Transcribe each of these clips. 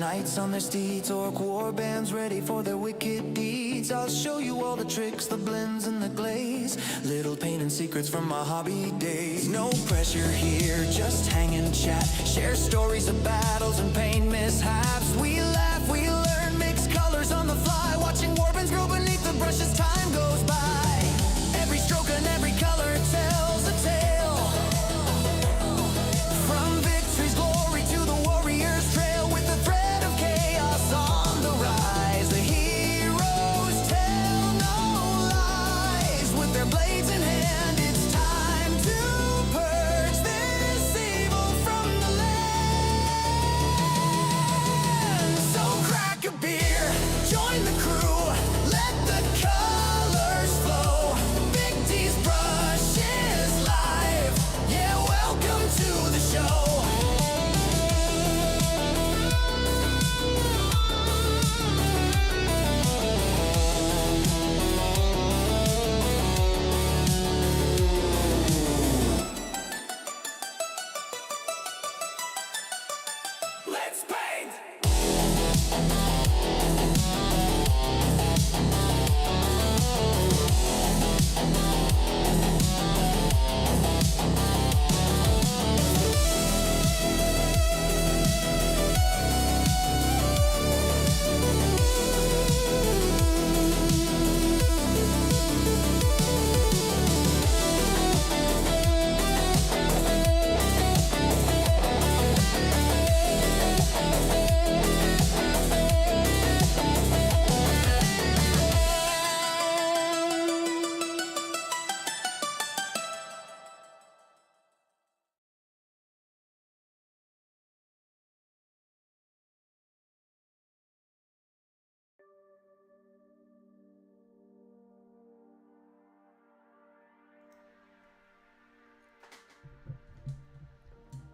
knights on their steeds, orc war bands ready for their wicked deeds. I'll show you all the tricks, the blends and the glaze, little pain and secrets from my hobby days. No pressure here, just hang and chat, share stories of battles and pain mishaps. We laugh, we learn, mix colors on the fly, watching warbands grow beneath the brush as time goes by. Every stroke and every color tells a tale, from victory's glory to the warrior's trail, with the thread of chaos on the rise. The heroes tell no lies, with their blades in hand. It's time to purge this evil from the land. So crack a beer, join the crew, let the colors flow. BigDsBrush is live, yeah, welcome to the show. Let's paint!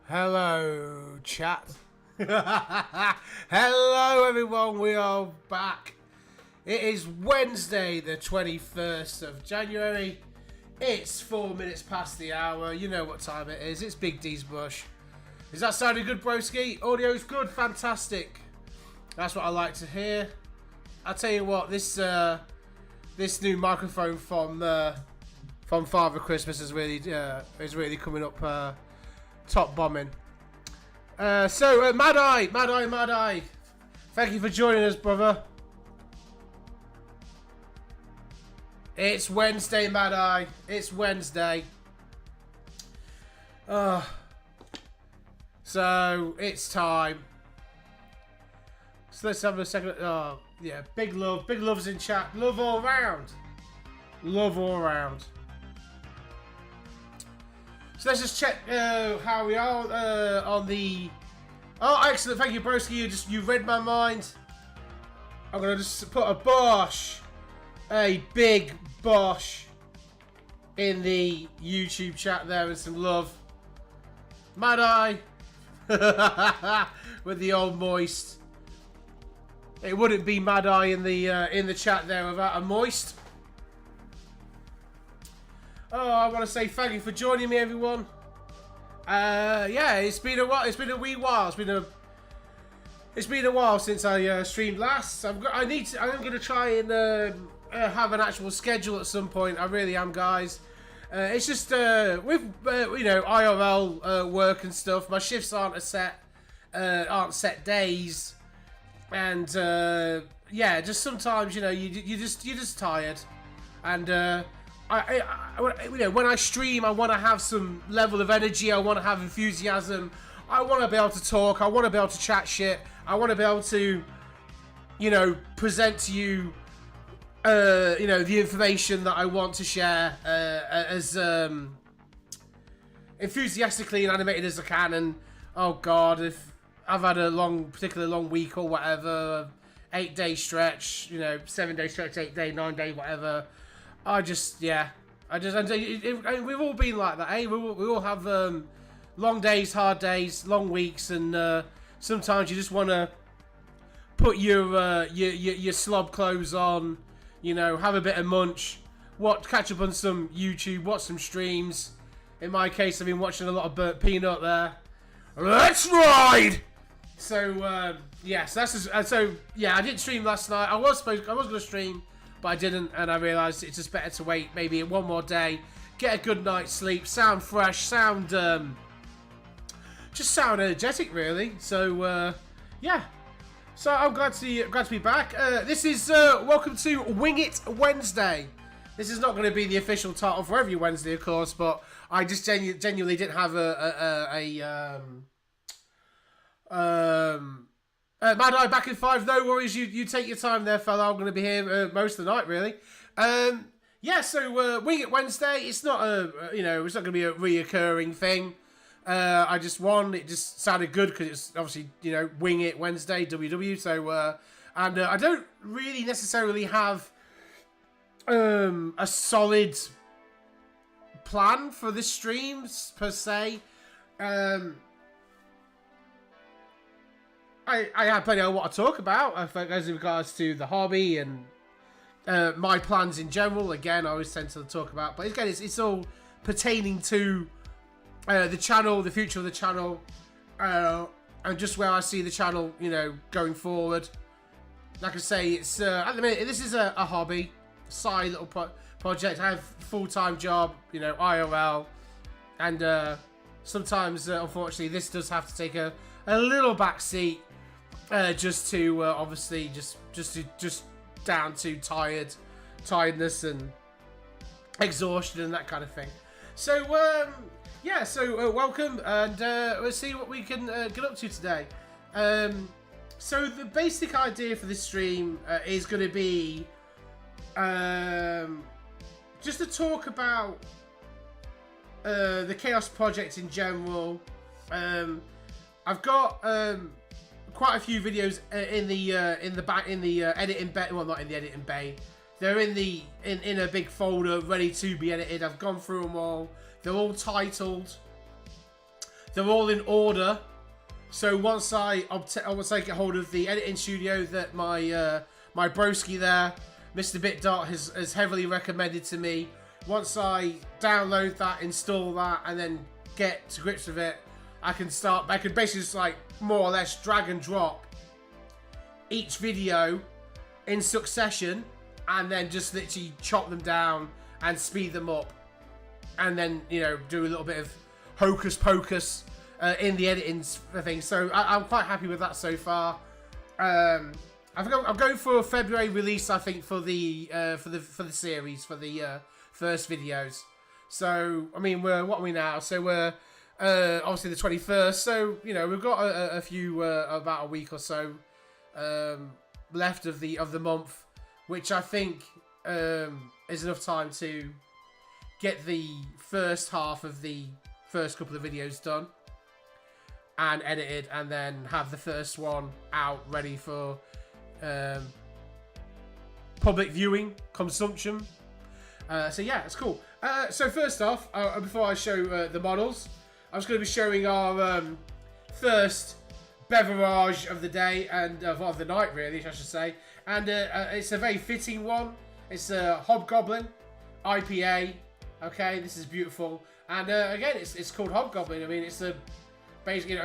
Hello, chat. Hello, everyone. We are back. It is Wednesday, the 21st of January. It's 4 minutes past the hour. You know what time it is. It's BigDsBrush. Is that sounding good, broski? Audio's good. Fantastic. That's what I like to hear. I'll tell you what. This new microphone from Father Christmas is really coming up. Top bombing. So, Mad Eye. Thank you for joining us, brother. It's Wednesday, Mad Eye. It's Wednesday. So, it's time. So, let's have a second. Oh, yeah. Big love. Big love's in chat. Love all round. Love all round. So let's just check how we are on the. Oh, excellent! Thank you, broski. You read my mind. I'm gonna just put a big bosh, in the YouTube chat there with some love. Mad Eye with the old moist. It wouldn't be Mad Eye in the chat there without a moist. Oh, I want to say thank you for joining me, everyone. Yeah, it's been a while. It's been a wee while. It's been a while since I streamed last. I'm going to try and have an actual schedule at some point. I really am, guys. It's just with IRL work and stuff. My shifts aren't set days, and yeah, just sometimes you're just tired, and. When I stream, I want to have some level of energy. I want to have enthusiasm. I want to be able to talk. I want to be able to chat shit. I want to be able to, present to you, the information that I want to share as enthusiastically and animated as I can. And oh god, if I've had a particularly long week or whatever, 8-day stretch, 7-day stretch, 8-day, 9-day, whatever. We've all been like that, eh? We all have long days, hard days, long weeks, and sometimes you just want to put your slob clothes on, have a bit of munch, catch up on some YouTube, watch some streams. In my case, I've been watching a lot of Burnt Peanut there. Let's ride! Yes, so yeah, I didn't stream last night. I was gonna stream, but I didn't, and I realised it's just better to wait maybe one more day, get a good night's sleep, sound fresh, just sound energetic, really. So yeah. So I'm glad to be back. This is welcome to Wing It Wednesday. This is not going to be the official title for every Wednesday, of course, but I just genuinely didn't have Mad Eye back in 5. No worries, you take your time there, fella. I'm going to be here most of the night, really. Yeah, so Wing It Wednesday. It's not it's not going to be a reoccurring thing. I just won. It just sounded good because it's obviously Wing It Wednesday, WW. So and I don't really necessarily have a solid plan for this stream per se. I have plenty of what to talk about as in regards to the hobby and my plans in general. Again, I always tend to talk about, but again, it's all pertaining to the channel, the future of the channel, and just where I see the channel, going forward. Like I say, it's at the minute this is a hobby, side little project. I have full-time job, IRL, and sometimes unfortunately this does have to take a little back seat, just to obviously just down to tiredness and exhaustion and that kind of thing. So yeah, so welcome, and let's see what we can get up to today. So the basic idea for this stream is going to be just to talk about the Chaos Project in general. I've got quite a few videos in the editing bay. Well, not in the editing bay. They're in a big folder ready to be edited. I've gone through them all. They're all titled. They're all in order. So once I get hold of the editing studio that my broski there, Mr. BitDot, has heavily recommended to me. Once I download that, install that, and then get to grips with it, I can basically just more or less drag and drop each video in succession, and then just literally chop them down and speed them up. And then, do a little bit of hocus pocus in the editing thing. So I'm quite happy with that so far. I'm going for a February release, I think, for the series, for the first videos. So I mean, what are we now? So we're obviously the 21st. So we've got a few about a week or so left of the month, which I think is enough time to get the first half of the first couple of videos done and edited, and then have the first one out ready for public viewing, consumption. So yeah, it's cool. So first off, before I show the models, I'm just going to be showing our first beverage of the day, and of the night, really, I should say. And it's a very fitting one. It's a Hobgoblin IPA. Okay, this is beautiful, and again, it's called Hobgoblin. I mean, it's basically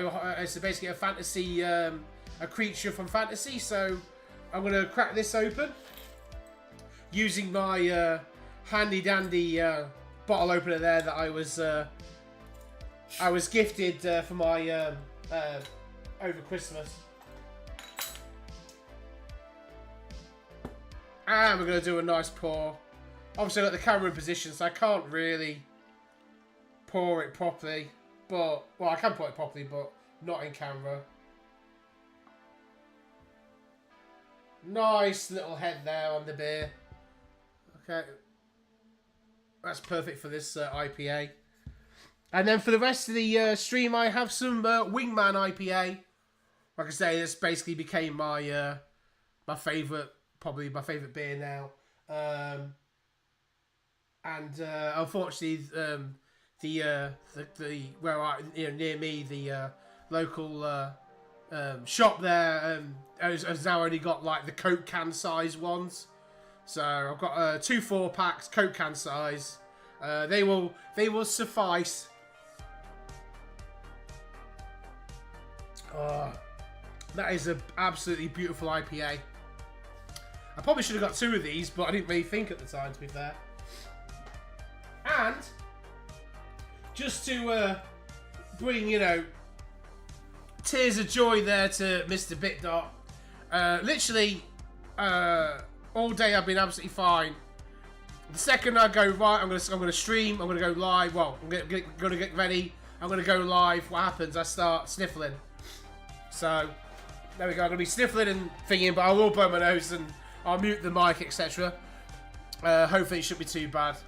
a fantasy, a creature from fantasy. So I'm gonna crack this open using my handy dandy bottle opener there that I was gifted for my over Christmas, and we're gonna do a nice pour. Obviously, I've got the camera in position, so I can't really pour it properly. Well, I can pour it properly, but not in camera. Nice little head there on the beer. Okay. That's perfect for this IPA. And then for the rest of the stream, I have some Wingman IPA. Like I say, this basically became my my favourite, probably my favourite beer now. And unfortunately, the where I near me, the local shop there has now only got the Coke can size ones. So I've got 2 4-packs, Coke can size. They will suffice. That is an absolutely beautiful IPA. I probably should have got 2 of these, but I didn't really think at the time, to be fair. And just to bring, you know, tears of joy there to Mr. BitDot. Literally, all day I've been absolutely fine. The second I go right, I'm gonna stream. I'm gonna go live. Well, I'm gonna get ready. I'm gonna go live. What happens? I start sniffling. So there we go. I'm gonna be sniffling and thinking, but I will blow my nose and I'll mute the mic, etc. Hopefully, it shouldn't be too bad.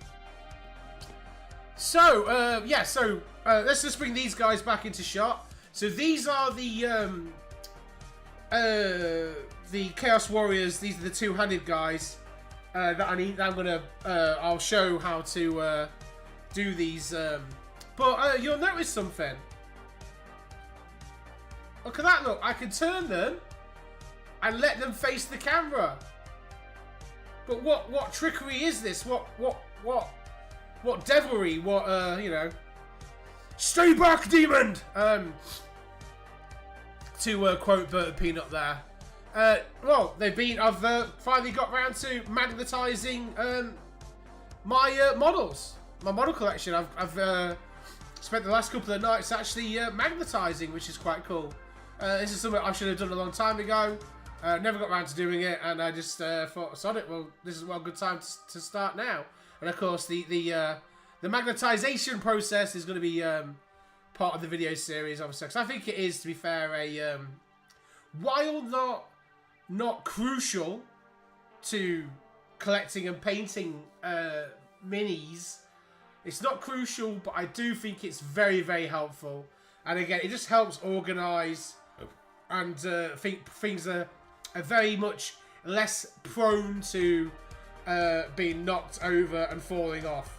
So yeah. So let's just bring these guys back into shot. So these are the Chaos Warriors. These are the two-handed guys. That I need. I'll show how to do these. But you'll notice something. Look at that! Look, I can turn them and let them face the camera. But what trickery is this? What devilry? What you know? Stay back, demon! To quote Bert Peanut there. Well, I've finally got round to magnetizing my models, my model collection. I've spent the last couple of nights actually magnetizing, which is quite cool. This is something I should have done a long time ago. Never got around to doing it, and I just thought, sod it. Well, this is a good time to start now. And of course, the magnetization process is going to be part of the video series, obviously. Because I think it is, to be fair, while not crucial to collecting and painting minis. It's not crucial, but I do think it's very, very helpful. And again, it just helps organise and think things are very much less prone to being knocked over and falling off.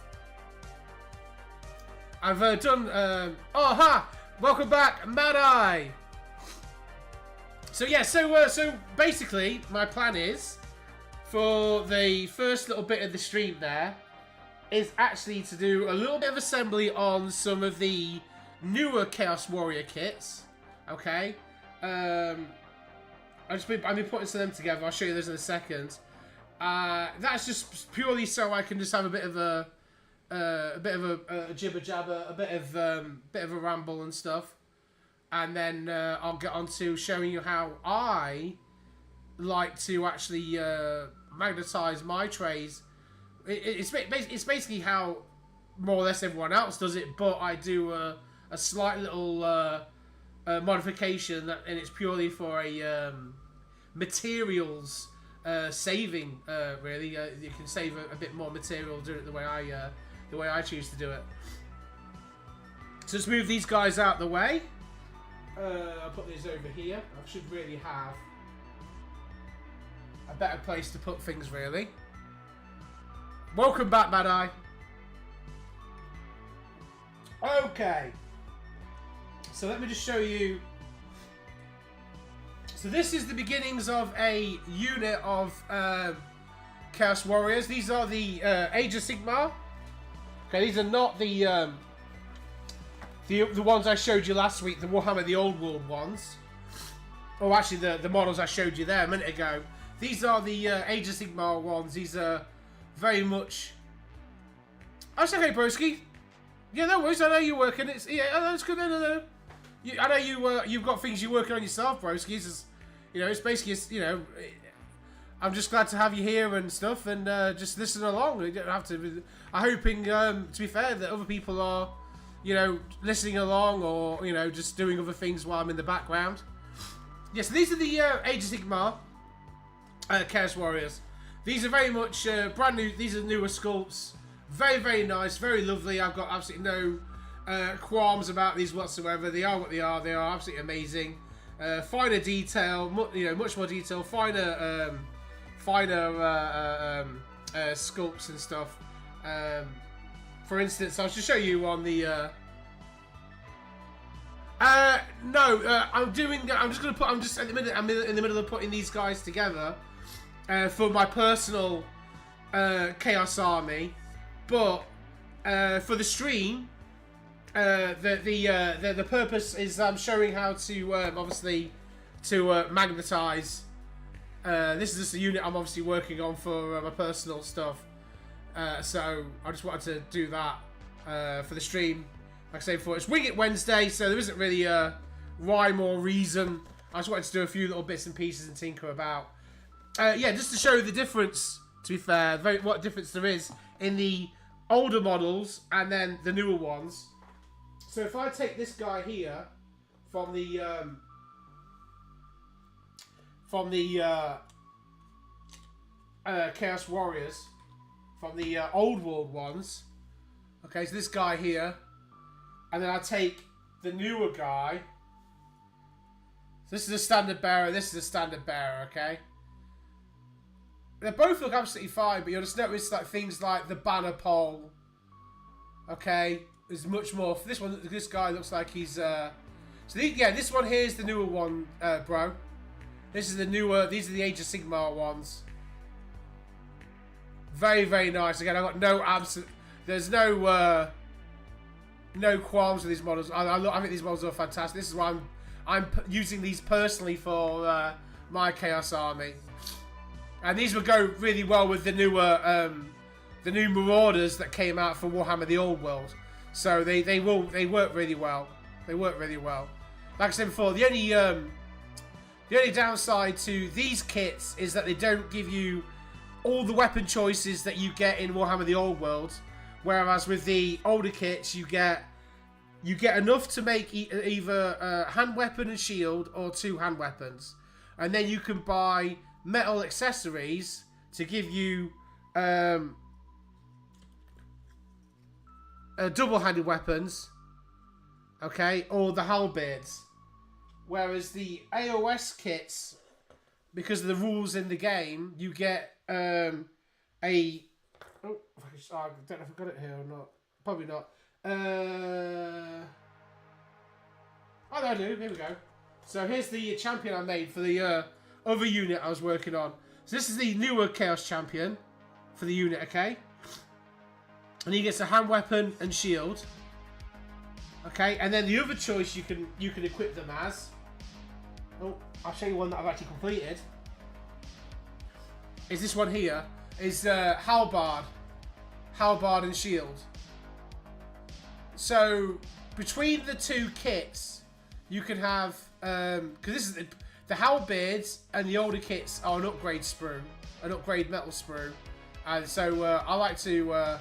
I've done... oh, ha! Welcome back, Mad Eye! So yeah, so basically, my plan is, for the first little bit of the stream there, is actually to do a little bit of assembly on some of the newer Chaos Warrior kits. Okay? I've been putting some of them together. I'll show you those in a second. That's just purely so I can just have a bit of a jibber jabber, a bit of a ramble and stuff. And then I'll get on to showing you how I like to actually magnetize my trays. It's basically how more or less everyone else does it, but I do a slight little modification, and it's purely for a materials saving. Really, you can save a bit more material doing it the way I choose to do it. So let's move these guys out the way. I'll put these over here. I should really have a better place to put things, really. Welcome back, Mad Eye. Okay. So let me just show you. So this is the beginnings of a unit of Chaos Warriors. These are the Age of Sigmar. Okay, these are not the ones I showed you last week, the Warhammer the Old World ones. Oh, actually, the models I showed you there a minute ago. These are the Age of Sigmar ones. These are very much... That's okay, broski. Yeah, no worries. I know you're working. It's good. No. I know you've got things you're working on yourself, broski. It's just, it's basically, I'm just glad to have you here and stuff, and just listen along. You don't have to. I'm hoping, to be fair, that other people are, listening along, or just doing other things while I'm in the background. Yes, so these are the Age of Sigmar Chaos Warriors. These are very much brand new. These are newer sculpts. Very, very nice. Very lovely. I've got absolutely no qualms about these whatsoever. They are what they are. They are absolutely amazing. Finer detail. Much more detail. Finer sculpts and stuff. For instance, I'll just show you on the. I'm just at the minute. I'm in the middle of putting these guys together for my personal Chaos Army, but for the stream, the purpose is I'm showing how to obviously to magnetize. This is just a unit I'm obviously working on for my personal stuff. So I just wanted to do that for the stream. Like I say before, it's Wing It Wednesday, so there isn't really a rhyme or reason. I just wanted to do a few little bits and pieces and tinker about. Yeah, just to show the difference, to be fair, what difference there is in the older models and then the newer ones. So if I take this guy here from the Chaos Warriors, from the old world ones. Okay, so this guy here, and then I take the newer guy. So this is a standard bearer, this is a standard bearer, okay? They both look absolutely fine, but you'll just notice like things like the banner pole, okay, is much more. For this one, this guy looks like he's yeah, this one here is the newer one, bro. This is the newer. These are the Age of Sigmar ones. Very, very nice. Again, I got no absolute. There's no no qualms with these models. I think these models are fantastic. This is why I'm using these personally for my Chaos Army, and these would go really well with the newer the new Marauders that came out for Warhammer: The Old World. So they work really well. They work really well. Like I said before, the only downside to these kits is that they don't give you all the weapon choices that you get in Warhammer: The Old World, whereas with the older kits you get enough to make either a hand weapon and shield or 2 hand weapons, and then you can buy metal accessories to give you double-handed weapons, okay, or the halberds. Whereas the AOS kits, because of the rules in the game, you get I don't know if I've got it here or not. Probably not. Oh, no, I do. Here we go. So here's the champion I made for the other unit I was working on. So this is the newer Chaos Champion for the unit, okay? And he gets a hand weapon and shield. Okay, and then the other choice you can equip them as. Oh, I'll show you one that I've actually completed. Is this one here? Is halberd and shield. So between the two kits, you can have because this is the halberds and the older kits are an upgrade sprue, an upgrade metal sprue, and so I like to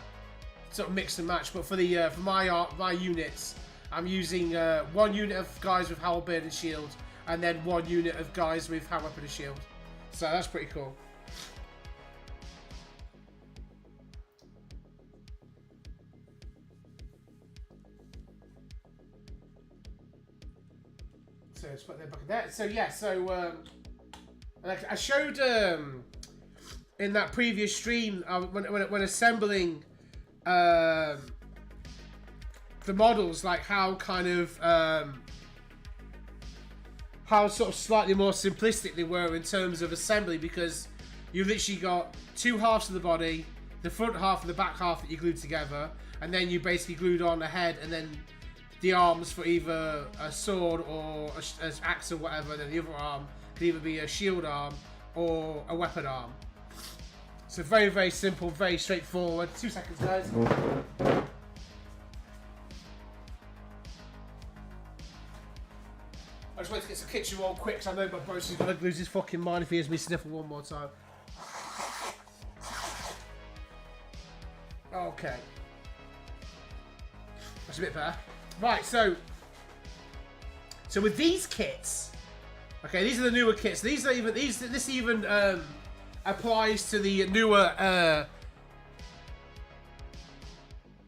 sort of mix and match. But for the for my units, I'm using 1 unit of guys with halberd and shield, and then 1 unit of guys with hand weapon and shield. So that's pretty cool. So let's put that back in there. So yeah, so I showed in that previous stream when assembling the models, like how kind of how sort of slightly more simplistic they were in terms of assembly, because you literally got 2 halves of the body, the front half and the back half that you glued together, and then you basically glued on a head and then the arms for either a sword or an axe or whatever. Then the other arm could either be a shield arm or a weapon arm. So very, very simple, very straightforward. 2 seconds, guys. I just wait to get some kitchen roll quick, because I know my bro's going to lose his fucking mind if he hears me sniffle one more time. Okay. That's a bit better. Right, so with these kits, okay, these are the newer kits. These are even this even applies to the newer.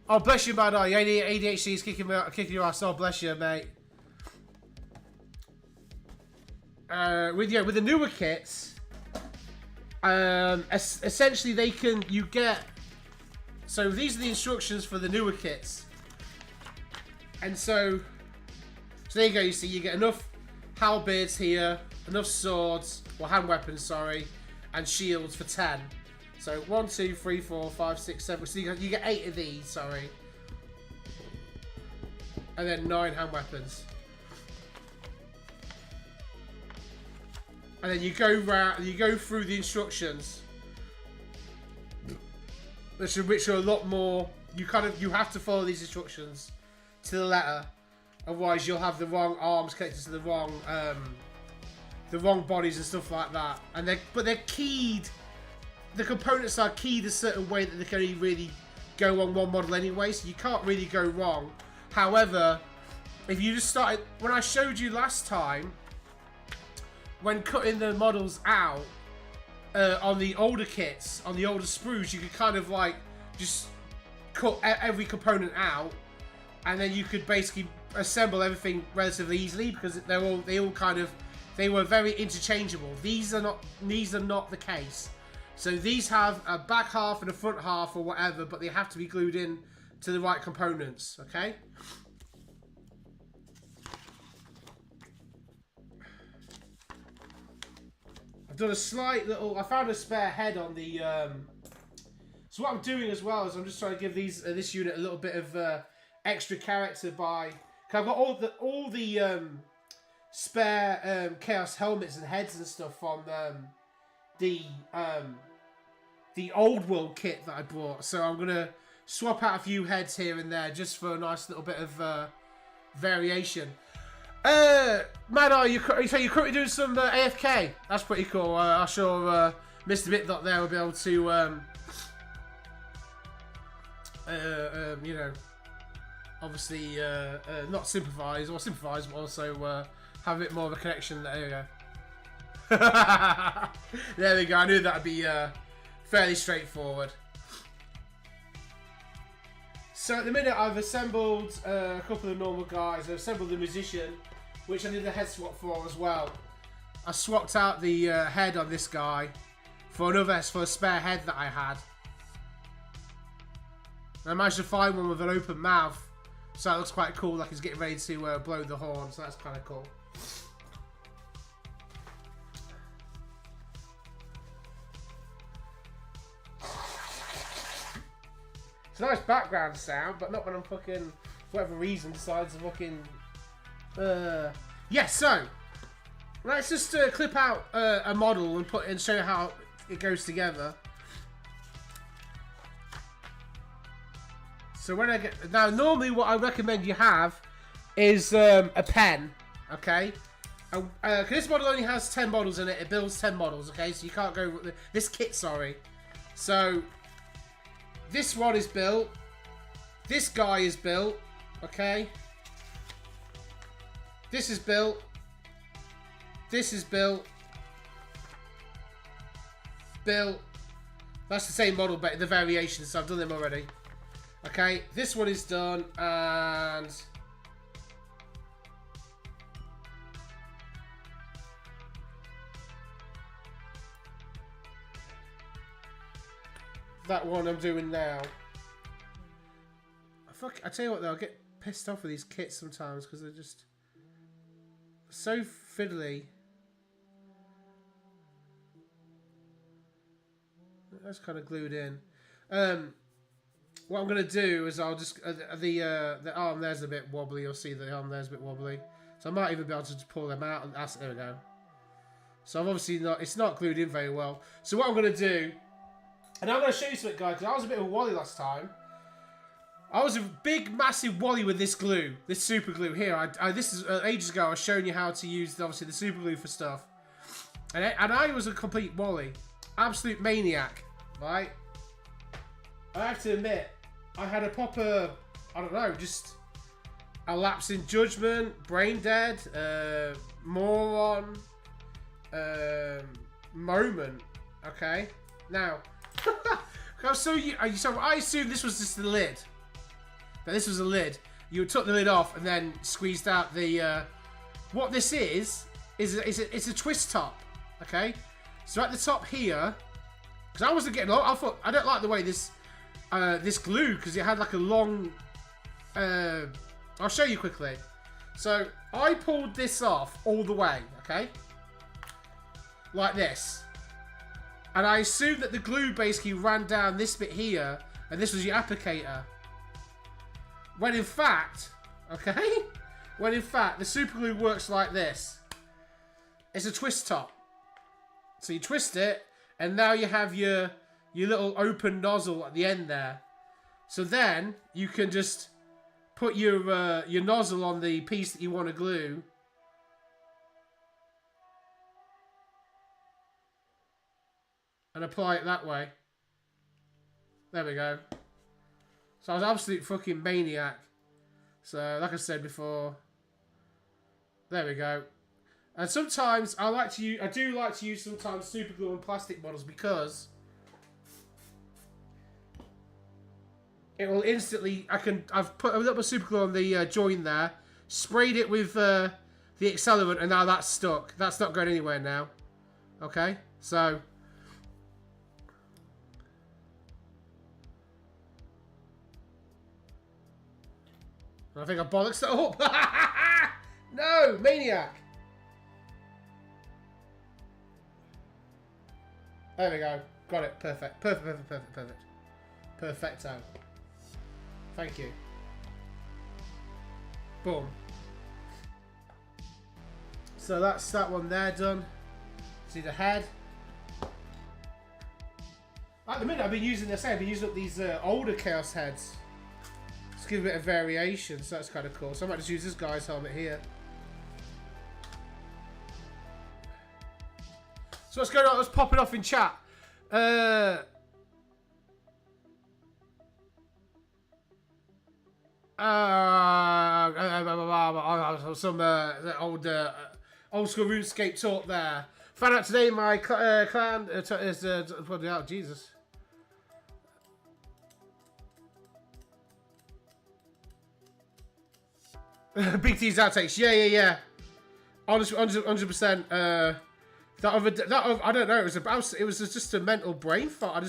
Oh, bless you, man! ADHD is kicking your ass. Oh, bless you, mate. With the newer kits, essentially you get. So these are the instructions for the newer kits. And so there you go, you see, you get enough halberds here, enough swords, or hand weapons, sorry, and shields for 10. So 1, 2, 3, 4, 5, 6, 7, so you get 8 of these, sorry. And then 9 hand weapons. and then you go round, you go through the instructions, which are a lot more. You have to follow these instructions to the letter, otherwise you'll have the wrong arms connected to the wrong bodies and stuff like that. And they're keyed. The components are keyed a certain way that they can only really go on one model anyway, so you can't really go wrong. However, if you just started, when I showed you last time, when cutting the models out on the older kits, on the older sprues, you could kind of like just cut every component out, and then you could basically assemble everything relatively easily because they were very interchangeable. These are not the case. So these have a back half and a front half or whatever, but they have to be glued in to the right components, okay? I've done a slight little... I found a spare head on the... So what I'm doing as well is I'm just trying to give this unit a little bit of extra character by... Cause I've got all the spare Chaos helmets and heads and stuff from the old world kit that I brought, so I'm gonna swap out a few heads here and there just for a nice little bit of variation. Mad, you're currently doing some AFK. That's pretty cool. I'm sure Mr. Bitdot there will be able to, you know, obviously not sympathise, or sympathise, but also have a bit more of a connection. There we go. There we go. I knew that'd be fairly straightforward. So at the minute I've assembled a couple of normal guys. I've assembled the musician, which I did the head swap for as well. I swapped out the head on this guy for a spare head that I had. And I managed to find one with an open mouth, so that looks quite cool, like he's getting ready to blow the horn, so that's kind of cool. It's a nice background sound, but not when I'm fucking, for whatever reason, decides to fucking... Yeah, so, let's just clip out a model and show you how it goes together. So when I get... Now, normally what I recommend you have is a pen, okay? Cause this model only has 10 models in it. It builds 10 models, okay? So you can't go... This kit, sorry. So... This one is built. This guy is built. Okay. This is built. This is built. Built. That's the same model, but the variations. So I've done them already. Okay. This one is done. And... that one I'm doing now. I tell you what though, I get pissed off with these kits sometimes because they're just so fiddly. That's kind of glued in. What I'm gonna do is I'll just the arm there's a bit wobbly. You'll see the arm there's a bit wobbly, so I might even be able to just pull them out. And there we go. So I've obviously not. It's not glued in very well. So what I'm gonna do. And I'm going to show you something, guys, because I was a bit of a wally last time. I was a big, massive wally with this glue, this super glue here. This is ages ago. I was showing you how to use, obviously, the super glue for stuff. And I was a complete wally. Absolute maniac, right? I have to admit, I had a proper, I don't know, just a lapse in judgment, brain dead, moron, moment, okay? Now... so I assumed this was just the lid. But this was a lid. You took the lid off and then squeezed out the... what this is it's a twist top. Okay? So at the top here... Because I wasn't getting... I thought... I don't like the way this glue... Because it had like a long... I'll show you quickly. So I pulled this off all the way. Okay? Like this. And I assumed that the glue basically ran down this bit here, and this was your applicator. When in fact, okay? When in fact, the super glue works like this. It's a twist top. So you twist it, and now you have your little open nozzle at the end there. So then you can just put your nozzle on the piece that you want to glue. And apply it that way. There we go. So I was an absolute fucking maniac. So, like I said before, there we go. And sometimes I do like to use sometimes super glue on plastic models because it will instantly. I've put a little bit of super glue on the joint there, sprayed it with the accelerant, and now that's stuck. That's not going anywhere now. Okay, so. I think I bollocks it up. No, maniac. There we go. Got it. Perfect. Perfecto. Thank you. Boom. So that's that one there done. See the head. At the minute I've been using up these older Chaos heads. Just give a bit of variation, so that's kind of cool. So I might just use this guy's helmet here. So what's going on? Let's pop it off in chat. Some old school RuneScape talk there. Found out today my clan is oh, Jesus. Big T's outtakes. Yeah. 100%. I don't know. It was just a mental brain thought.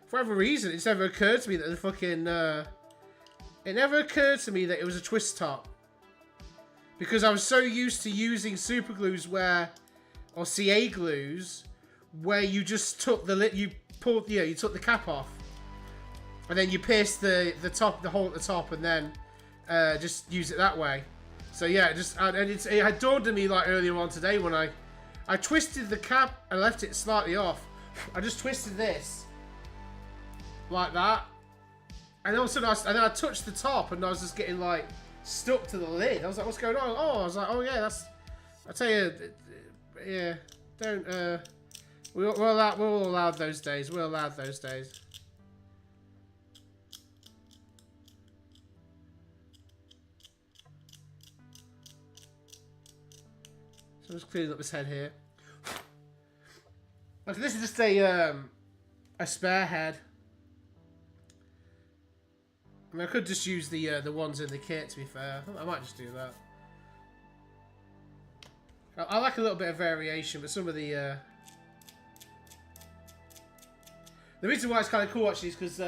For whatever reason, it's never occurred to me that the fucking. It never occurred to me that it was a twist top. Because I was so used to using super glues or CA glues, where you just took you took the cap off, and then you pierced the hole at the top, and then just use it that way. So yeah, it had dawned on me like earlier on today when I twisted the cap and left it slightly off. I just twisted this like that, and all of a sudden I touched the top, and I was just getting like stuck to the lid. I was like, "What's going on?" Oh, I was like, "Oh yeah, that's." I tell you, yeah, don't. We're all allowed those days. We're allowed those days. So I'm just cleaning up his head here. Okay, this is just a spare head. I mean, I could just use the ones in the kit. To be fair, I might just do that. I like a little bit of variation, but some of the reason why it's kind of cool actually is because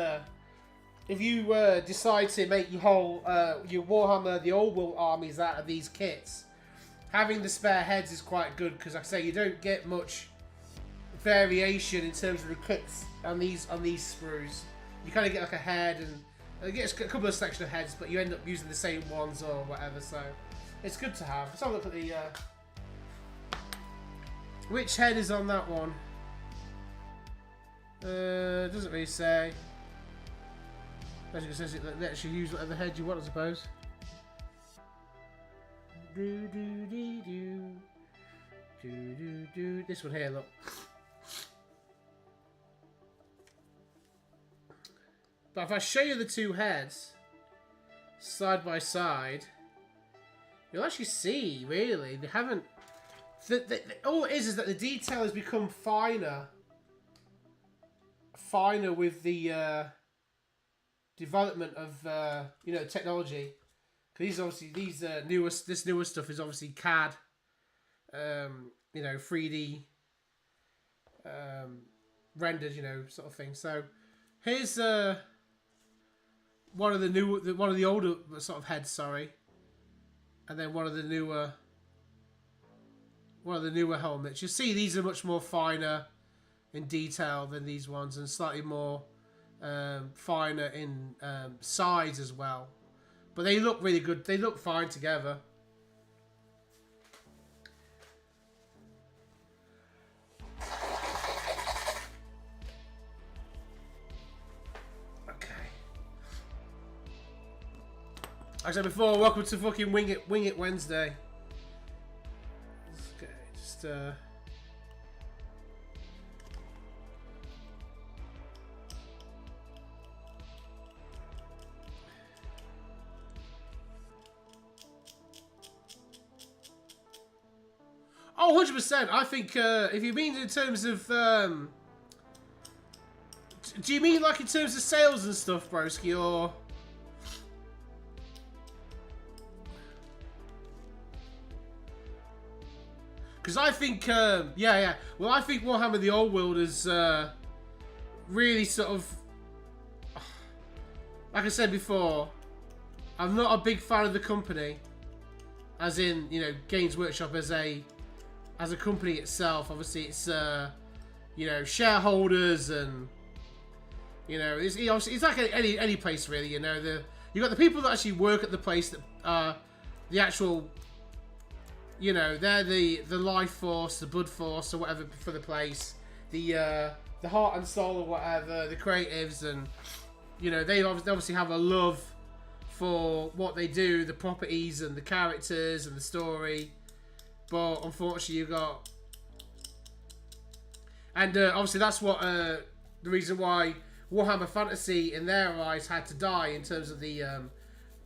if you decide to make your whole your Warhammer, the old world armies out of these kits, having the spare heads is quite good because, like I say, you don't get much variation in terms of the kits on these sprues. You kind of get like a head and it gets a couple of selection of heads, but you end up using the same ones or whatever. So it's good to have. Let's have a look at the which head is on that one. It doesn't really say. Basically says it lets you use whatever head you want, I suppose. This one here, look. But if I show you the two heads side by side, you'll actually see, really, they haven't. All it is that the detail has become finer with the development of technology. Because this newer stuff is obviously CAD, 3D rendered, sort of thing. So here's one of the older sort of heads, sorry, and then one of the newer helmets. You see, these are much more finer in detail than these ones, and slightly more finer in size as well. But they look really good. They look fine together. Like I said before, welcome to fucking Wing It Wednesday. Okay, just Oh, 100%. I think if you mean in terms of do you mean like in terms of sales and stuff, broski, or? Because I think, yeah. Well, I think Warhammer the Old World is really sort of, like I said before, I'm not a big fan of the company, as in, you know, Games Workshop as a company itself. Obviously, it's you know, shareholders and, you know, it's like any place really. You know, you got the people that actually work at the place that are the actual, you know, they're the life force, the blood force, or whatever for the place, the heart and soul or whatever, the creatives, and you know, they obviously have a love for what they do, the properties and the characters and the story. But unfortunately, you got, and obviously that's what the reason why Warhammer Fantasy, in their eyes, had to die in terms of the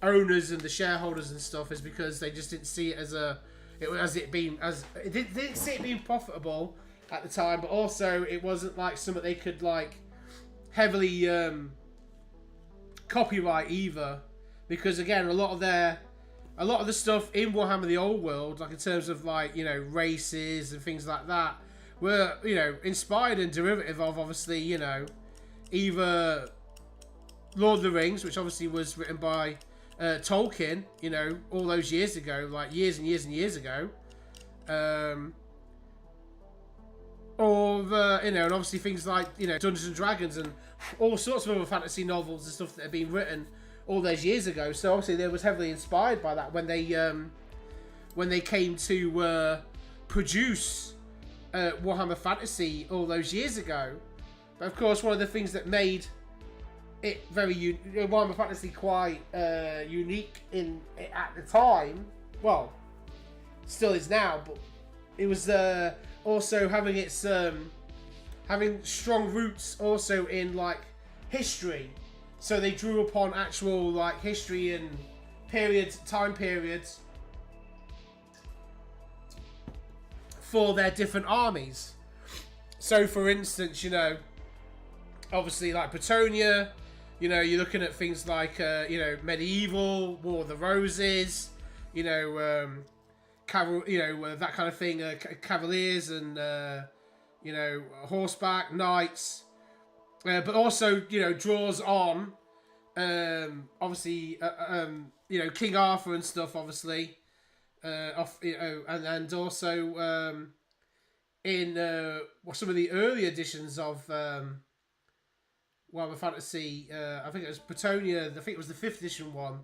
owners and the shareholders and stuff, is because they just didn't see it as it didn't see it being profitable at the time, but also it wasn't like something they could like heavily copyright either, because again, a lot of the stuff in Warhammer the Old World, like in terms of like, you know, races and things like that, were, you know, inspired and derivative of, obviously, you know, either Lord of the Rings, which obviously was written by Tolkien, you know, all those years ago, like years and years and years ago, or you know, and obviously things like, you know, Dungeons and Dragons and all sorts of other fantasy novels and stuff that have been written all those years ago. So obviously they was heavily inspired by that when they came to produce Warhammer Fantasy all those years ago. But of course, one of the things that made it very Warhammer Fantasy quite unique at the time, well, still is now, but it was also having its having strong roots also in like history. So they drew upon actual like history and time periods for their different armies. So for instance, you know, obviously like Bretonia, you know, you're looking at things like you know, medieval, War of the Roses, you know, that kind of thing, cavaliers and you know, horseback knights. But also, you know, draws on, obviously, you know, King Arthur and stuff, obviously, you know, and also in some of the early editions of Warhammer Fantasy, I think it was Bretonia, I think it was the 5th edition one.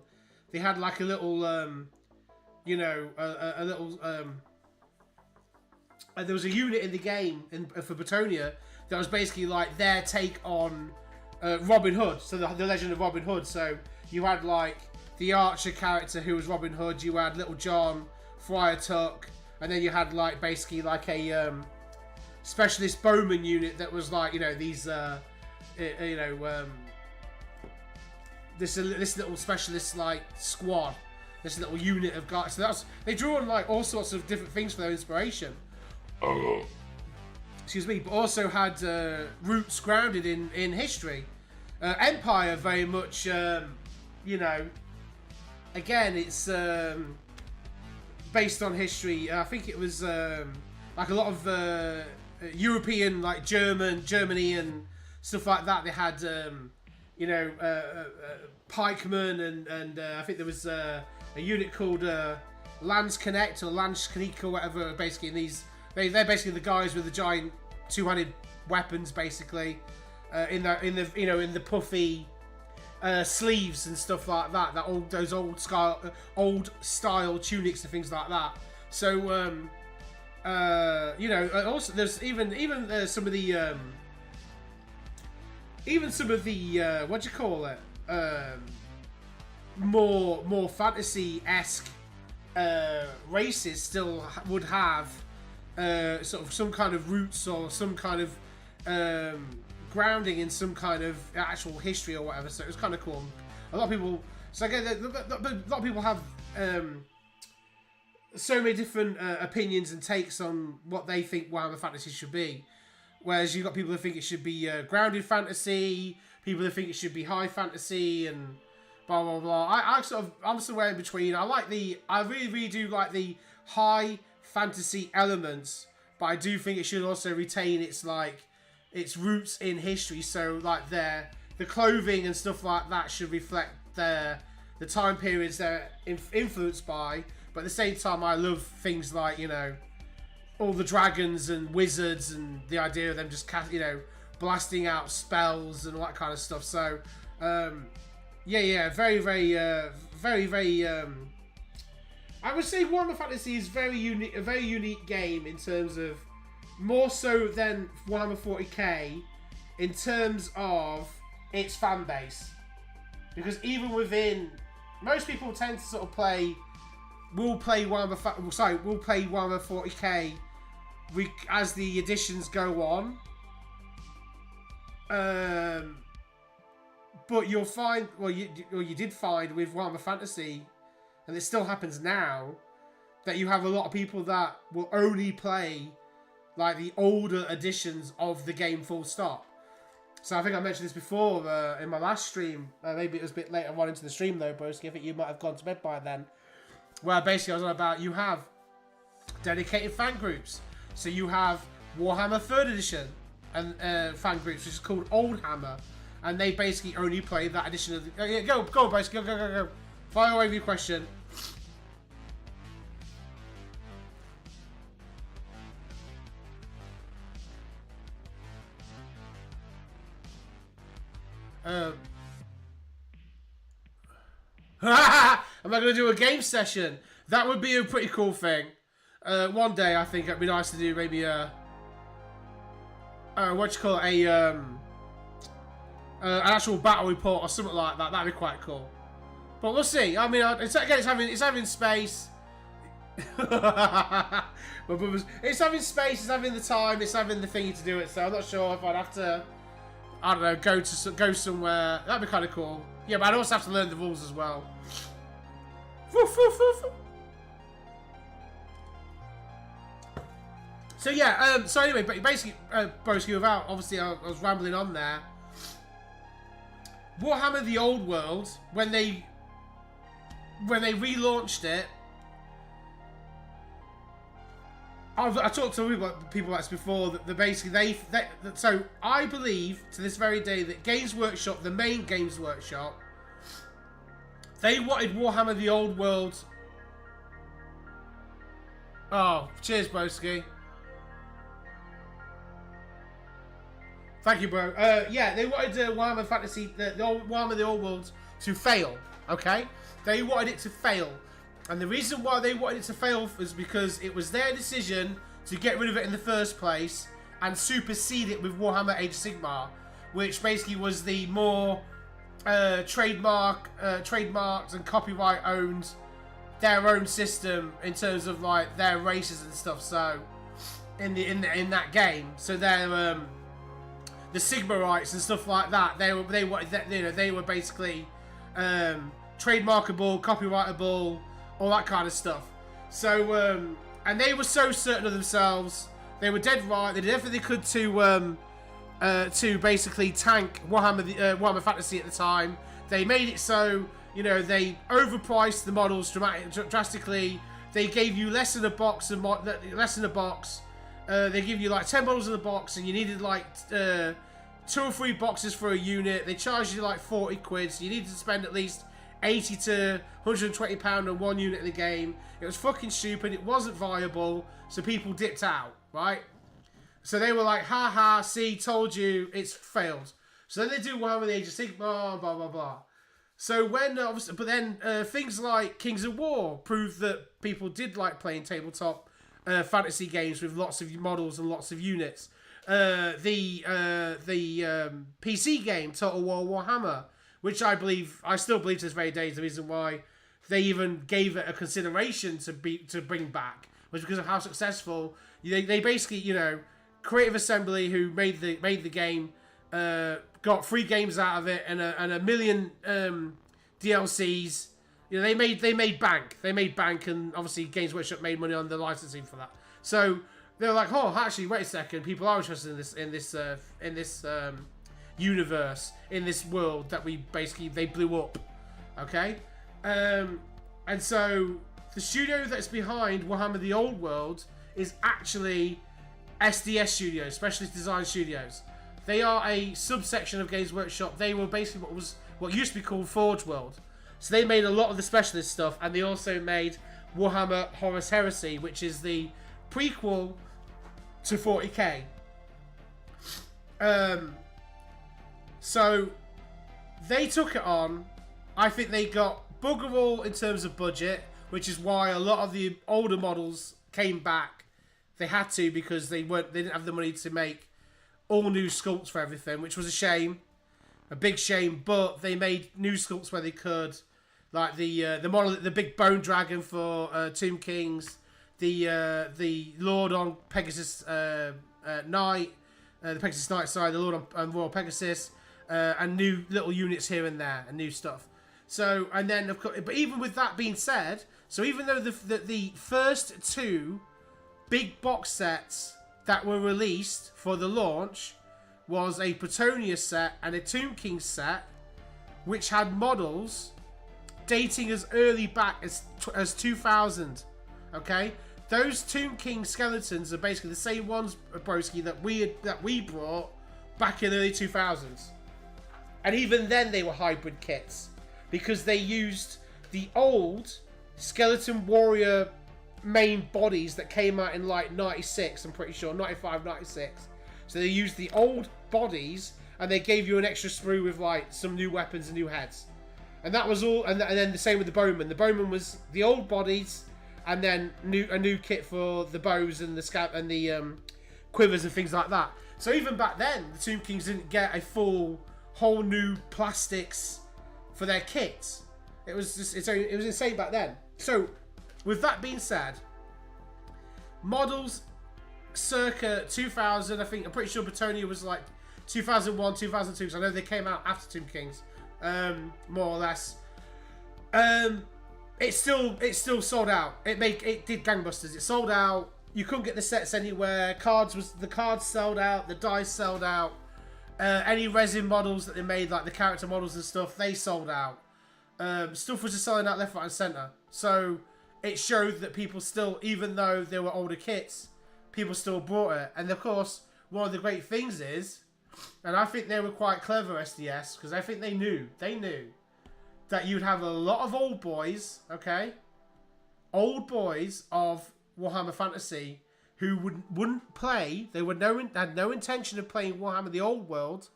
They had like a little, you know, a little. There was a unit in the game for Bretonia that was basically like their take on Robin Hood, so the Legend of Robin Hood. So you had like the archer character who was Robin Hood, you had Little John, Friar Tuck, and then you had like basically like a specialist bowman unit that was like, you know, these you know, this little specialist like squad, this little unit of guys. So they drew on like all sorts of different things for their inspiration. Excuse me, but also had roots grounded in history. Empire very much, you know, again, it's based on history. I think it was like a lot of European, like Germany and stuff like that. They had, you know, pikemen and I think there was a unit called Landsknecht or Landsknecht or whatever. Basically, in these. They're basically the guys with the giant two-handed weapons, basically, in the you know, in the puffy sleeves and stuff like that. Those old style tunics and things like that. So you know, also there's even some of the what do you call it? more fantasy-esque races still would have sort of some kind of roots or some kind of grounding in some kind of actual history or whatever. So it was kind of cool. A lot of people. So again, a lot of people have so many different opinions and takes on what they think Warhammer Fantasy should be. Whereas you've got people who think it should be grounded fantasy, people who think it should be high fantasy, and blah blah blah. I'm somewhere in between. I really do like the high fantasy elements, but I do think it should also retain its roots in history. So like the clothing and stuff like that should reflect the time periods they're influenced by. But at the same time, I love things like, you know, all the dragons and wizards and the idea of them just blasting out spells and all that kind of stuff. So very I would say Warhammer Fantasy is very unique, a very unique game in terms of more so than Warhammer 40k in terms of its fan base, because even within most people tend to sort of will play Warhammer 40k as the editions go on. But you'll find, you did find with Warhammer Fantasy, and it still happens now, that you have a lot of people that will only play like the older editions of the game full stop. So I think I mentioned this before in my last stream. Maybe it was a bit later on into the stream though, Broski. I think you might have gone to bed by then. Where basically I was on about you have dedicated fan groups. So you have Warhammer 3rd Edition and fan groups, which is called Old Hammer, and they basically only play that edition of the. Go, boys, go. Fire away with your question. Am I going to do a game session? That would be a pretty cool thing. One day, I think it'd be nice to do maybe an actual battle report or something like that. That'd be quite cool. But we'll see. I mean, it's having space. It's having space. It's having the time. It's having the thingy to do it. So I'm not sure if I'd have to. I don't know. Go somewhere. That'd be kind of cool. Yeah, but I'd also have to learn the rules as well. So yeah. So anyway, but basically, Broski, without obviously, I was rambling on there. Warhammer: The Old World, when they relaunched it, I talked to people like this before. That basically so I believe to this very day that Games Workshop, the main Games Workshop, they wanted Warhammer: The Old World. Oh, cheers, Broski. Thank you, bro. Yeah, they wanted Warhammer Fantasy, Warhammer: The Old World to fail. Okay, they wanted it to fail. And the reason why they wanted it to fail was because it was their decision to get rid of it in the first place and supersede it with Warhammer Age of Sigmar, which basically was the more trademarked and copyright owned, their own system in terms of like their races and stuff. So in that game, so their the Sigmarites and stuff like that, they wanted that, they were basically trademarkable, copyrightable, all that kind of stuff. So, and they were so certain of themselves. They were dead right. They did everything they could to basically tank Warhammer Fantasy at the time. They made it so, they overpriced the models drastically. They gave you less in a box. They give you like 10 models in the box, and you needed like 2 or 3 boxes for a unit. They charged you like 40 quid, so you needed to spend at least 80 to 120 pound on one unit in the game. It was fucking stupid. It wasn't viable, so people dipped out, right? So they were like, ha, see, told you, it's failed. So then they do Warhammer: The Age of Sigmar, blah blah blah. So when obviously, but then things like Kings of War proved that people did like playing tabletop fantasy games with lots of models and lots of units. The PC game Total War Warhammer, which I still believe to this very day is the reason why they even gave it a consideration to bring back, was because of how successful they basically, you know, Creative Assembly, who made the game, got 3 games out of it and a million DLCs. You know, they made bank, and obviously Games Workshop made money on the licensing for that. So they're like, oh, actually, wait a second, people are interested in this universe, in this world that they blew up. Okay, and so the studio that's behind Warhammer: The Old World is actually SDS Studios, Specialist Design Studios. They are a subsection of Games Workshop. They were basically what used to be called Forge World. So they made a lot of the specialist stuff, and they also made Warhammer Horus Heresy, which is the prequel to 40k. So they took it on. I think they got bugger all in terms of budget, which is why a lot of the older models came back. They had to, because they didn't have the money to make all new sculpts for everything, which was a shame, a big shame. But they made new sculpts where they could, like the model, the big bone dragon for Tomb Kings, the Lord on Pegasus Knight, the Pegasus Knight side, the Lord on Royal Pegasus, and new little units here and there, and new stuff. So, and then of course, but even with that being said, so even though the first 2 big box sets that were released for the launch was a Pretonia set and a Tomb King set, which had models dating as early back as 2000. Okay, those Tomb King skeletons are basically the same ones, broski, that we brought back in early 2000s, and even then they were hybrid kits because they used the old Skeleton Warrior main bodies that came out in like 96, I'm pretty sure, 95, 96. So they used the old bodies and they gave you an extra sprue with like some new weapons and new heads. And that was all. And then the same with the Bowman. The Bowman was the old bodies and then a new kit for the bows and the scalp and the quivers and things like that. So even back then, the Tomb Kings didn't get a whole new plastics for their kits. It was insane back then. So with that being said, models circa 2000, I'm pretty sure Bretonia was like 2001, 2002, because I know they came out after Tomb Kings, more or less. It still sold out. It did gangbusters. It sold out. You couldn't get the sets anywhere. The cards sold out. The dice sold out. Any resin models that they made, like the character models and stuff, they sold out. Stuff was just selling out left, right, and center. So it showed that people still, even though they were older kits, people still bought it. And of course, one of the great things is, and I think they were quite clever, SDS, because I think they knew that you'd have a lot of old boys, okay? Old boys of Warhammer Fantasy who wouldn't play. They had no intention of playing Warhammer: The Old World,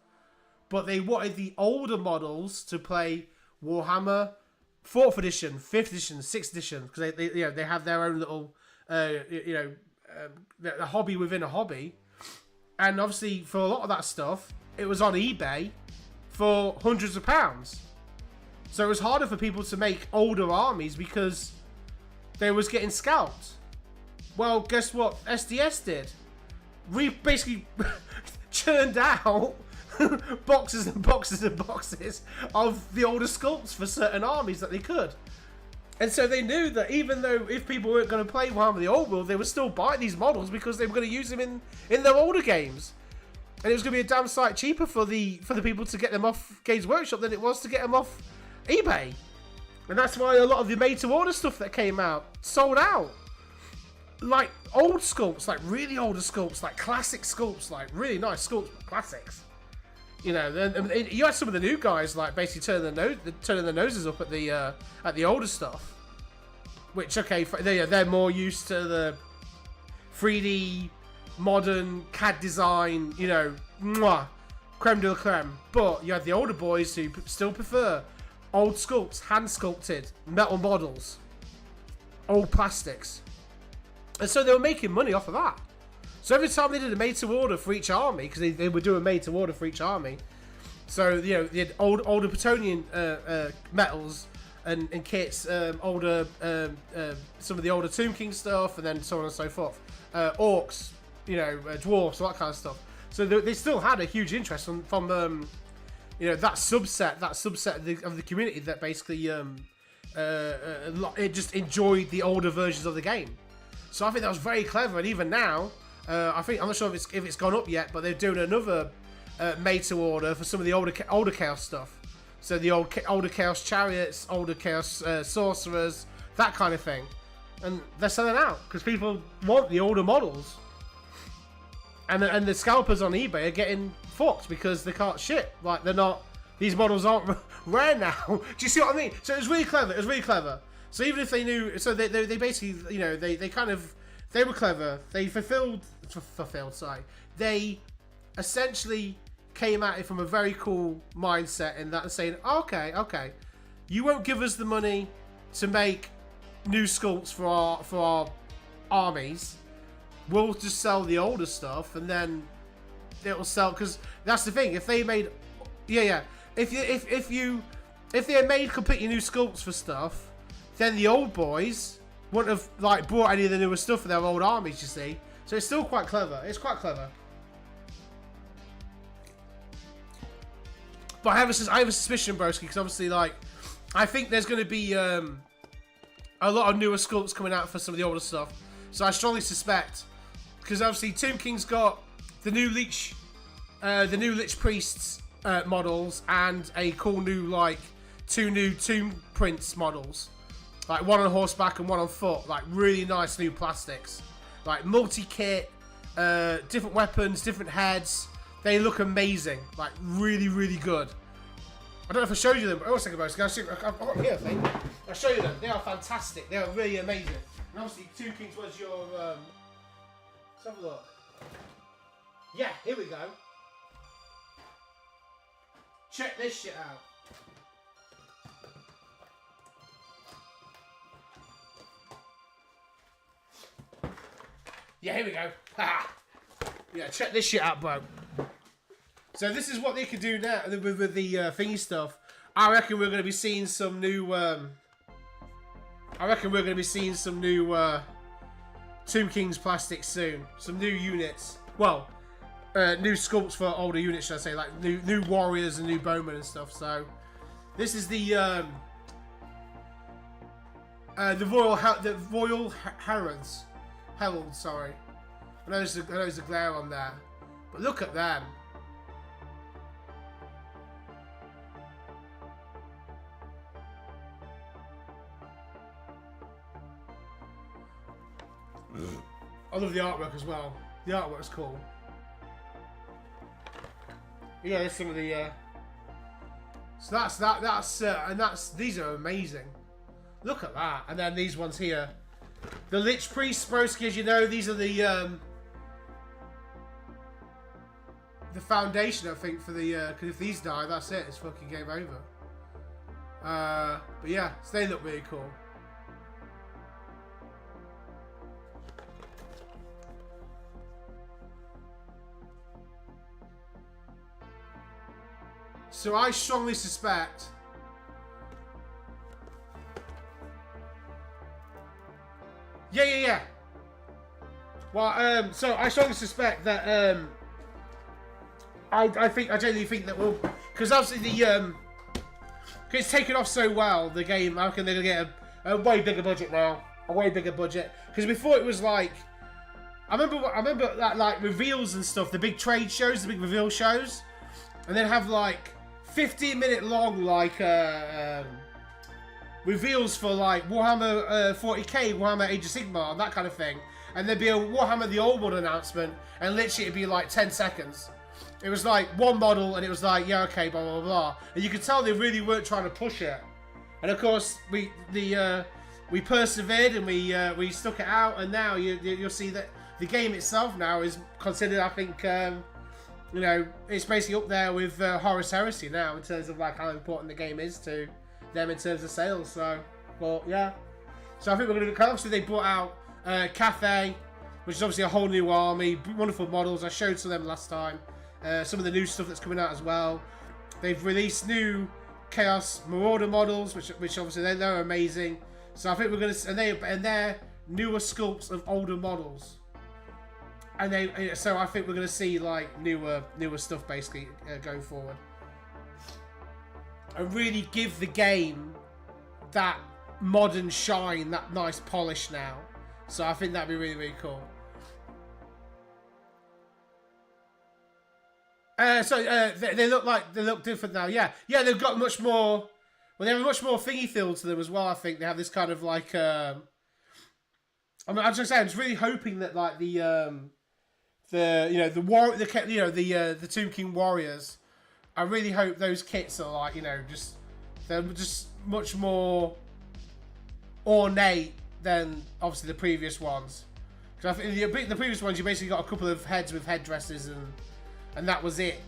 but they wanted the older models to play Warhammer 4th edition, 5th edition, 6th edition, because they have their own little the hobby within a hobby. And obviously for a lot of that stuff, it was on eBay for hundreds of pounds. So it was harder for people to make older armies because they was getting scalped. Well, guess what SDS did? We basically churned out boxes and boxes and boxes of the older sculpts for certain armies that they could. And so they knew that even though if people weren't going to play Warhammer: The Old World, they would still buy these models because they were going to use them in their older games. And it was going to be a damn sight cheaper for the people to get them off Games Workshop than it was to get them off eBay. And that's why a lot of the made-to-order stuff that came out sold out. Like old sculpts, like really older sculpts, like classic sculpts, like really nice sculpts, classics. You know, then you had some of the new guys like basically turning their noses up at the older stuff. Which, okay, they're more used to the 3D modern CAD design, you know, creme de la creme. But you had the older boys who still prefer old sculpts, hand sculpted metal models, old plastics. And so they were making money off of that. So every time they did a made-to-order for each army, because they were doing made-to-order for each army, So the older Plutonian metals and kits, older some of the older Tomb King stuff, and then so on and so forth. Orcs, dwarfs, all that kind of stuff. So they still had a huge interest from that subset of the community that basically it just enjoyed the older versions of the game. So I think that was very clever. And even now, I'm not sure if it's gone up yet, but they're doing another made to order for some of the older Chaos stuff. So the older Chaos chariots, older Chaos sorcerers, that kind of thing, and they're selling out because people want the older models. And the scalpers on eBay are getting fucked because they can't ship. Like, they're not... These models aren't rare now. Do you see what I mean? So it was really clever. It was really clever. So even if they knew... So they basically, they kind of... They were clever. They fulfilled... Sorry. They essentially came at it from a very cool mindset in that saying, okay, you won't give us the money to make new sculpts for our armies. We'll just sell the older stuff, and then it'll sell. Because that's the thing. If they made, if they had made completely new sculpts for stuff, then the old boys wouldn't have bought any of the newer stuff for their old armies. You see, so it's still quite clever. It's quite clever. But I have a suspicion, broski, because obviously, I think there's going to be a lot of newer sculpts coming out for some of the older stuff. So I strongly suspect. Because obviously Tomb King's got the new Lich Priests models and a cool new two new Tomb Prince models, one on horseback and one on foot, really nice new plastics, multi-kit, different weapons, different heads. They look amazing, really good. I don't know if I showed you them. But second, I've got here, I think. I'll show you them. They are fantastic. They are really amazing. And obviously Tomb Kings was your let's have a look. Yeah, here we go. Check this shit out. Yeah, here we go. Ha! Yeah, check this shit out, bro. So this is what they can do now with the thingy stuff. I reckon we're going to be seeing some new. Tomb King's plastics soon. Some new units. Well, new sculpts for older units, should I say? New warriors and new bowmen and stuff. So this is the Royal Heralds. Sorry, I know there's a glare on there, but look at them. I love the artwork as well. The artwork's cool. Yeah, there's some of the. So that's that. These are amazing. Look at that, and then these ones here, the Lich Priest, broski. As you know, these are the foundation, I think, for the. Because if these die, that's it. It's fucking game over. But yeah, so they look really cool. So I strongly suspect Yeah. Well, so I strongly suspect that I genuinely think that we'll, because obviously the it's taken off so well, the game. I reckon they're gonna get a way bigger budget now, because before it was I remember that reveals and stuff, the big trade shows, the big reveal shows, and then have 15-minute long reveals for Warhammer 40k, Warhammer Age of Sigmar, and that kind of thing. And there'd be a Warhammer the Old World announcement, and literally it'd be 10 seconds. It was one model, and it was yeah, okay, blah blah blah. And you could tell they really weren't trying to push it. And of course, we persevered and we stuck it out, and now you'll see that the game itself now is considered, I think, it's basically up there with Horus Heresy now in terms of how important the game is to them in terms of sales. So, well, yeah. So I think we're going to. Obviously, they brought out Cathay, which is obviously a whole new army, wonderful models. I showed some of them last time. Some of the new stuff that's coming out as well. they've released new Chaos Marauder models, which obviously they're amazing. So I think we're gonna, and they're newer sculpts of older models, and so I think we're gonna see like newer stuff basically going forward, and really give the game that modern shine, that nice polish now. So I think that'd be really, really cool. They look different now. Yeah, they've got much more. Well, they have a much more thingy feel to them as well. I think they have this kind of like. I mean, I'm just saying, I'm just really hoping that like the Tomb King warriors. I really hope those kits are like they're just much more ornate than obviously the previous ones. Because I think the previous ones you basically got a couple of heads with headdresses and that was it.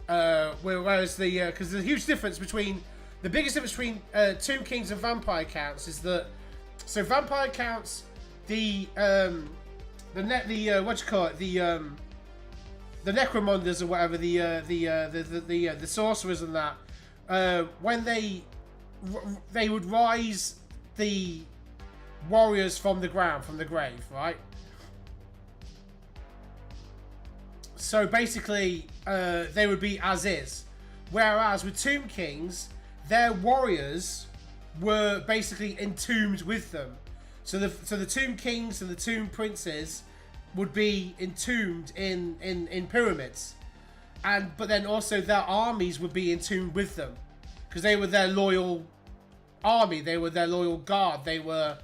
Whereas because the huge difference between the biggest difference between Tomb Kings and Vampire Counts is that Vampire Counts the Necromonders or whatever the sorcerers and that when they would rise the warriors from the ground, from the grave, right? So basically, they would be as is. Whereas with Tomb Kings, their warriors were basically entombed with them. So the Tomb Kings and the Tomb Princes would be entombed in pyramids, but then also their armies would be entombed with them, because they were their loyal army, they were their loyal guard, they were,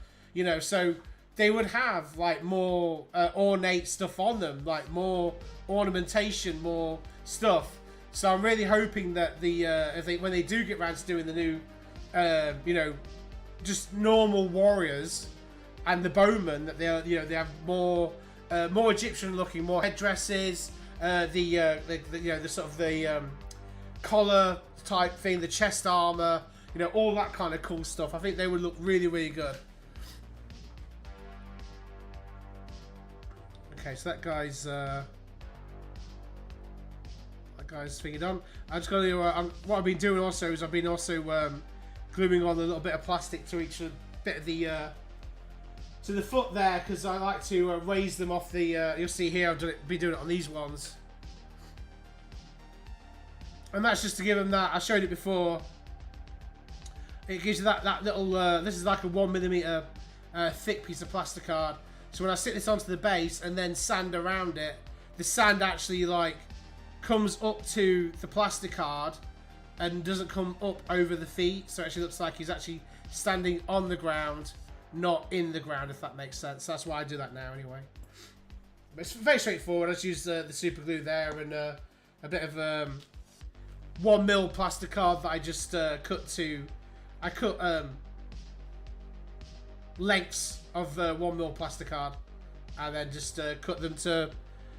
so they would have like more ornate stuff on them, like more ornamentation, more stuff. So I'm really hoping that when they do get around to doing the new, just normal warriors and the bowmen, that they have more Egyptian looking, more headdresses, the sort of the collar type thing, the chest armor, all that kind of cool stuff. I think they would look really, really good. Okay, so that guy's figured on. I just got to. What I've been doing also is I've been gluing on a little bit of plastic to each bit of the to the foot there, because I like to raise them off the. You'll see here I've been doing it on these ones, and that's just to give them that. I showed it before. It gives you that little. This is like a 1mm thick piece of plasticard. So when I sit this onto the base and then sand around it, the sand actually like comes up to the plasticard and doesn't come up over the feet. So it actually looks like he's actually standing on the ground, not in the ground, if that makes sense. That's why I do that now anyway. But it's very straightforward. I just use the super glue there and a bit of 1mm plasticard that I just cut to. I cut lengths of 1mm plasticard and then just cut them to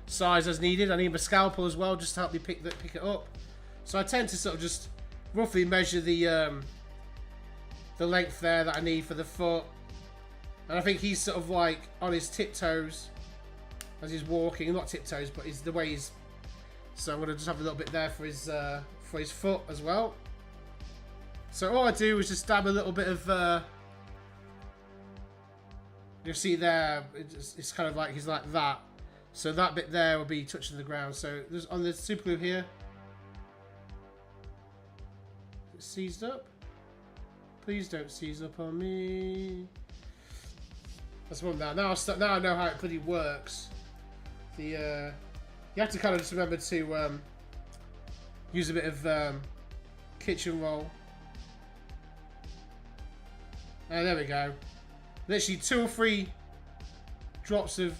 size as needed. I need my scalpel as well just to help me pick it up. So I tend to sort of just roughly measure the length there that I need for the foot. And I think he's sort of like on his tiptoes as he's walking. Not tiptoes, but he's the way he's. So I'm gonna just have a little bit there for his foot as well. So all I do is just dab a little bit of. You'll see there, it's kind of like he's like that. So that bit there will be touching the ground. So there's on the super glue here. It's seized up. Please don't seize up on me. That's one now. Now I know how it pretty works. You have to kind of just remember to use a bit of kitchen roll. Oh, there we go. Literally 2 or 3 drops of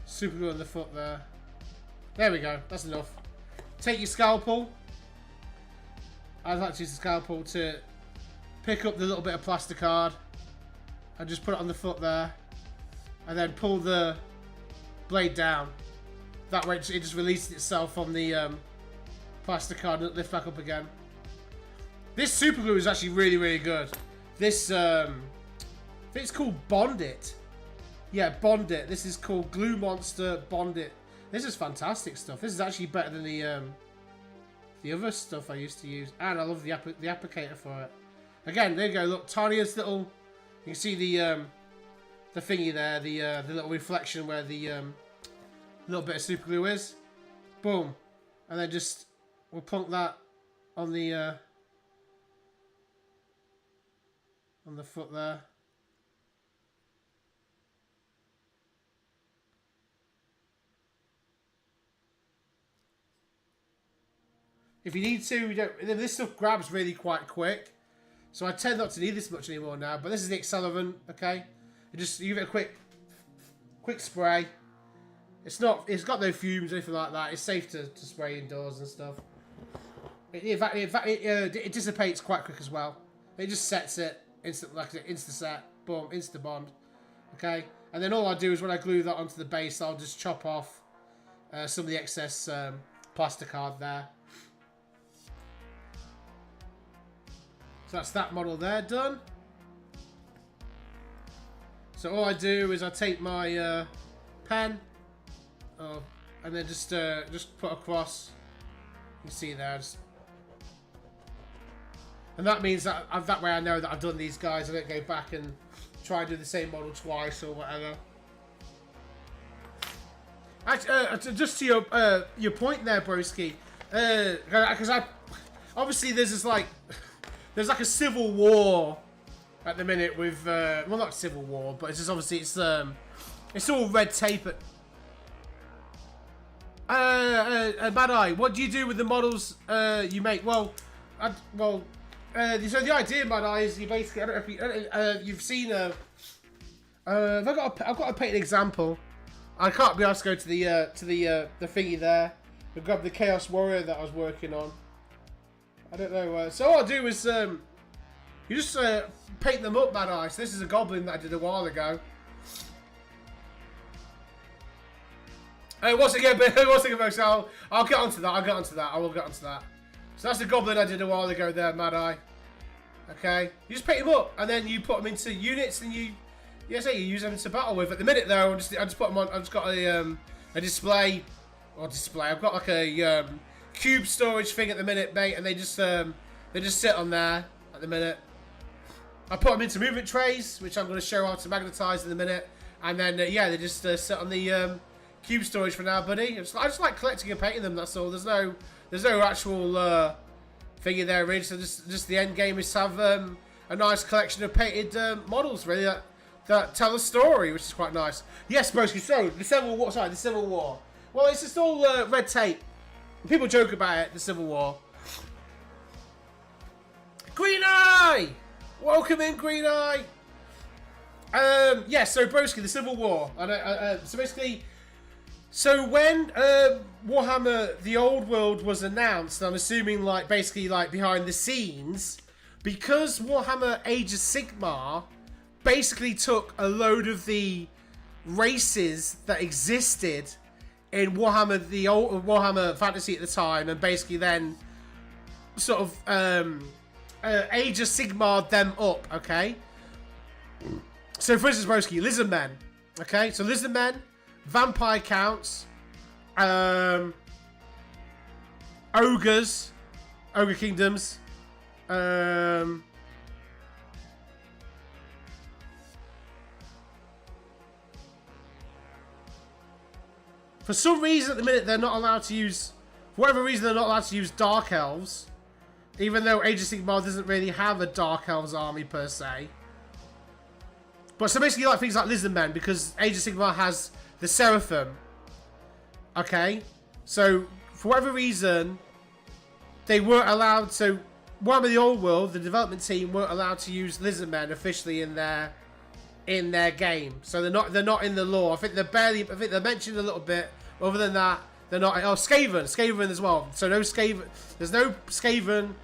super glue on the foot there. There we go. That's enough. Take your scalpel. I like to use the scalpel to pick up the little bit of plasticard and just put it on the foot there, and then pull the blade down. That way it just releases itself from the plasticard and lift back up again. This super glue is actually really, really good. This, I think it's called Bond It. Yeah, Bond It. This is called Glue Monster Bond It This is fantastic stuff. This is actually better than the other stuff I used to use. And I love the applicator for it. Again, there you go. Look, tiniest little. You can see the thingy there, the little reflection where the little bit of super glue is. Boom, and then just we'll plunk that on the foot there. If you need to, you don't. This stuff grabs really quite quick, so I tend not to need this much anymore now. But this is the accelerant, okay? You give it a quick spray. It's got no fumes or anything like that. It's safe to spray indoors and stuff. It dissipates quite quick as well. It just sets it instant, like insta set, boom, insta bond. Okay, and then all I do is when I glue that onto the base, I'll just chop off some of the excess plasticard there. So that's that model there done. So all I do is I take my pen, and then just put across. You can see there, and that means that way I know that I've done these guys. I don't go back and try and do the same model twice or whatever. Just to your point there, broski, because obviously there's like a civil war at the minute with well, not civil war, but it's just obviously it's all red tape. Bad Eye, what do you do with the models you make? Well, so the idea, Bad Eye, is you basically, I don't know if you've seen I've got to paint an example. I can't be asked to go to the thingy there and grab the Chaos Warrior that I was working on. I don't know. So all I do is you just paint them up, Bad Eye. So this is a goblin that I did a while ago. What's it again, so I'll get onto that. I will get onto that. So that's the goblin I did a while ago there, Mad Eye. Okay, you just pick them up and then you put them into units and you use them to battle with. At the minute though, I just put them on. I've just got a display. I've got like a cube storage thing at the minute, mate, and they just sit on there at the minute. I put them into movement trays, which I'm going to show how to magnetize in a minute, and then yeah, they just sit on the cube storage for now, buddy. I just like collecting and painting them. That's all. There's no actual figure there, really. So just the end game is to have a nice collection of painted models, really, that tell a story, which is quite nice. Yes, broski. So the Civil War. Well, it's just all red tape. People joke about it. The Civil War. Green Eye, welcome in, Green Eye. Yeah. So broski, the Civil War. So basically. So when Warhammer The Old World was announced, I'm assuming basically behind the scenes, because Warhammer Age of Sigmar basically took a load of the races that existed in Warhammer the old Warhammer Fantasy at the time, and basically then sort of Age of Sigmar them up. Okay. So for instance, broski, lizard men. Okay, so lizard men. Vampire counts, ogres, ogre kingdoms, for some reason at the minute they're not allowed to use, for whatever reason they're not allowed to use Dark Elves, even though Age of Sigmar doesn't really have a Dark Elves army per se. But so basically things like lizard men, because Age of Sigmar has the Seraphim. Okay, so for whatever reason, they weren't allowed. So Warhammer the Old World, the development team weren't allowed to use lizardmen officially in their game. So they're not in the lore. I think they're mentioned a little bit. Other than that, they're not. Oh, Skaven as well. So no Skaven. There's no Skaven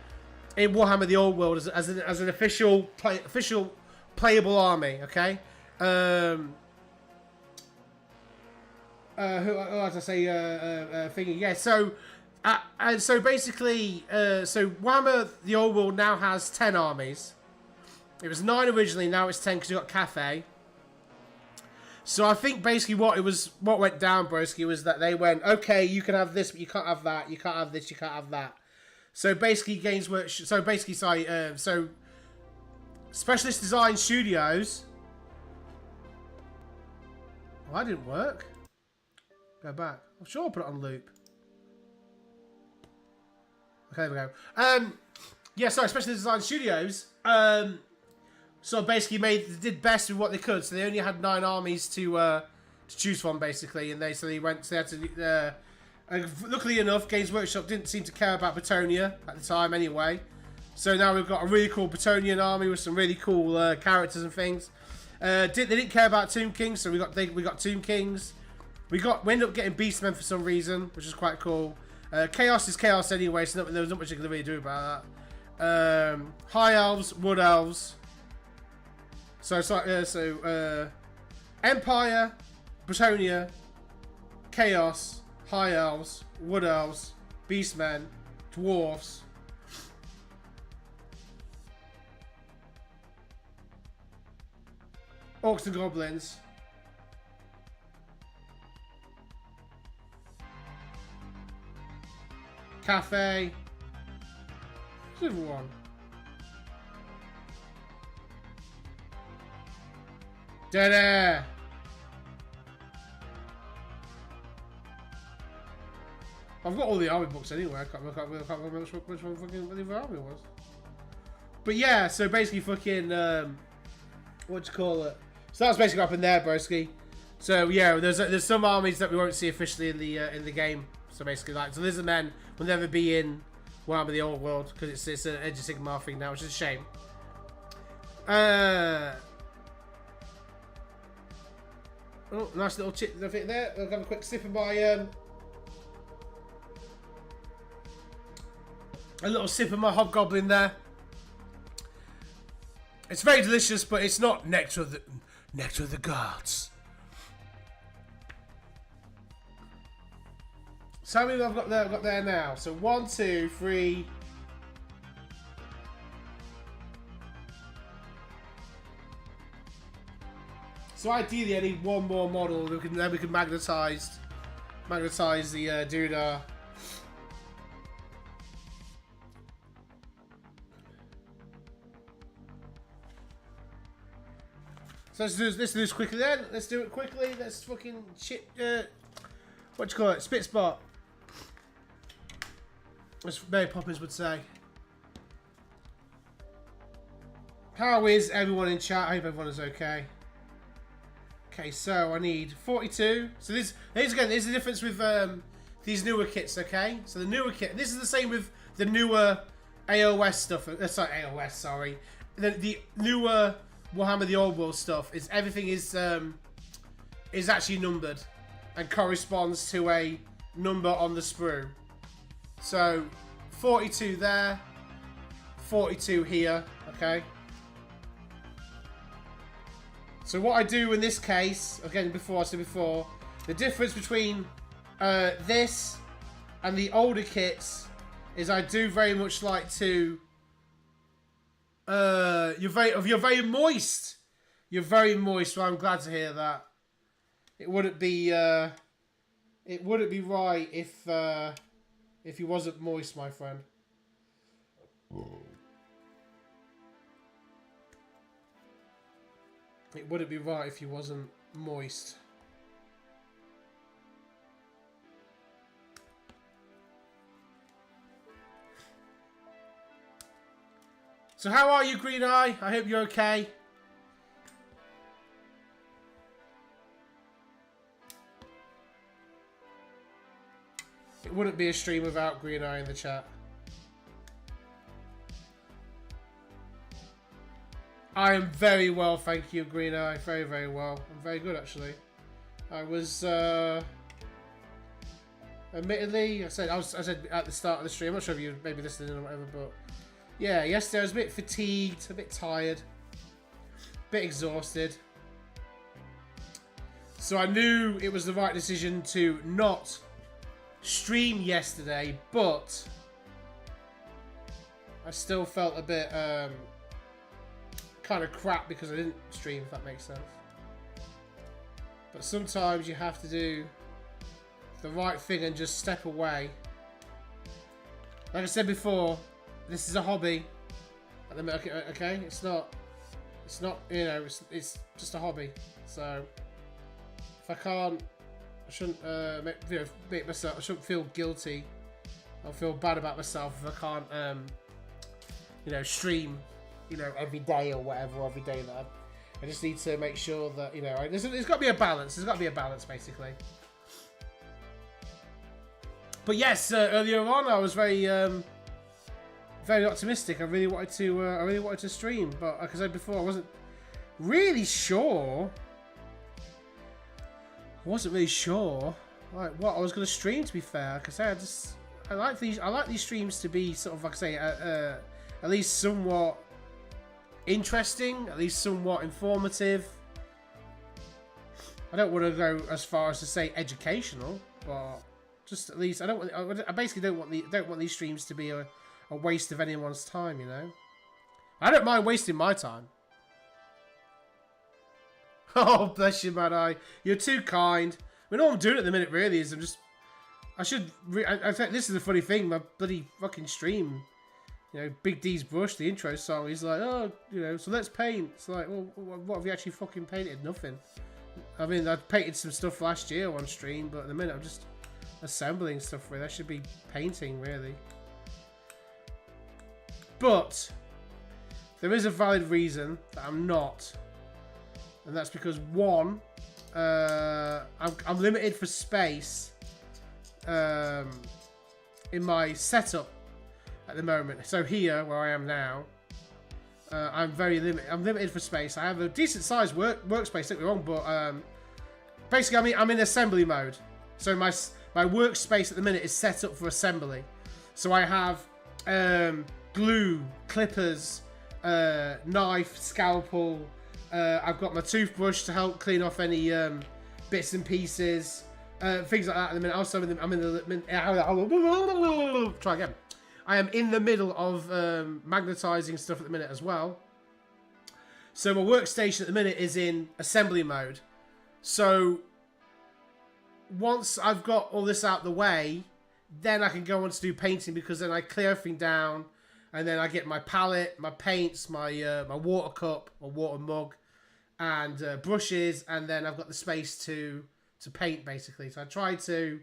in Warhammer the Old World as an official playable army. Okay. Who as I say, thingy, yeah. So, and so basically, so Warhammer the Old World now has 10 armies. It was 9 originally. Now it's 10 because you got Cathay. So I think basically what went down, broski, was that they went, okay, you can have this, but you can't have that. You can't have this, you can't have that. So basically, so Specialist Design Studios. Oh, that didn't work. Go back. I'm sure I'll put it on loop. Okay, there we go. Yeah, sorry, Specialist Design Studios. So basically did best with what they could. So they only had 9 armies to choose from, basically, and they had to. Luckily enough, Games Workshop didn't seem to care about Bretonia at the time, anyway. So now we've got a really cool Bretonian army with some really cool characters and things. They didn't care about Tomb Kings, so we got Tomb Kings. We ended up getting Beastmen for some reason, which is quite cool. Chaos is chaos anyway, so there was not much you can really do about that. High Elves, Wood Elves. So Empire, Bretonia, Chaos, High Elves, Wood Elves, Beastmen, Dwarfs. Orcs and Goblins. Cafe. What's the other one? Dead air. I've got all the army books anyway. I can't remember which one fucking the army was. But yeah, so basically fucking what do you call it? So that's basically what happened there, broski. So yeah, there's some armies that we won't see officially in the game. So basically, like, so Lizard Men will never be in Warhammer the Old World because it's an Age of Sigmar thing now, which is a shame. Oh, nice little chip there. I'll have a quick sip of my a little sip of my Hobgoblin there. It's very delicious, but it's not nectar of the gods. So how many I've got there now? So 1, 2, 3. So ideally, I need one more model. Then we can magnetize the doodah. So let's do this quickly then. Let's do it quickly. Let's fucking shit. What do you call it? Spit spot. As Mary Poppins would say. How is everyone in chat? I hope everyone is okay. Okay, so I need 42. So this again, there's the difference with these newer kits, okay? So the newer kit, this is the same with the newer AOS stuff. Sorry, AOS, sorry. The newer Warhammer the Old World stuff is everything is actually numbered and corresponds to a number on the sprue. So 42 there, 42 here, okay? So what I do in this case, again, I said before, the difference between this and the older kits is I do very much like to. You're very moist. You're very moist. So I'm glad to hear that. It wouldn't be right if he wasn't moist, my friend. It wouldn't be right if he wasn't moist. So how are you, Green Eye? I hope you're okay. It wouldn't be a stream without Green Eye in the chat. I am very well, thank you, Green Eye. Very, very well. I'm very good, actually. I was, admittedly, I said at the start of the stream. I'm not sure if you maybe listening or whatever, but yeah, yesterday I was a bit fatigued, a bit tired, a bit exhausted. So I knew it was the right decision to not stream yesterday, but I still felt a bit kind of crap because I didn't stream, if that makes sense. But sometimes you have to do the right thing and just step away. Like I said before, this is a hobby. Okay, it's not, you know, it's just a hobby. So if I can't, I shouldn't make myself. I shouldn't feel guilty. I'll feel bad about myself if I can't, you know, stream, you know, every day or whatever, every day that I just need to make sure that, you know, there's got to be a balance. There's got to be a balance, basically. But yes, earlier on I was very optimistic. I really wanted to stream, but like I said before, I wasn't really sure. Like what I was going to stream. To be fair, because I like these streams to be sort of, like I say, at least somewhat interesting, at least somewhat informative. I don't want to go as far as to say educational, but just at least I basically don't want these streams to be a waste of anyone's time, you know. I don't mind wasting my time. Oh, bless you, man. You're too kind. I mean, all I'm doing at the minute really is I think this is the funny thing. My bloody fucking stream, you know, BigDsBrush, the intro song. He's like, oh, you know, so let's paint. It's like, well, what have you actually fucking painted? Nothing. I mean, I painted some stuff last year on stream, but at the minute I'm just assembling stuff. Really, I should be painting really. But there is a valid reason that I'm not, and that's because one, I'm limited for space in my setup at the moment. So here, where I am now, I'm very limited. I'm limited for space. I have a decent sized workspace. Don't get me wrong, but basically, I'm in assembly mode. So my workspace at the minute is set up for assembly. So I have glue, clippers, knife, scalpel. I've got my toothbrush to help clean off any bits and pieces, things like that. At the minute, also try again. I am in the middle of magnetizing stuff at the minute as well. So my workstation at the minute is in assembly mode. So once I've got all this out the way, then I can go on to do painting, because then I clear everything down, and then I get my palette, my paints, my water cup, my water mug, and brushes, and then I've got the space to paint, basically. So I try to,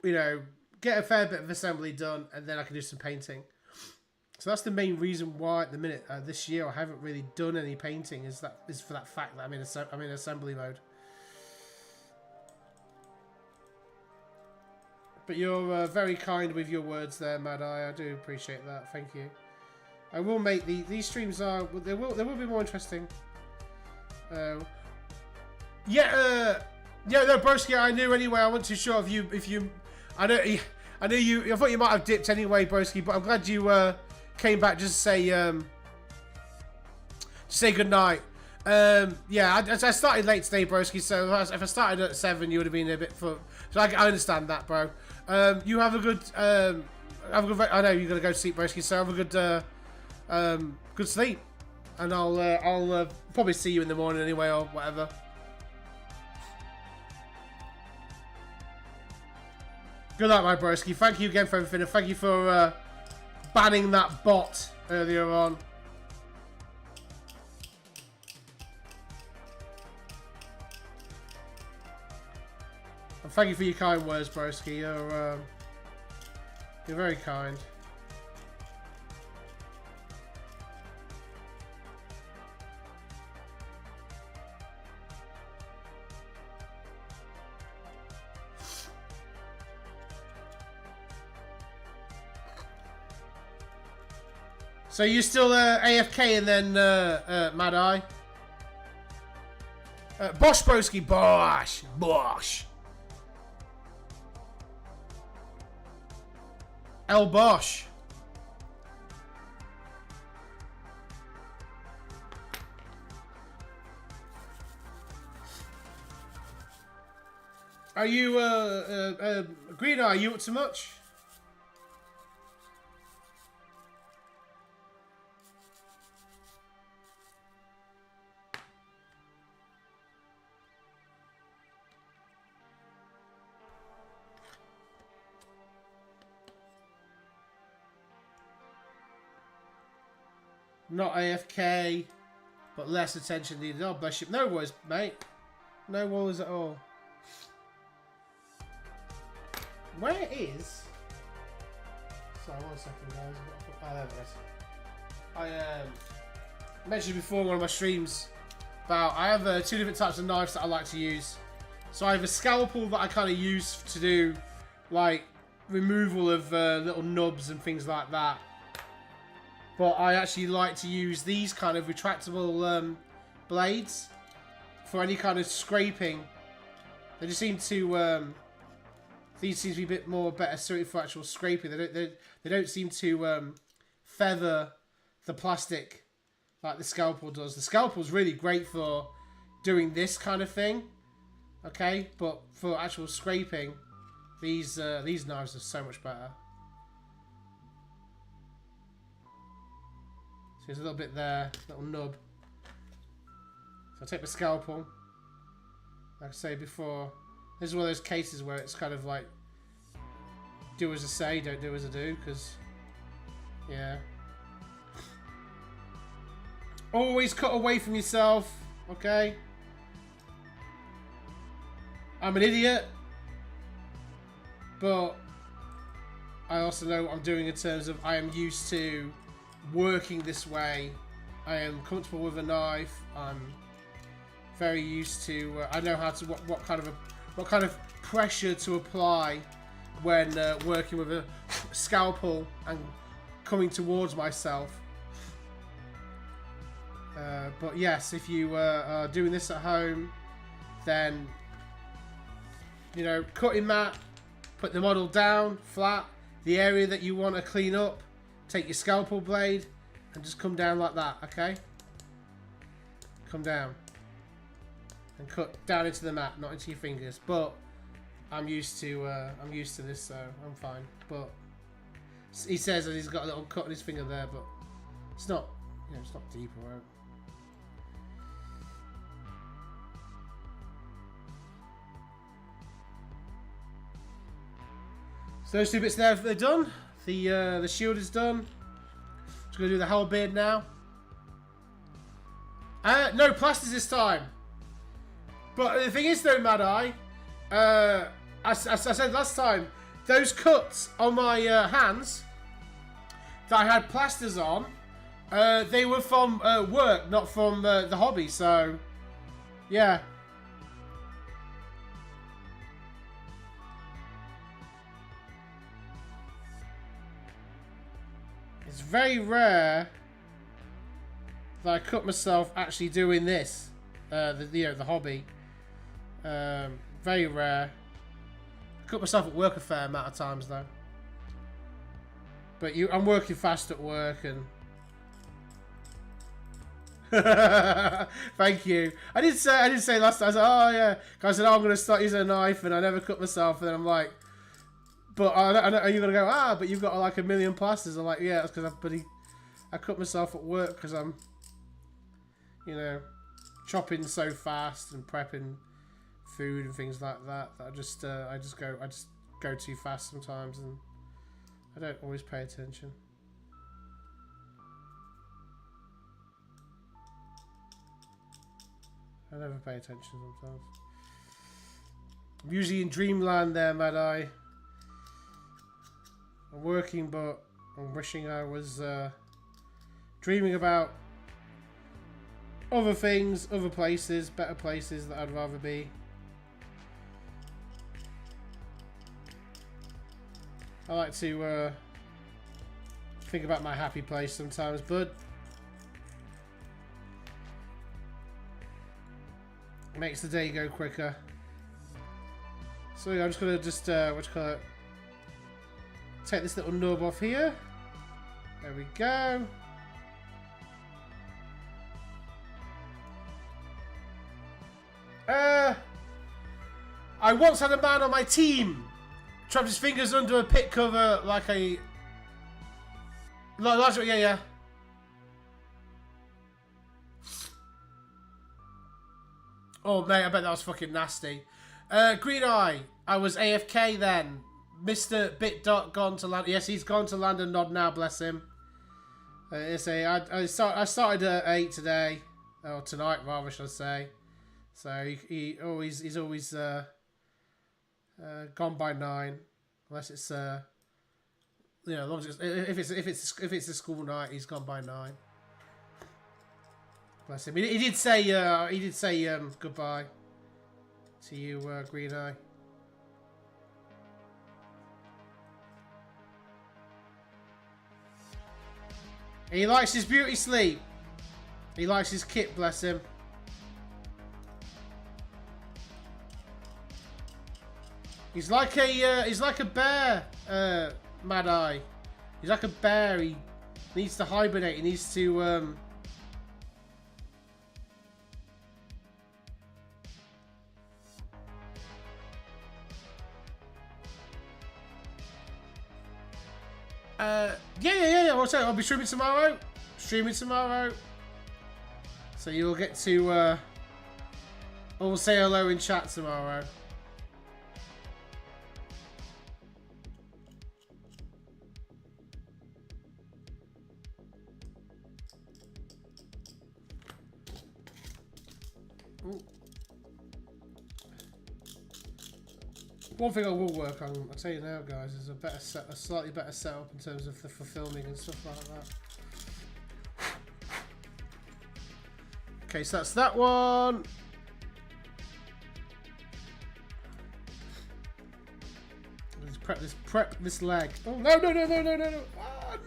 you know, get a fair bit of assembly done, and then I can do some painting. So that's the main reason why at the minute this year I haven't really done any painting, is for that fact that I'm in assembly mode. But you're very kind with your words there, Mad Eye. I do appreciate that. Thank you. I will make these streams they will be more interesting. Yeah, no, broski. I knew anyway. I wasn't too sure if you. I knew you. I thought you might have dipped anyway, broski. But I'm glad you came back just to say good night. Yeah, I started late today, broski. So if I started at 7, you would have been a bit for. So I understand that, bro. You have a good. I know you're gonna go to sleep, broski. So have a good sleep, and I'll probably see you in the morning anyway, or whatever. Good night, my broski. Thank you again for everything, and thank you for banning that bot earlier on. And thank you for your kind words, broski. You're very kind. So you still AFK and then Mad Eye? Bosh broski, Bosh. El Bosh. Are you Green Eye? Are you up to much? Not AFK, but less attention needed. Oh, bless you. No worries, mate. No worries at all. Where is... Sorry, 1 second, guys. Oh, there it is. I mentioned before in one of my streams about I have 2 different types of knives that I like to use. So I have a scalpel that I kind of use to do like removal of little nubs and things like that. But I actually like to use these kind of retractable blades for any kind of scraping. They just seem to these seem to be a bit more better suited for actual scraping. They don't seem to feather the plastic like the scalpel does. The scalpel's really great for doing this kind of thing, okay? But for actual scraping, these knives are so much better. So there's a little bit there, little nub. So I take my scalpel. Like I say before, this is one of those cases where it's kind of like do as I say, don't do as I do, because yeah. Always cut away from yourself, okay? I'm an idiot, but I also know what I'm doing in terms of I am used to working this way. I am comfortable with a knife. I'm very used to. I know how to what kind of pressure to apply when working with a scalpel and coming towards myself. But yes, if you are doing this at home, then you know, cutting mat, put the model down flat. The area that you want to clean up, take your scalpel blade and just come down like that, okay? Come down and cut down into the mat, not into your fingers. But I'm used to this, so I'm fine. But he says that he's got a little cut on his finger there, but it's not, you know, it's not deep or. So those 2 bits there, they're done. The shield is done. Just gonna do the whole beard now. No plasters this time. But the thing is though, Mad Eye, as I said last time, those cuts on my hands that I had plasters on, they were from work, not from the hobby. So, yeah. It's very rare that I cut myself actually doing this, the hobby. Very rare. I cut myself at work a fair amount of times though. But I'm working fast at work and. Thank you. I did say last time. I said, oh yeah. I said, oh, I'm gonna start using a knife, and I never cut myself. And then I'm like. But I know you're gonna go, but you've got like 1 million plasters. I'm like, yeah, that's because I cut myself at work because I'm, you know, chopping so fast and prepping food and things like that. That I just go too fast sometimes, and I don't always pay attention. I never pay attention sometimes. I'm usually in dreamland there, Mad Eye. I'm working, but I'm wishing I was dreaming about other things, other places, better places that I'd rather be. I like to think about my happy place sometimes, bud. Makes the day go quicker. So yeah, I'm just gonna take this little nub off here. There we go. I once had a man on my team trapped his fingers under a pit cover like a large, yeah. Oh mate, I bet that was fucking nasty. Green Eye, I was AFK then. Mr. Bit.gone to land. Yes, he's gone to land and nod now, bless him. I started at 8 today, or tonight rather, should I say. So he's always gone by 9, unless it's you know, as long as if it's a school night, he's gone by 9. Bless him. He did say goodbye to you, Green Eye. He likes his beauty sleep. He likes his kit, bless him. He's like a bear, Mad Eye. He's like a bear. He needs to hibernate. He needs to yeah. I'll be streaming tomorrow. So you'll get to all say hello in chat tomorrow. Ooh. One thing I will work on, I'll tell you now, guys, is a slightly better setup in terms of for filming and stuff like that. Okay, so that's that one. Let's prep this leg. Oh no! Oh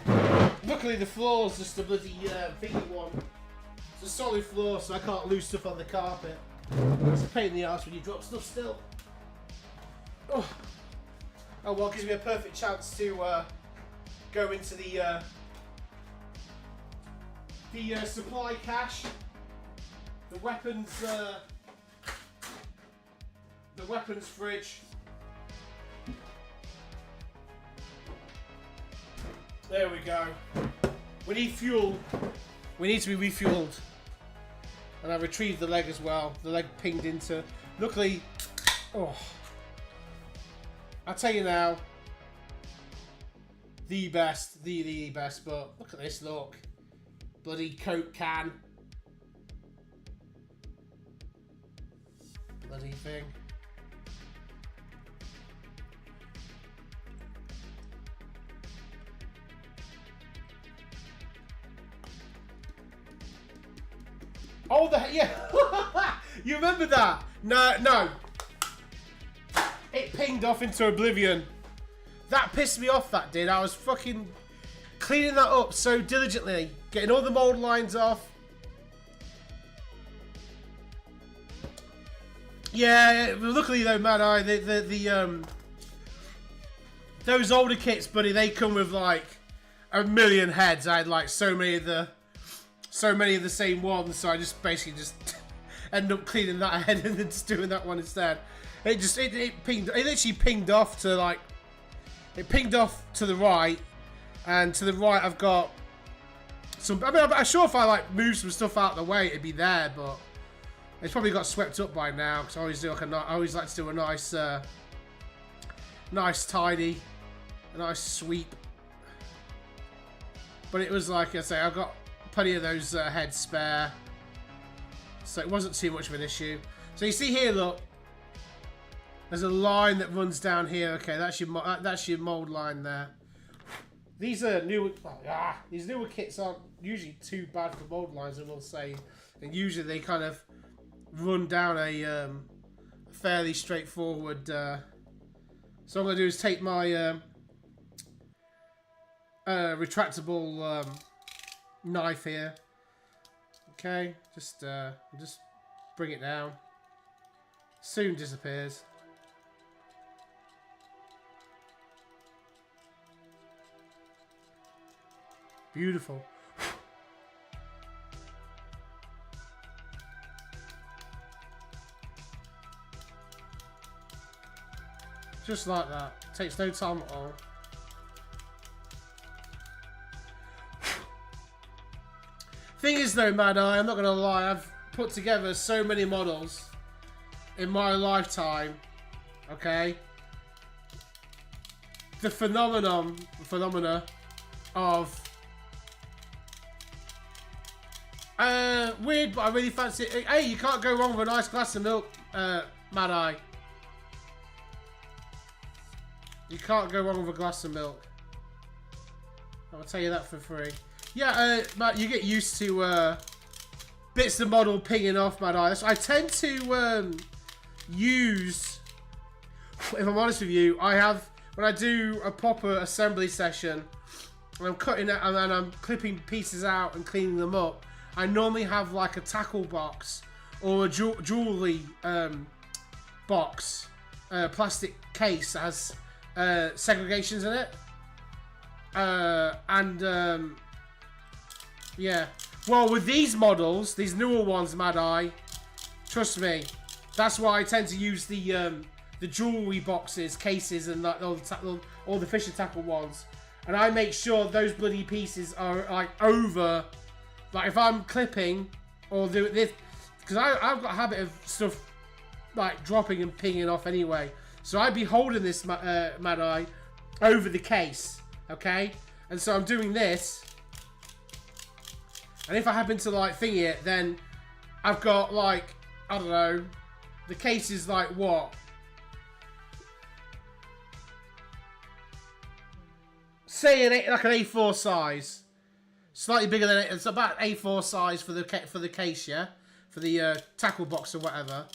no! Luckily the floor's just a bloody thingy one. It's a solid floor, so I can't lose stuff on the carpet. It's a pain in the ass when you drop stuff still. Oh well, it gives me a perfect chance to go into the supply cache, the weapons fridge. There we go. We need fuel. We need to be refueled. And I retrieved the leg as well. The leg pinged into. Luckily, I'll tell you now. The best. But look at this. Look. Bloody Coke can. Bloody thing. Oh, yeah. You remember that? No. It pinged off into oblivion. That pissed me off, that did. I was fucking cleaning that up so diligently. Getting all the mold lines off. Yeah, luckily though, Mad Eye, those older kits, buddy, they come with like a million heads. I had like so many of the same ones, so I just basically end up cleaning that ahead and then just doing that one instead. It literally pinged off to like, it pinged off to the right, and to the right I've got some. I mean, I'm sure if I like move some stuff out of the way, it'd be there, but it's probably got swept up by now because I always do I always like to do a nice, tidy, a nice sweep. But it was like I say, I've got plenty of those heads spare, so it wasn't too much of an issue. So you see here, look, there's a line that runs down here. Okay, that's your mold line there. These are new. These newer kits aren't usually too bad for mold lines, I will say, and usually they kind of run down a fairly straightforward. So what I'm gonna do is take my retractable knife here. Okay, just bring it down. Soon disappears. Beautiful. Just like that. Takes no time at all. Thing is though, Mad Eye, I'm not gonna lie, I've put together so many models in my lifetime. Okay? The phenomena of Weird, but I really fancy it. Hey, you can't go wrong with a nice glass of milk, Mad Eye. You can't go wrong with a glass of milk. I'll tell you that for free. Yeah, Matt, you get used to bits of model pinging off, Mad Eye. I tend to use, if I'm honest with you, I have, when I do a proper assembly session, and I'm cutting it and then I'm clipping pieces out and cleaning them up, I normally have like a tackle box or a jewelry box, plastic case that has segregations in it. Yeah. Well, with these models, these newer ones, Mad Eye, trust me, that's why I tend to use the jewelry boxes, cases, and like all the fishing tackle ones. And I make sure those bloody pieces are like over. Like if I'm clipping or do this, because I've got a habit of stuff like dropping and pinging off anyway. So I'd be holding this Mad Eye over the case, okay? And so I'm doing this. And if I happen to like thingy it, then I've got like, I don't know, the case is like what? Say like an A4 size. Slightly bigger than it. It's about A4 size for the case, yeah? For the tackle box or whatever.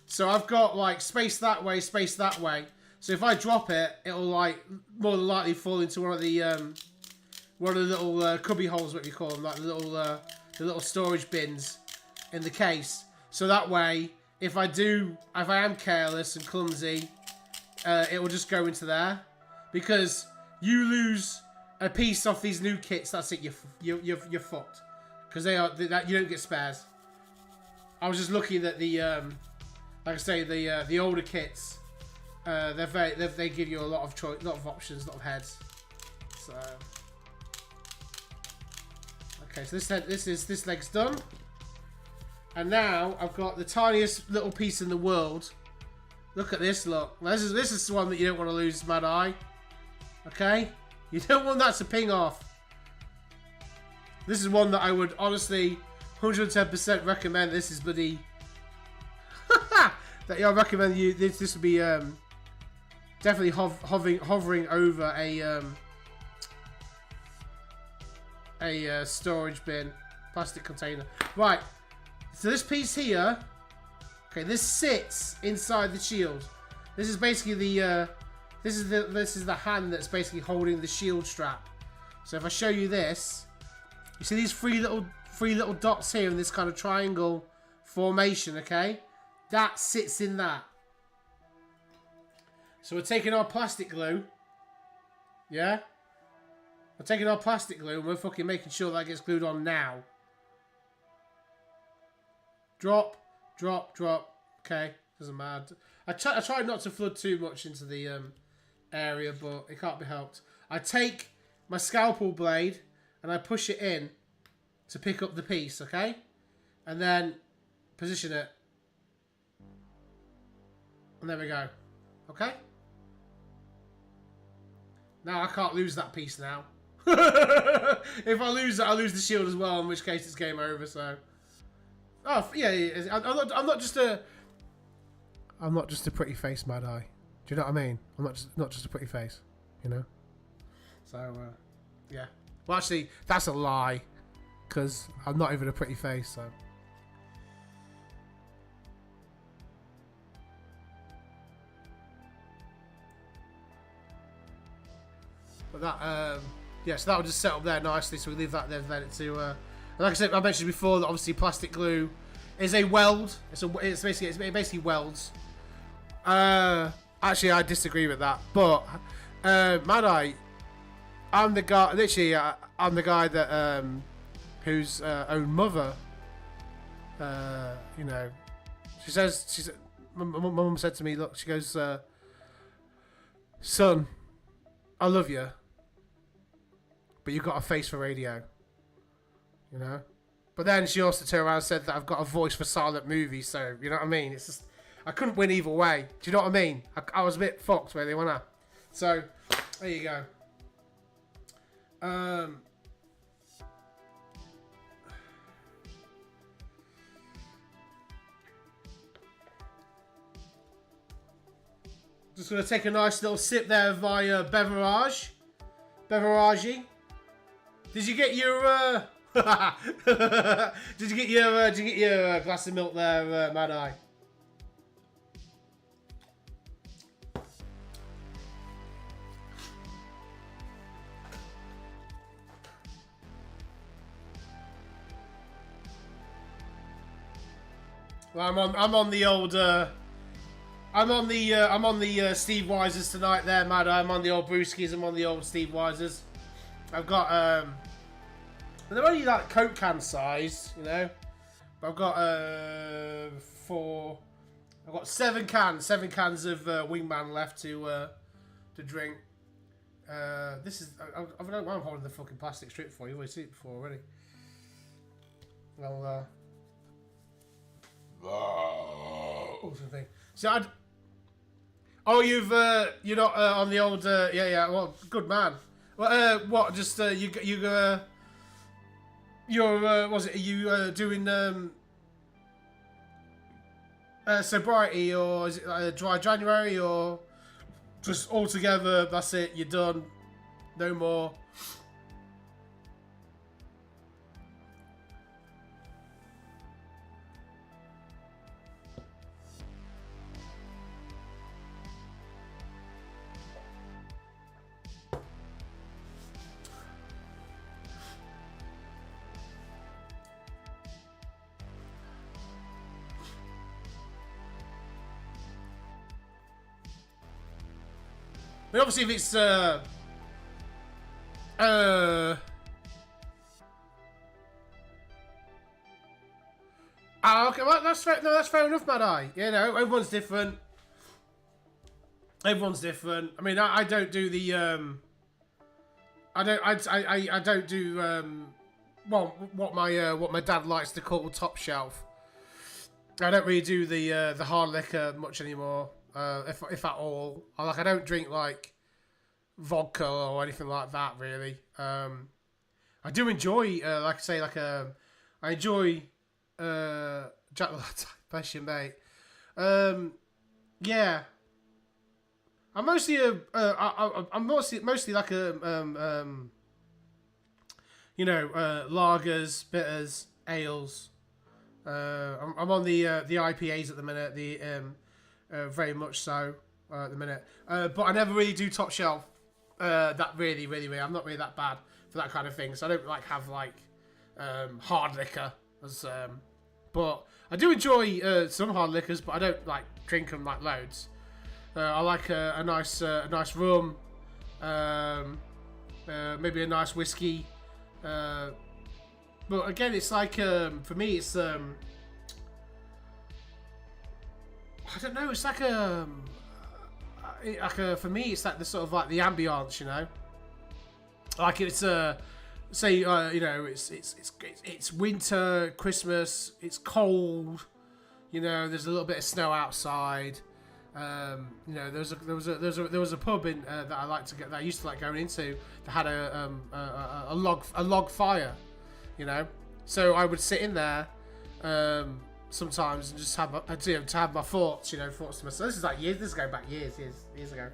So I've got like space that way, space that way. So if I drop it, it'll like more than likely fall into one of the little cubby holes, what you call them, like the little storage bins in the case. So that way, if I am careless and clumsy, it will just go into there. Because you lose a piece off these new kits, that's it. You're fucked. Because you don't get spares. I was just looking at the like I say, the older kits. They give you a lot of choice, a lot of options, a lot of heads. So okay, so this leg's done, and now I've got the tiniest little piece in the world. Look at this. Look, this is the one that you don't want to lose, Mad Eye. Okay, you don't want that to ping off. This is one that I would honestly 110% recommend. This is bloody that I recommend you. This would be definitely hovering over a storage bin, plastic container. Right. So this piece here, okay, this sits inside the shield. This is basically the this is the hand that's basically holding the shield strap. So if I show you this, you see these three little dots here in this kind of triangle formation, okay? That sits in that. So we're taking our plastic glue. Yeah? We're taking our plastic glue and we're fucking making sure that gets glued on now. Drop, drop, drop. Okay, doesn't matter. I try not to flood too much into the area, but it can't be helped. I take my scalpel blade and I push it in to pick up the piece, okay? And then position it. And there we go. Okay? Now I can't lose that piece now. If I lose it, I lose the shield as well, in which case it's game over, so. Oh, yeah, I'm not just a pretty face, Mad Eye. Do you know what I mean? I'm not just a pretty face, you know? So, yeah. Well, actually, that's a lie, because I'm not even a pretty face, so. But that, yeah, so that will just set up there nicely, so we leave that there for it to, like I said, I mentioned before that obviously plastic glue is a weld. It basically welds. Actually, I disagree with that, but Mad Eye, I'm the guy. Literally, I'm the guy that whose own mother, you know, my mum said to me, look, she goes, son, I love you, but you've got a face for radio, you know. But then she also turned around and said that I've got a voice for silent movies, so you know what I mean. It's just I couldn't win either way. Do you know what I mean? I was a bit fucked really, wasn't I? So there you go. Just gonna take a nice little sip there of my beverage. Beverage. Did you get your did you get your glass of milk there, Mad Eye? Well, I'm on the old I'm on the Steve Weisers tonight there, Mad Eye. I'm on the old Brewskis. I'm on the old Steve Weisers. I've got they're only like Coke can size, you know. But I've got I've got seven cans of Wingman left to drink. This is I don't know why I'm holding the fucking plastic strip for you. You've already seen it before already. Well, something. So you're not on the old yeah. Well, good man. Well, what? Just you're was it? Are you doing sobriety, or is it dry January, or just altogether? That's it. You're done. No more. I mean, obviously, if it's okay, well, that's fair. No, that's fair enough, Mad Eye. You know, everyone's different. Everyone's different. I mean, I don't do the I don't do well, what my dad likes to call top shelf. I don't really do the hard liquor much anymore. If at all, I don't drink like vodka or anything like that really. I do enjoy, like I say, I enjoy Jack. Bless you, mate. Yeah, I'm mostly I'm mostly like you know, lagers, bitters, ales. I'm on the IPAs at the minute. Very much so at the minute, but I never really do top shelf. That really, I'm not really that bad for that kind of thing. So I don't like have like hard liquor as, but I do enjoy some hard liquors, but I don't like drink them like loads. I like a nice rum, maybe a nice whiskey. But again, it's like for me, it's I don't know. It's like for me, it's like the sort of like the ambience, you know. Like it's say you know, it's winter, Christmas. It's cold, you know. There's a little bit of snow outside. You know, there was a pub in that I like to get, that I used to like going into, that had a log fire, you know. So I would sit in there. Sometimes and just have to have my thoughts to myself. This is like years. This is going back years ago,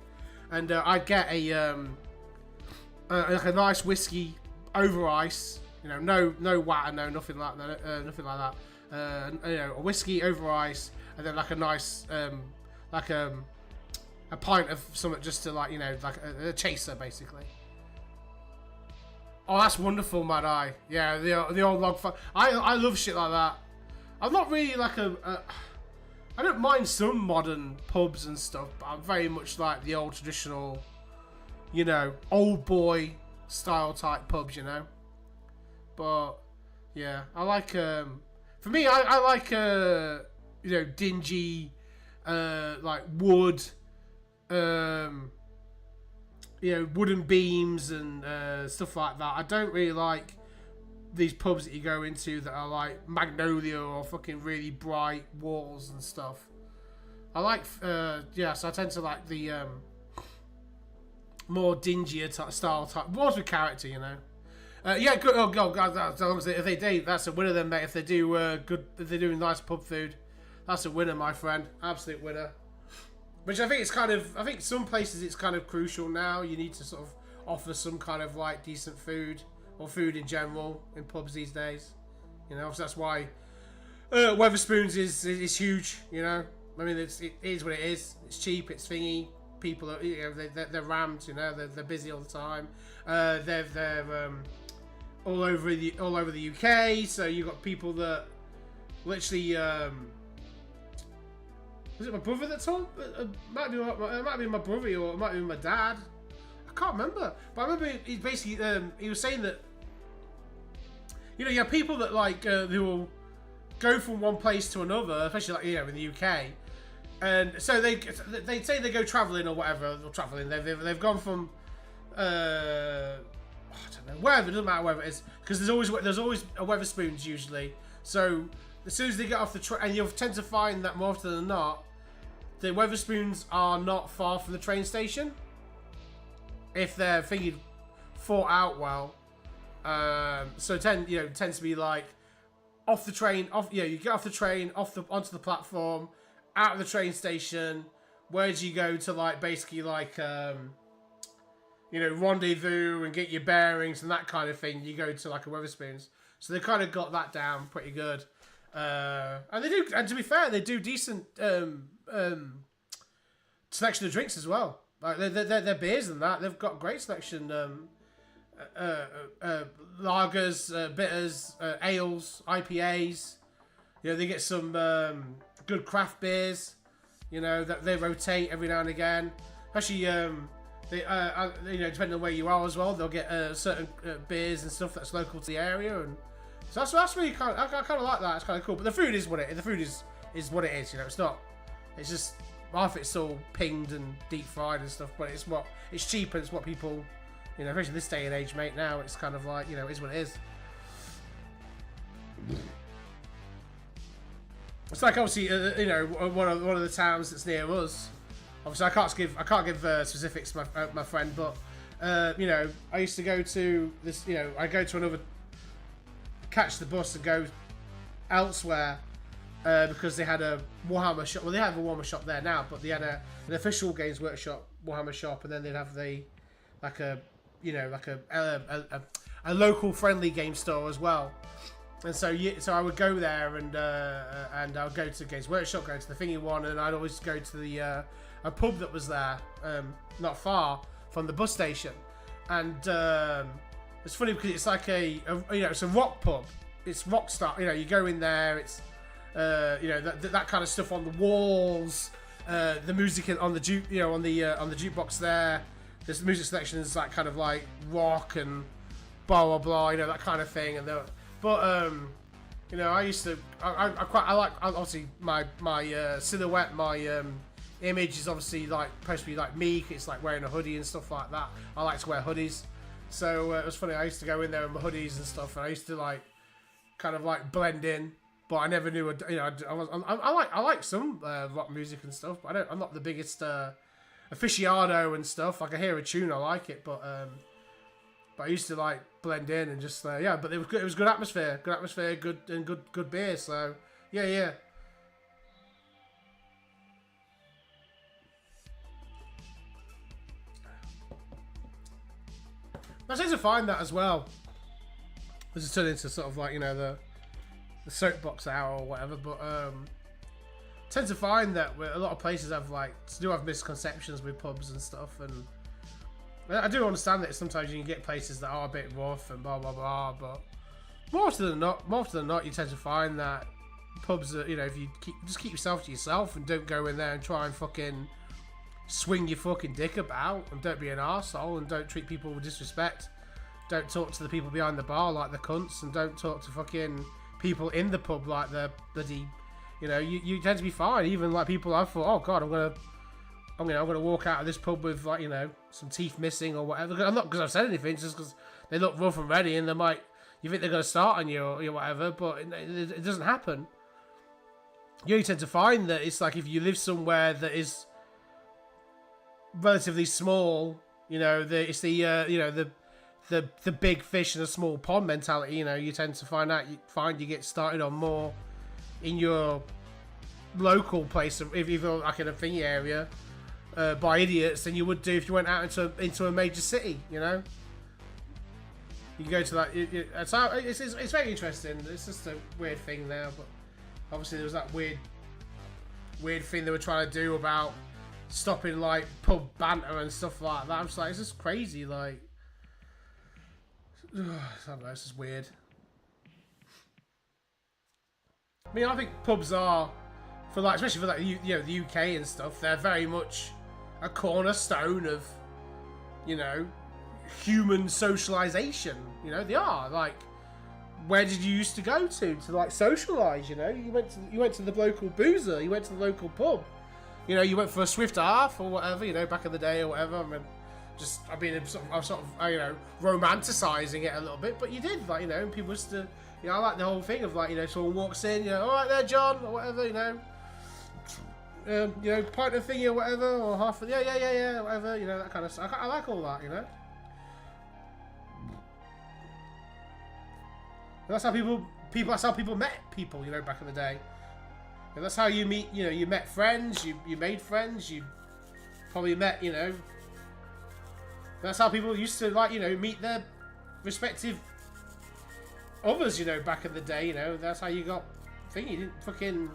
and I'd get like a nice whiskey over ice. You know, no water, nothing like that. You know, a whiskey over ice, and then like a nice like a pint of something just to like, you know, like a chaser basically. Oh, that's wonderful, Mad Eye. Yeah, the old log fire. I love shit like that. I'm not really like I don't mind some modern pubs and stuff, but I'm very much like the old traditional, you know, old boy style type pubs, you know. But yeah, I like for me, I like you know, dingy, like wood, you know, wooden beams and stuff like that. I don't really like these pubs that you go into that are like magnolia or fucking really bright walls and stuff. I like yeah, so I tend to like the more dingier style type walls with character, you know. Yeah, good. Oh god, as long as if they do, that's a winner then, mate. If they do good, if they're doing nice pub food, that's a winner, my friend. Absolute winner. Which I think it's kind of, I think some places it's kind of crucial now. You need to sort of offer some kind of like decent food or food in general in pubs these days. You know, so that's why Weatherspoons is huge. You know, I mean it is what it is. It's cheap. It's thingy. People are, you know, they're rammed. You know, they're busy all the time. They're all over the UK. So you got people that literally. Was it my brother that told? It might be my brother or it might be my dad. I can't remember. But I remember he basically he was saying that, you know, you have people that like who will go from one place to another, especially like, you know, in the UK, and so they say they go travelling or whatever. They're travelling. They've gone from I don't know, wherever. It doesn't matter wherever it is, because there's always a Weatherspoons usually. So as soon as they get off the train, and you'll tend to find that more often than not, the Weatherspoons are not far from the train station if they're thinking thought out well. So tends to be like off the train, you get off the train, onto the platform, out of the train station. Where do you go to, like, basically like rendezvous and get your bearings and that kind of thing? You go to like a Weatherspoons. So they kind of got that down pretty good. And they do, and to be fair, they do decent selection of drinks as well. Like their beers and that, they've got great selection. Lagers, bitters, ales, IPAs. You know, they get some good craft beers. You know, that they rotate every now and again. Especially they depending on where you are as well, they'll get certain beers and stuff that's local to the area, and so that's really kind of, I kind of like that. It's kind of cool. But the food is what it is. The food is what it is. You know, it's not. It's just half it's all pinged and deep fried and stuff. But it's cheap and it's what people, you know, especially this day and age, mate. Now it's kind of like, you know, it is what it is. It's like obviously, one of the towns that's near us. Obviously, I can't give specifics, my friend. But I used to go to this. You know, I go to another. Catch the bus and go elsewhere because they had a Warhammer shop. Well, they have a Warhammer shop there now, but they had an official Games Workshop Warhammer shop, and then they'd have a local friendly game store as well. And so I would go there and I would go to Games Workshop, go to the thingy one, and I'd always go to the a pub that was there, not far from the bus station, and. It's funny because it's like it's a rock pub. It's rock star. You know, you go in there. It's that kind of stuff on the walls. The music on the on the jukebox there. This music selection is like kind of like rock and blah blah blah. You know, that kind of thing. And I used to. I like obviously my silhouette. My image is obviously like supposed to be like me. It's like wearing a hoodie and stuff like that. I like to wear hoodies. So it was funny. I used to go in there in my hoodies and stuff, and I used to like kind of like blend in, but I never knew. I like some rock music and stuff, but I'm not the biggest aficionado and stuff. Like I hear a tune, I like it, but I used to like blend in and just But it was good. It was good atmosphere, good beer. So yeah. I tend to find that as well. This is turned into sort of like, the soapbox hour or whatever, but tend to find that a lot of places have have misconceptions with pubs and stuff, and I do understand that sometimes you can get places that are a bit rough and blah blah blah, but more often than not, you tend to find that pubs are, if you keep yourself to yourself and don't go in there and try and fucking swing your fucking dick about, and don't be an arsehole, and don't treat people with disrespect. Don't talk to the people behind the bar like they're cunts, and don't talk to fucking people in the pub like they're bloody, you tend to be fine. Even like people I've thought, oh god, I'm gonna walk out of this pub with like, some teeth missing or whatever. I'm not because I've said anything, just because they look rough and ready, and you think they're gonna start on you or whatever, but it doesn't happen. You tend to find that it's like if you live somewhere that is relatively small, it's the big fish in a small pond mentality. You tend to find you get started on more in your local place, if you're like in a thingy area, by idiots than you would do if you went out into a major city. You know, you go to that. It's very interesting. It's just a weird thing now, but obviously there was that weird thing they were trying to do about stopping like pub banter and stuff like that. I'm just like, it's just crazy. Like, I don't know. It's just weird. I mean, I think pubs are, for like, especially for like the UK and stuff, they're very much a cornerstone of, you know, human socialization. You know, they are. Like, where did you used to go to like socialize? You know, you went to the local boozer, you went to the local pub. You know, you went for a swift half or whatever. You know, back in the day or whatever. I mean, I'm sort of you know, romanticizing it a little bit, but you did, like, you know, and people used to. You know, I like the whole thing of, like, you know, someone walks in, you know, all right there, John, or whatever, you know. You know, pint of thingy or whatever, or half of, yeah, whatever, you know, that kind of stuff. I like all that, you know. And that's how people met people, you know, back in the day. And that's how you meet, you know, you met friends, you made friends, you probably met, you know. That's how people used to, like, you know, meet their respective others, you know, back in the day, you know. That's how you got thingy. You didn't fucking.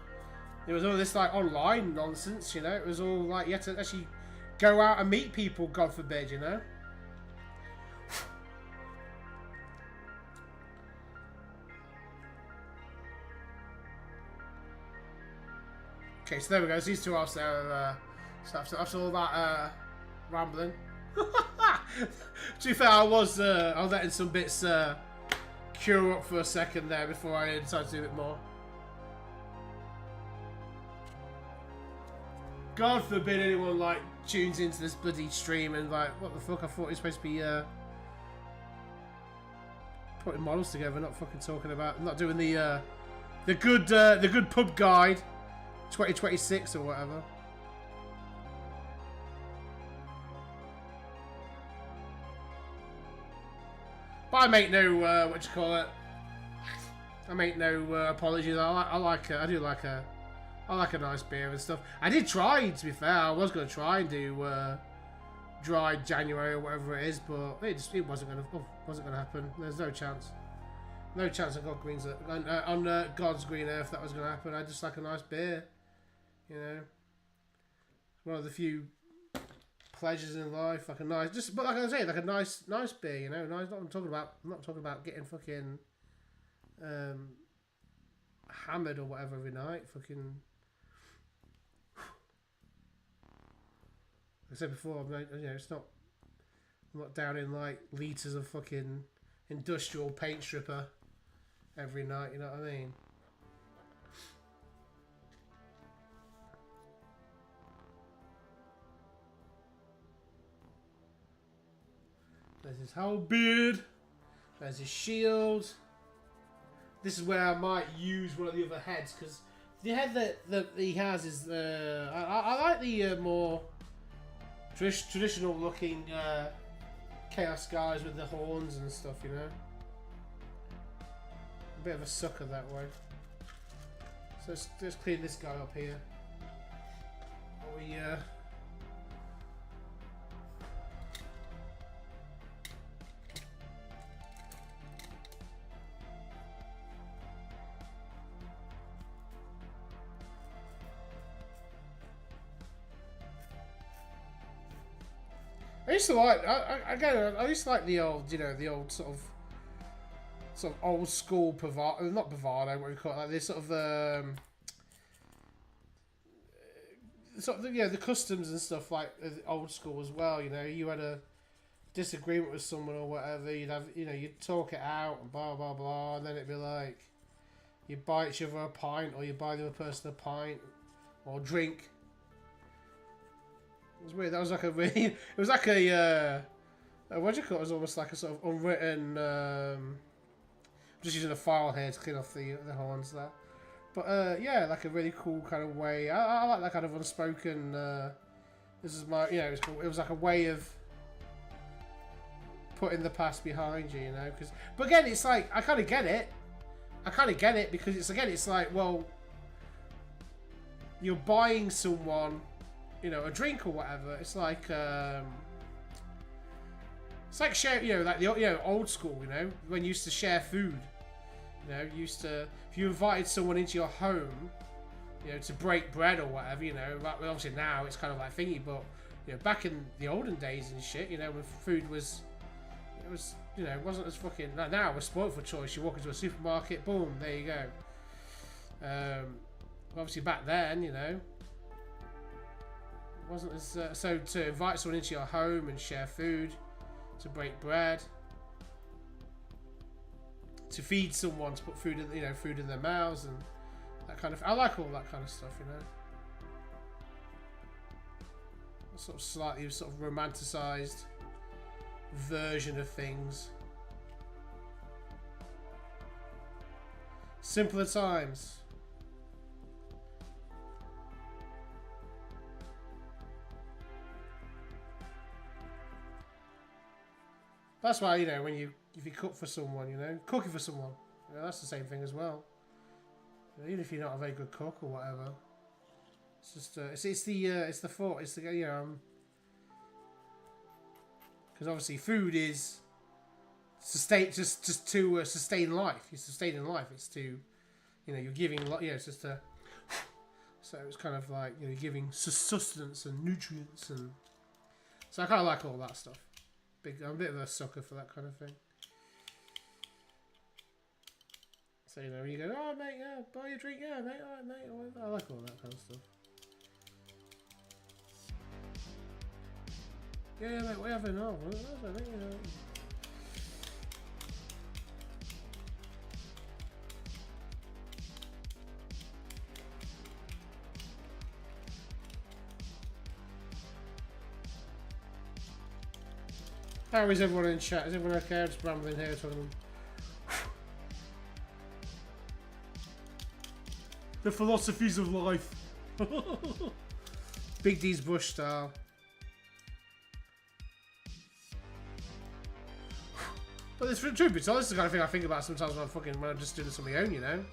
There was all this like online nonsense, you know. It was all like you had to actually go out and meet people. God forbid, you know. Okay, so there we go. So these two are there. So after all that rambling, to be fair, I was letting some bits. Cure up for a second there before I decided to do a bit more. God forbid anyone like tunes into this bloody stream and like, what the fuck? I thought it was supposed to be putting models together, not fucking talking about, not doing the good pub guide 2026 or whatever. But I make no what you call it. I make no apologies. I do like a nice beer and stuff. I did try, to be fair. I was going to try and do dry January or whatever it is, but it wasn't gonna happen. There's no chance. No chance on God's green earth that was gonna happen. I just like a nice beer, you know. One of the few pleasures in life, like a nice, just, but like I say, like a nice beer, you know. Nice. I'm not talking about getting fucking hammered or whatever every night. Fucking. Like I said before, you know, I'm not down in like liters of fucking industrial paint stripper every night. You know what I mean? There's his whole beard. There's his shield. This is where I might use one of the other heads, because the head that he has is I like the more traditional looking Chaos guys with the horns and stuff, you know. A bit of a sucker that way. So let's clean this guy up here. I used to like. I used to like the old, you know, the old sort of old school bravado, not bravado, what do you call it? Like this sort of you know, the customs and stuff, like old school as well. You know, you had a disagreement with someone or whatever, you'd have, you know, you'd talk it out and blah blah blah, and then it'd be like you buy each other a pint, or you buy the other person a pint or drink. It was weird. That was like a really. It was like a what do you call it? It was almost like a sort of unwritten. Just using a file here to clean off the horns there. But yeah, like a really cool kind of way. I like that kind of unspoken. This is my, you know, it was like a way of putting the past behind you, you know. Cause, but again, it's like I kind of get it. Because it's like, well, you're buying someone you know, a drink or whatever. It's like share, you know, like the old school, you know, when you used to share food. You know, if you invited someone into your home, you know, to break bread or whatever, you know, obviously now it's kind of like thingy, but you know, back in the olden days and shit, you know, when food was, you know, it wasn't as fucking. Now we're spoiled for choice. You walk into a supermarket, boom, there you go. Obviously back then, you know, it wasn't as so to invite someone into your home and share food, to break bread, to feed someone, to put food in, you know, food in their mouths and that kind of. I like all that kind of stuff, you know. A sort of slightly sort of romanticized version of things. Simpler times. That's why, you know, when if you cook for someone, you know, cooking for someone, you know, that's the same thing as well. You know, even if you're not a very good cook or whatever, it's just it's the thought, it's the, you know, because obviously food is just to sustain life. You're sustaining life. It's to, you know, you're giving, you know, it's just to. So it's kind of like, you know, giving sustenance and nutrients, and so I kind of like all that stuff. I'm a bit of a sucker for that kind of thing. So, you know, you go, oh mate, yeah, buy your drink, yeah, mate, alright, mate. I like all that kind of stuff. Yeah, mate, what are you having? Oh, mate, you know. How is everyone in chat? Is everyone okay? I'm just rambling here talking. The philosophies of life. BigDsBrush style. But it's true, this is the kind of thing I think about sometimes when I'm just doing this on my own, you know.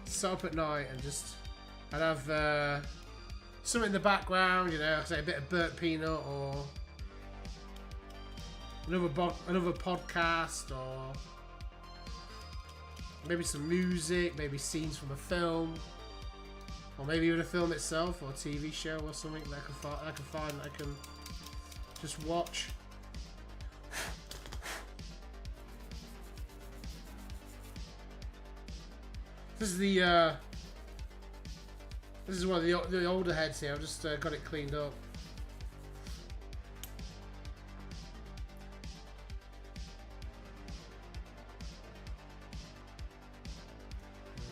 Sit up at night and I'd have something in the background, you know, say a bit of burnt peanut or another podcast, or maybe some music, maybe scenes from a film, or maybe even a film itself, or a TV show or something that I can find that I can just watch. This is one of the older heads here. I've just got it cleaned up.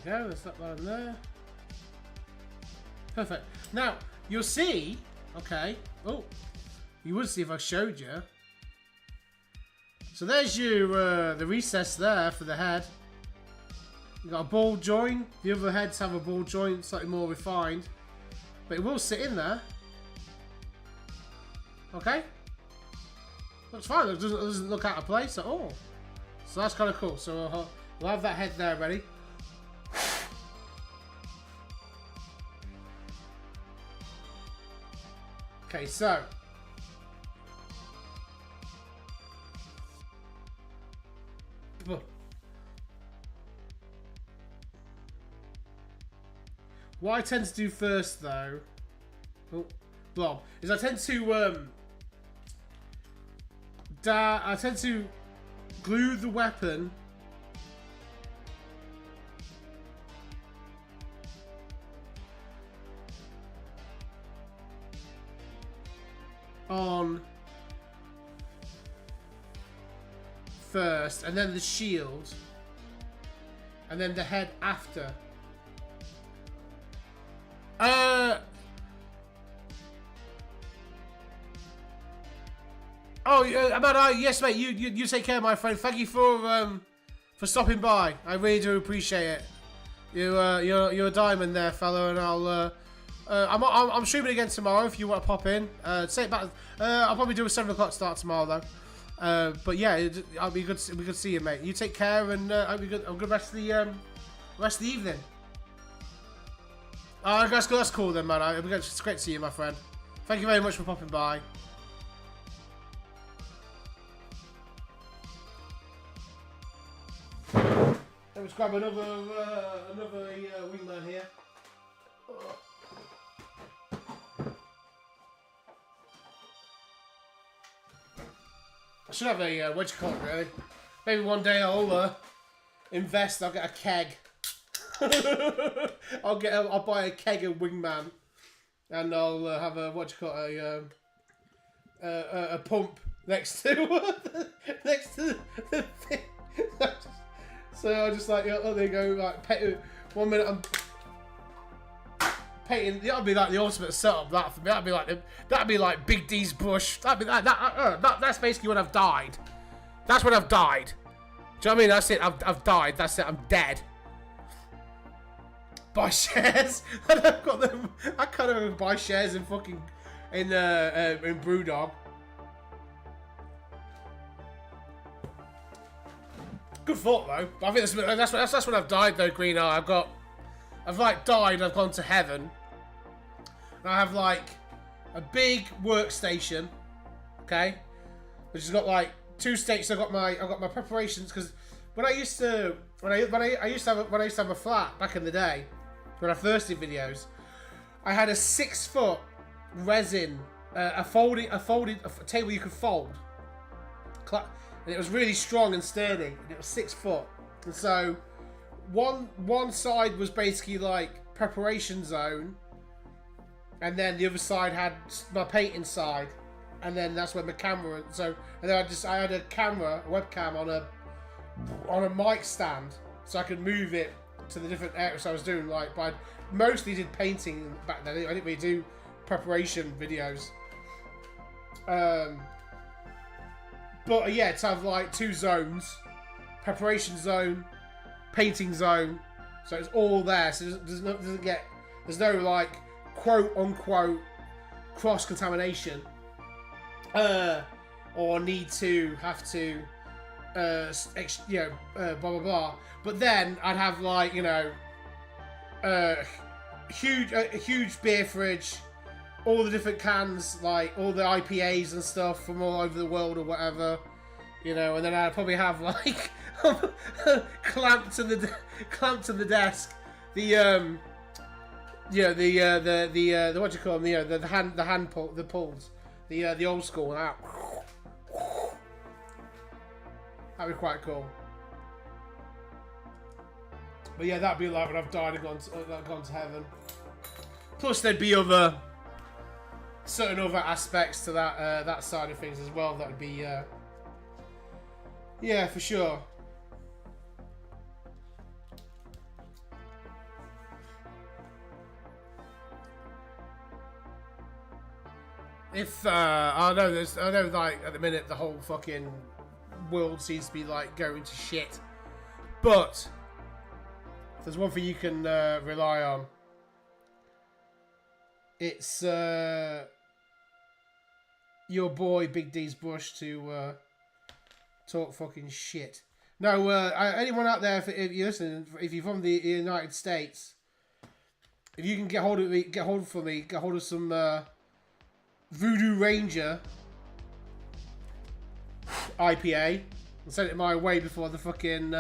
There we go, there's that line there. Perfect. Now, you'll see, okay, oh, you would see if I showed you. So there's your, the recess there for the head. You got a ball joint. The other heads have a ball joint, slightly more refined. But it will sit in there. Okay? Looks fine, it doesn't look out of place at all. So that's kind of cool. So we'll have that head there ready. Okay, so what I tend to do first, though, is I tend to glue the weapon on first, and then the shield, and then the head after. Oh, yes, mate. You take care, my friend. Thank you for stopping by. I really do appreciate it. You're a diamond there, fella, and I'm streaming again tomorrow if you want to pop in. Say it back. I'll probably do a 7 o'clock start tomorrow though. But yeah, I'll be good. It'll be good to see you, mate. You take care, and I'll be good. A good rest of the evening. Oh, that's cool then, man. It's great to see you, my friend. Thank you very much for popping by. Let's grab another wingman here. I should have a what do you call it, really? Maybe one day I'll invest. I'll get a keg. I'll buy a keg of wingman, and I'll have a what do you call it, a pump next to the thing. So I'll just like, oh, there you go, like, 1 minute I'm painting. That'd be like the ultimate setup. That for me, that'd be like BigDsBrush. That's basically when I've died. That's when I've died. Do you know what I mean? That's it. I've died. That's it. I'm dead. Buy shares. And I've got them. I can't even buy shares in fucking in BrewDog. Good thought though. But I think that's when I've died though, Green Eye. I've like died. I've gone to heaven. And I have like a big workstation, okay, which has got like 2 states. I've got my preparations because when I used to have a flat back in the day when I first did videos, I had a 6-foot resin, a table you could fold. And it was really strong and sturdy, and it was 6 foot. And so, one side was basically like preparation zone, and then the other side had my painting side, and then that's where my camera. And then I had a webcam on a mic stand, so I could move it to the different areas. So I was doing like, but I mostly did painting back then. I didn't really do preparation videos. But yeah, to have like 2 zones, preparation zone, painting zone, so it's all there. So there's no like quote unquote cross contamination, or need to have to, blah blah blah. But then I'd have like a huge beer fridge. All the different cans, like all the IPAs and stuff from all over the world or whatever, and then I'd probably have like clamped to the desk, the what do you call them, the pulls, the old school, that'd be quite cool. But yeah, that'd be like when I've died and gone to heaven. Plus there'd be certain other aspects to that side of things as well. That would be, yeah, for sure. If I know, like at the minute the whole fucking world seems to be like going to shit. But if there's one thing you can rely on, it's your boy BigDsBrush to talk fucking shit. No, anyone out there, if you're listening, if you're from the United States, if you can get hold of some Voodoo Ranger IPA and send it my way before the fucking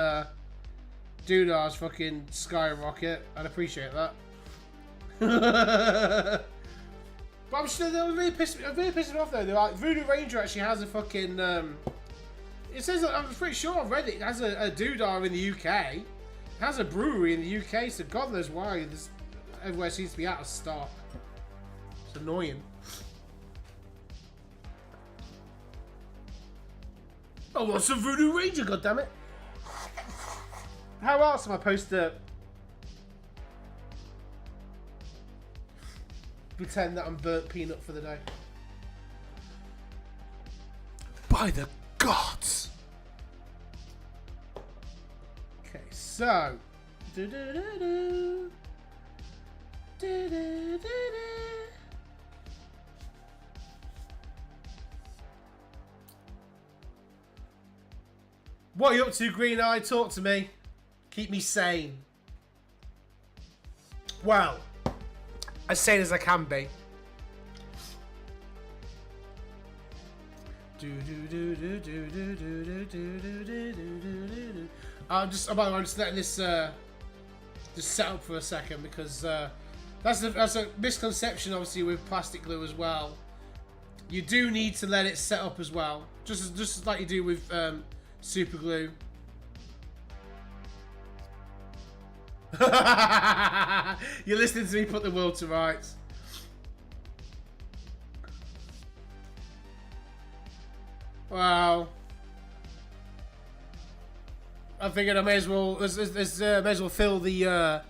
doodars fucking skyrocket, I'd appreciate that. But I'm sure they're really pissing me off though. They're like, Voodoo Ranger actually has a fucking it says, I'm pretty sure I've read it has a doodar in the UK. It has a brewery in the UK, so God knows why everywhere seems to be out of stock. It's annoying. Oh, what's a Voodoo Ranger, goddammit? How else am I supposed to pretend that I'm burnt peanut for the day? By the gods! Okay, so. What are you up to, Green Eye? Talk to me. Keep me sane. Well, as sane as I can be. I'm just letting this just set up for a second because that's a misconception, obviously, with plastic glue as well. You do need to let it set up as well, just like you do with super glue. You're listening to me put the world to rights. Wow. I figured I may as well fill the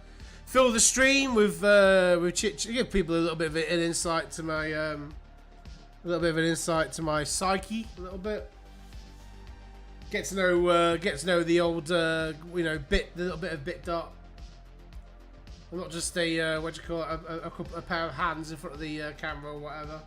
stream with give people a little bit of an insight to my psyche, a little bit. Get to know the old the little bit of bit dot. I'm not just a a pair of hands in front of the camera or whatever.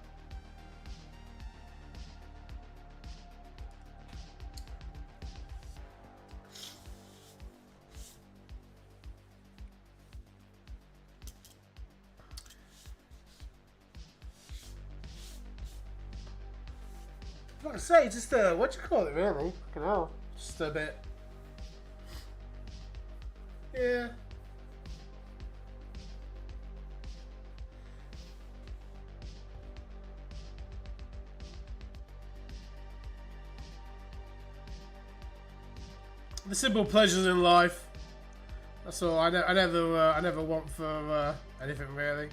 Like I say, just what do you call it, really? Fucking hell, just a bit. Yeah. The simple pleasures in life. That's all. I never want for anything really.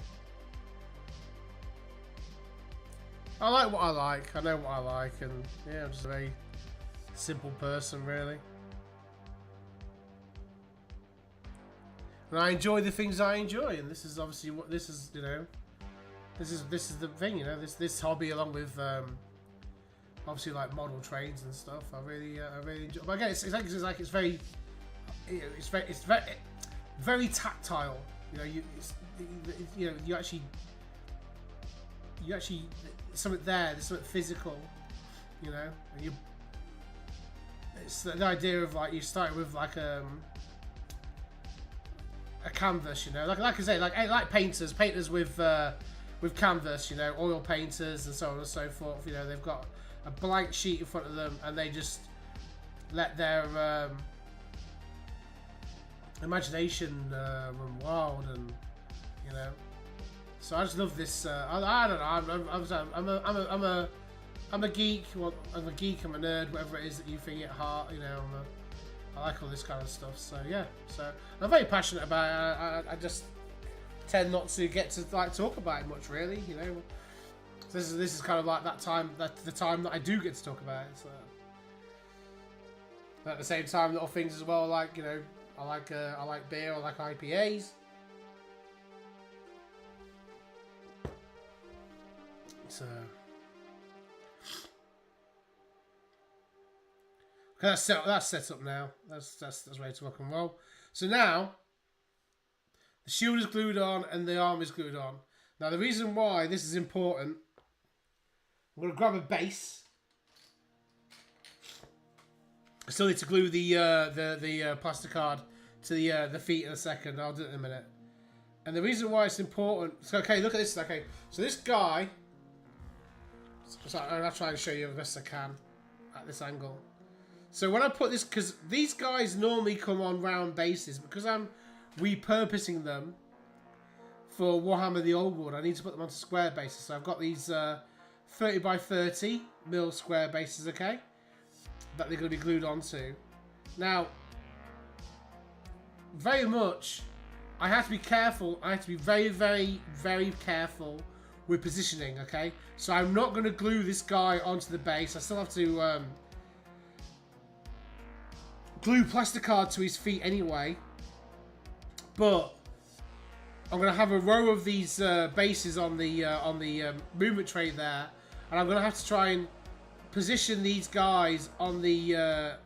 I like what I like. I know what I like, and yeah, I'm just a very simple person, really. And I enjoy the things I enjoy, and this is obviously what this is. You know, this is the thing. You know, this hobby, along with obviously like model trains and stuff. I really enjoy. But again, it's very, it's very tactile. You know, you actually something there. There's something physical. You know, and it's the idea of like you start with like a canvas. You know, like I say, like painters with canvas. You know, oil painters and so on and so forth. You know, they've got a blank sheet in front of them, and they just let their imagination run wild, and you know. So I just love this. I don't know. I'm a geek. Well, I'm a geek. I'm a nerd. Whatever it is that you think at heart, you know. I like all this kind of stuff. So yeah. So I'm very passionate about it. I just tend not to get to like talk about it much, really. You know. This is kind of like the time that I do get to talk about it. So. But at the same time, little things as well, like, you know, I like beer, I like IPAs. So okay, that's set up now. That's ready to rock and roll. So now the shield is glued on and the arm is glued on. Now the reason why this is important, I'm going to grab a base. I still need to glue the plastic card to the feet in a second. I'll do it in a minute. And the reason why it's important. So, okay, look at this. Okay, so this guy. So I'll try and show you the best I can at this angle. So when I put this, because these guys normally come on round bases, because I'm repurposing them for Warhammer the Old World, I need to put them onto square bases. So I've got these 30 by 30 mil square bases, okay, that they're going to be glued onto. Now, very much, I have to be careful. I have to be very, very, very careful with positioning, okay? So I'm not going to glue this guy onto the base. I still have to glue plasticard to his feet anyway. But I'm going to have a row of these bases on the movement tray there, and I'm going to have to try and position these guys on the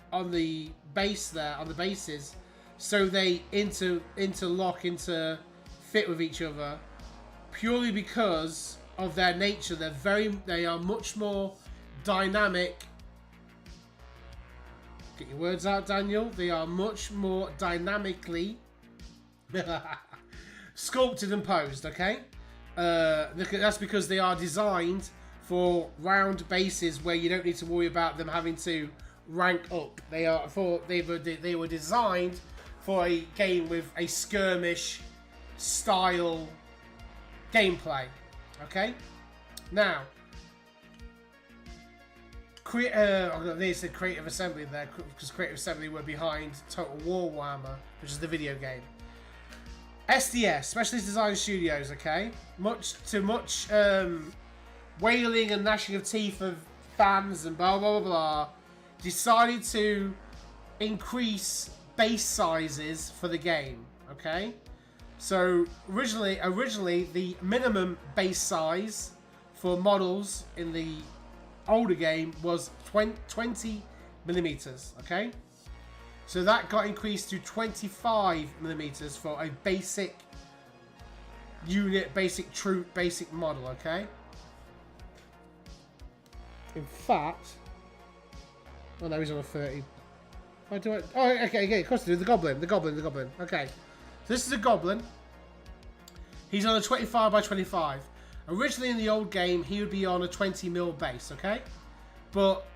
base there, on the bases, so they interlock, fit with each other, purely because of their nature. They are much more dynamic. Get your words out, Daniel. They are much more dynamically sculpted and posed, okay? That's because they are designed for round bases where you don't need to worry about them having to rank up. They were designed for a game with a skirmish style gameplay. Okay, now they said Creative Assembly there because Creative Assembly were behind Total War Warhammer, which is the video game. SDS, Specialist Design Studios, okay? Much wailing and gnashing of teeth of fans and blah blah blah blah, decided to increase base sizes for the game, okay? So originally the minimum base size for models in the older game was 20 millimeters, okay? So that got increased to 25 millimeters for a basic unit, basic troop, basic model, okay? In fact, oh no, he's on a 30. Why do I? Oh, okay, of course I do. The goblin. Okay, so this is a goblin. He's on a 25 by 25. Originally in the old game, he would be on a 20 mil base, okay? But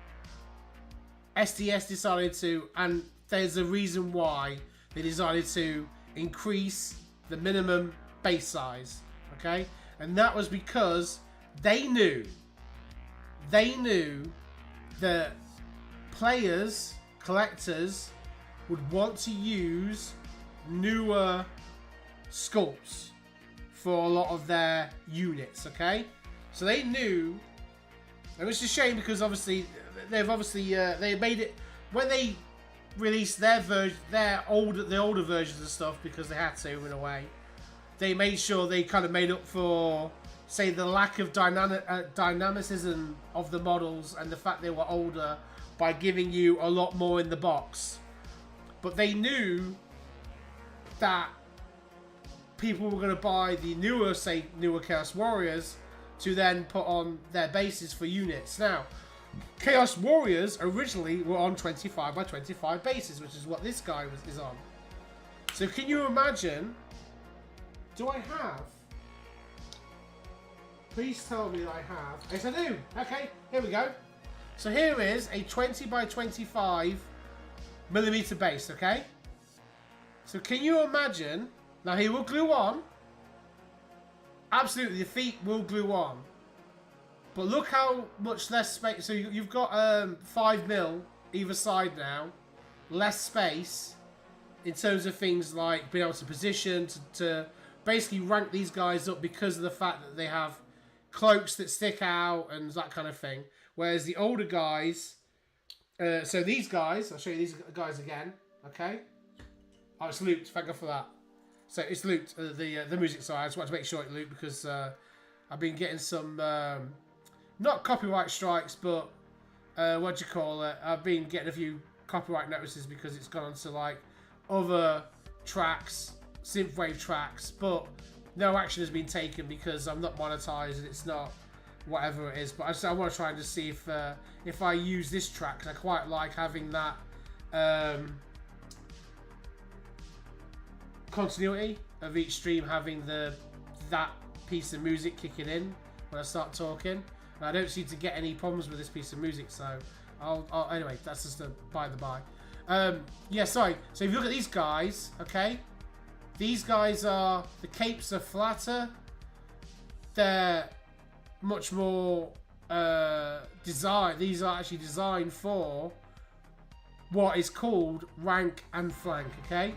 SDS decided to, and there's a reason why they decided to increase the minimum base size, okay? And that was because they knew that players, collectors, would want to use newer sculpts for a lot of their units, okay? So they knew, and it's a shame because obviously they made it when they released their version, the older versions of stuff, because they had to in a way. They made sure they kind of made up for, say, the lack of dynamicism of the models and the fact they were older by giving you a lot more in the box. But they knew that people were going to buy the newer Chaos Warriors to then put on their bases for units. Now, Chaos Warriors originally were on 25 by 25 bases, which is what this guy is on. So can you imagine? Do I have? Please tell me that I have. Yes, I do. Okay, here we go. So here is a 20 by 25 millimeter base, okay? So can you imagine? Now he will glue on. Absolutely, the feet will glue on. But look how much less space. So you've got 5 mil either side now. Less space in terms of things like being able to position, to basically rank these guys up because of the fact that they have cloaks that stick out and that kind of thing. Whereas the older guys, so these guys, I'll show you these guys again, okay? Oh, it's looped, thank God for that. So it's looped, the music, sorry, I just wanted to make sure it looped because I've been getting some, not copyright strikes, but what do you call it? I've been getting a few copyright notices because it's gone onto like other tracks, synthwave tracks, but no action has been taken because I'm not monetized and it's not whatever it is. But I want to try and just see if I use this track, because I quite like having that continuity of each stream, having that piece of music kicking in when I start talking. And I don't seem to get any problems with this piece of music, so I'll anyway, that's just a by the by. Yeah, sorry. So if you look at these guys, okay, these guys are, the capes are flatter. They're much more designed. These are actually designed for what is called rank and flank, okay?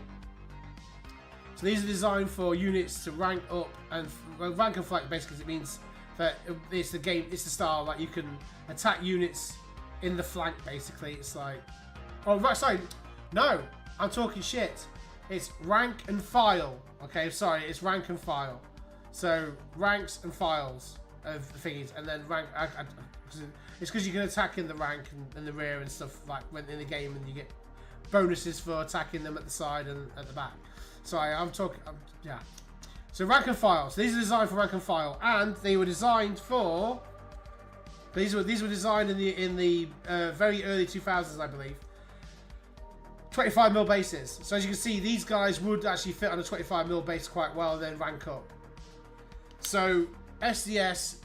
So these are designed for units to rank up and rank and flank basically it means that it's the style like you can attack units in the flank basically. It's like, oh right, sorry, no, I'm talking shit. It's rank and file. Okay, sorry, it's rank and file. So ranks and files of things, and then rank. It's because you can attack in the rank and the rear and stuff like when in the game, and you get bonuses for attacking them at the side and at the back. Sorry, I'm talking. Yeah. So rank and file. So these are designed for rank and file, and they were designed for. These were designed in the very early 2000s, I believe. 25mm bases. So as you can see, these guys would actually fit on a 25mm base quite well and then rank up. So SDS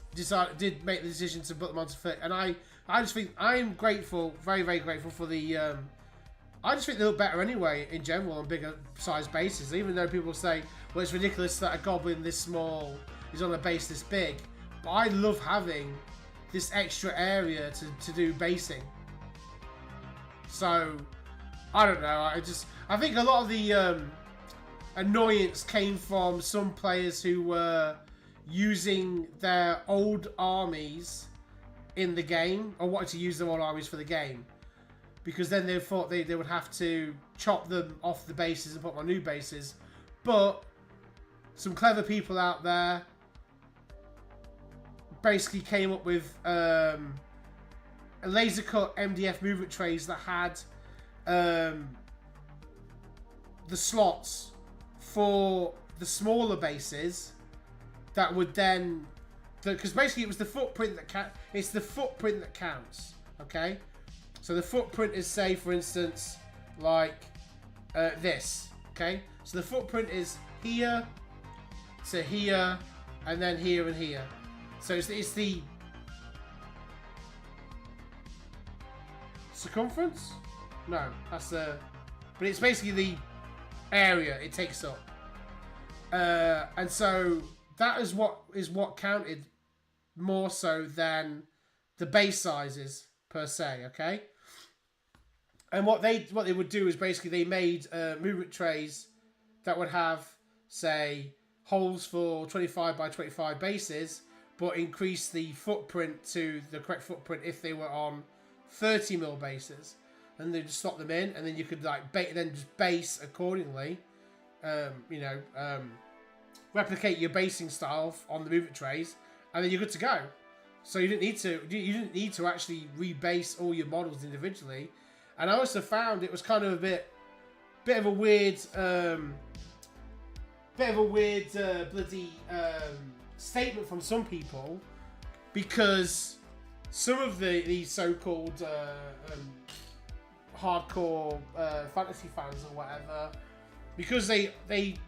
did make the decision to put them onto Fit, and I just think I'm grateful, very, very grateful for the. I just think they look better anyway in general on bigger size bases. Even though people say, well, it's ridiculous that a goblin this small is on a base this big, but I love having this extra area to do basing. So I don't know. I think a lot of the annoyance came from some players who were using their old armies in the game, or wanted to use their old armies for the game, because then they thought they would have to chop them off the bases and put them on new bases. But some clever people out there basically came up with a laser cut MDF movement trays that had the slots for the smaller bases that would then, because basically it was the footprint that it's the footprint that counts. Okay, so the footprint is, say for instance, like this. Okay, so the footprint is here to here, and then here and here. So it's the circumference? No, that's the. But it's basically the area it takes up. And so that is what counted more so than the base sizes per se. Okay. And what they would do is basically they made movement trays that would have, say, holes for 25 by 25 bases, but increase the footprint to the correct footprint if they were on 30mm bases, and they just slot them in, and then you could like then just base accordingly. Replicate your basing style on the movement trays, and then you're good to go. So you didn't need to actually rebase all your models individually. And I also found it was kind of a bit of a weird bloody statement from some people, because some of these so-called hardcore fantasy fans or whatever, because they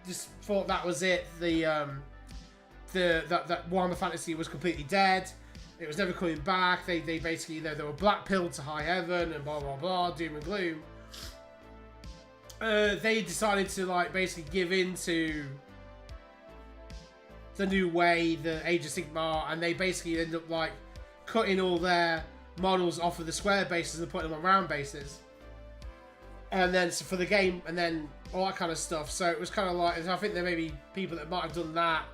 just thought that was it. That Warhammer Fantasy was completely dead. It was never coming back. They basically, they were black-pilled to high heaven and blah blah blah, doom and gloom. They decided to like basically give in to the new way, the Age of Sigmar, and they basically ended up like cutting all their models off of the square bases and putting them on round bases. And then so for the game, and then all that kind of stuff. So it was kind of like, I think there may be people that might have done that.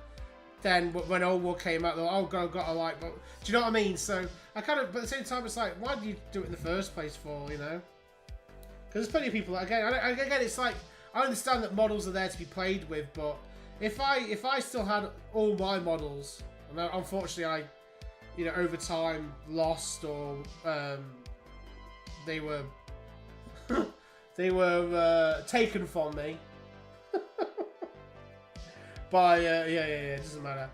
Then when Old War came out, they're like, oh god, got to like, but, do you know what I mean? So I kind of, but at the same time, it's like, why do you do it in the first place for, you know? Because there's plenty of people that, again, it's like, I understand that models are there to be played with, but if I still had all my models, and unfortunately I, over time lost, or they were taken from me. By it doesn't matter.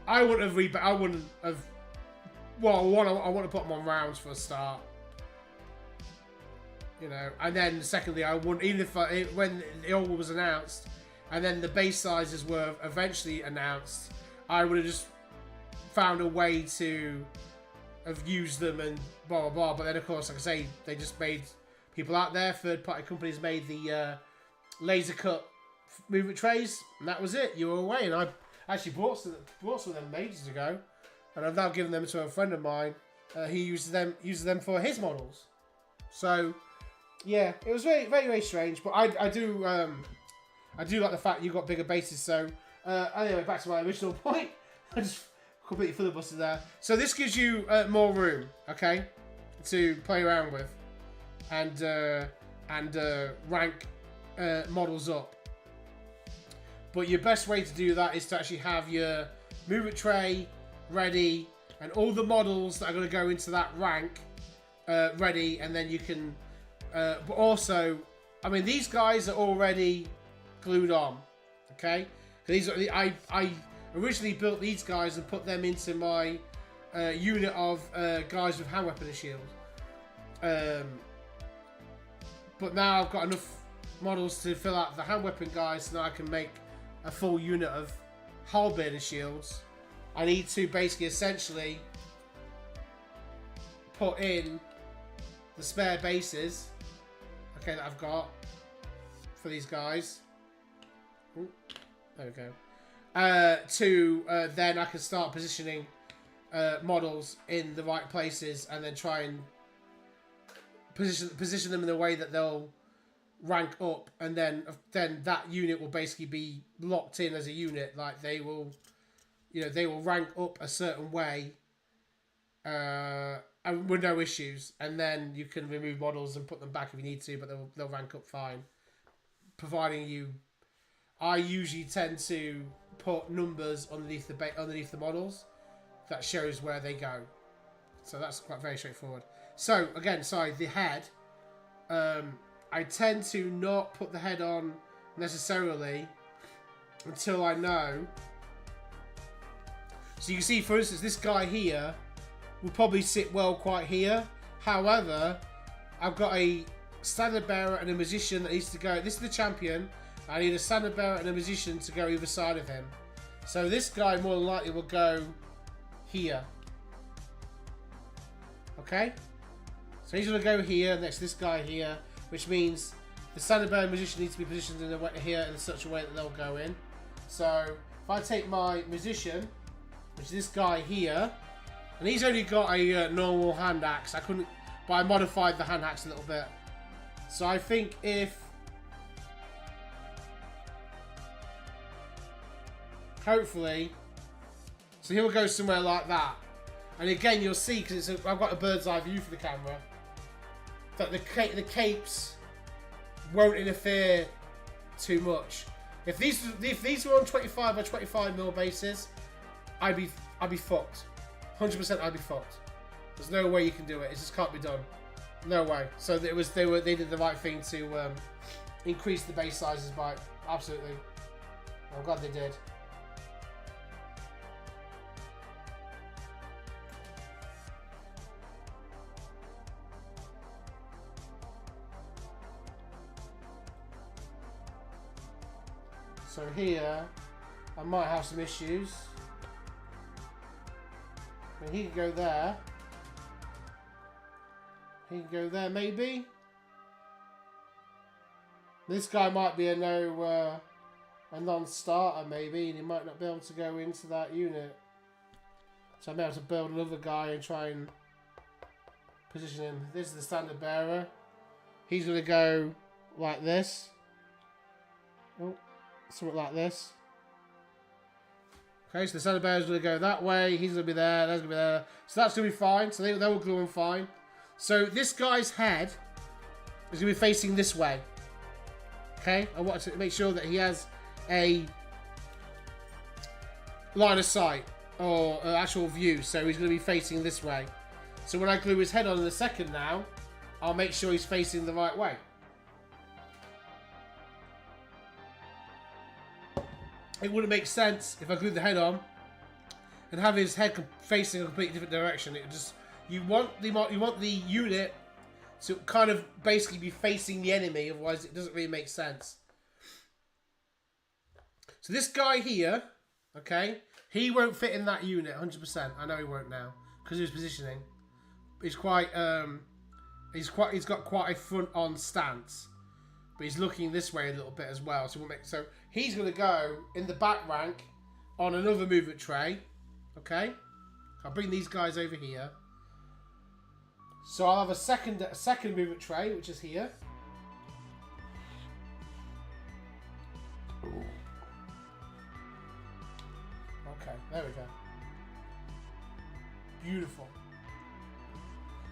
I wouldn't have Well, one, I want to put them on rounds for a start. And then secondly, I wouldn't, even if when it all was announced, and then the base sizes were eventually announced, I would have just found a way to have used them and blah blah blah. But then, of course, like I say, they just made people out there, third-party companies made the laser cut movement trays, and that was it. You were away, and I actually bought some of them ages ago, and I've now given them to a friend of mine. He uses them for his models. So yeah, it was very very very strange, but I do like the fact you got bigger bases. So anyway, back to my original point. I just completely filibustered there. So this gives you more room, okay, to play around with, and rank models up. But your best way to do that is to actually have your movement tray ready and all the models that are going to go into that rank ready, and then you can but also, I mean, these guys are already glued on, okay? These are I originally built these guys and put them into my unit of guys with hand weapon and shield, but now I've got enough models to fill out the hand weapon guys, so now I can make a full unit of halberd shields, I need to basically essentially put in the spare bases, okay, that I've got for these guys. Ooh, there we go. Then I can start positioning models in the right places, and then try and position them in a way that they'll rank up, and then that unit will basically be locked in as a unit. Like they will rank up a certain way, and with no issues. And then you can remove models and put them back if you need to, but they'll rank up fine, providing you. I usually tend to put numbers underneath the models that shows where they go, so that's very straightforward. So again, sorry, the head. I tend to not put the head on necessarily until I know. So you can see, for instance, this guy here will probably sit well quite here. However, I've got a standard bearer and a magician that needs to go. This is the champion. I need a standard bearer and a magician to go either side of him. So this guy more than likely will go here. Okay? So he's going to go here next to this guy here, which means the standard bearer and magician needs to be positioned in here in such a way that they'll go in. So if I take my magician, which is this guy here, and he's only got a normal hand axe. But I modified the hand axe a little bit. So I think hopefully, so he'll go somewhere like that. And again, you'll see, because I've got a bird's eye view for the camera, that the capes won't interfere too much. If these were on 25 by 25 mil bases, I'd be fucked. 100% I'd be fucked. There's no way you can do it. It just can't be done. No way. So they did the right thing to increase the base sizes by absolutely. I'm glad they did. So here, I might have some issues. I mean, he could go there. He can go there, maybe. This guy might be a non-starter, maybe, and he might not be able to go into that unit. So I may have to build another guy and try and position him. This is the standard bearer. He's going to go like this. Oh. Something like this. Okay, so the standard bearer is going to go that way. He's going to be there. That's going to be there. So that's going to be fine. So they will glue on fine. So this guy's head is going to be facing this way. Okay, I want to make sure that he has a line of sight or an actual view. So he's going to be facing this way. So when I glue his head on in a second now, I'll make sure he's facing the right way. It wouldn't make sense if I glued the head on and have his head facing a completely different direction. It just you want the unit to kind of basically be facing the enemy, otherwise it doesn't really make sense. So this guy here, okay, he won't fit in that unit 100%. I know he won't now because of his positioning. He's got quite a front-on stance. But he's looking this way a little bit as well. So he's going to go in the back rank on another movement tray. Okay? I'll bring these guys over here. So I'll have a second movement tray, which is here. Okay, there we go. Beautiful.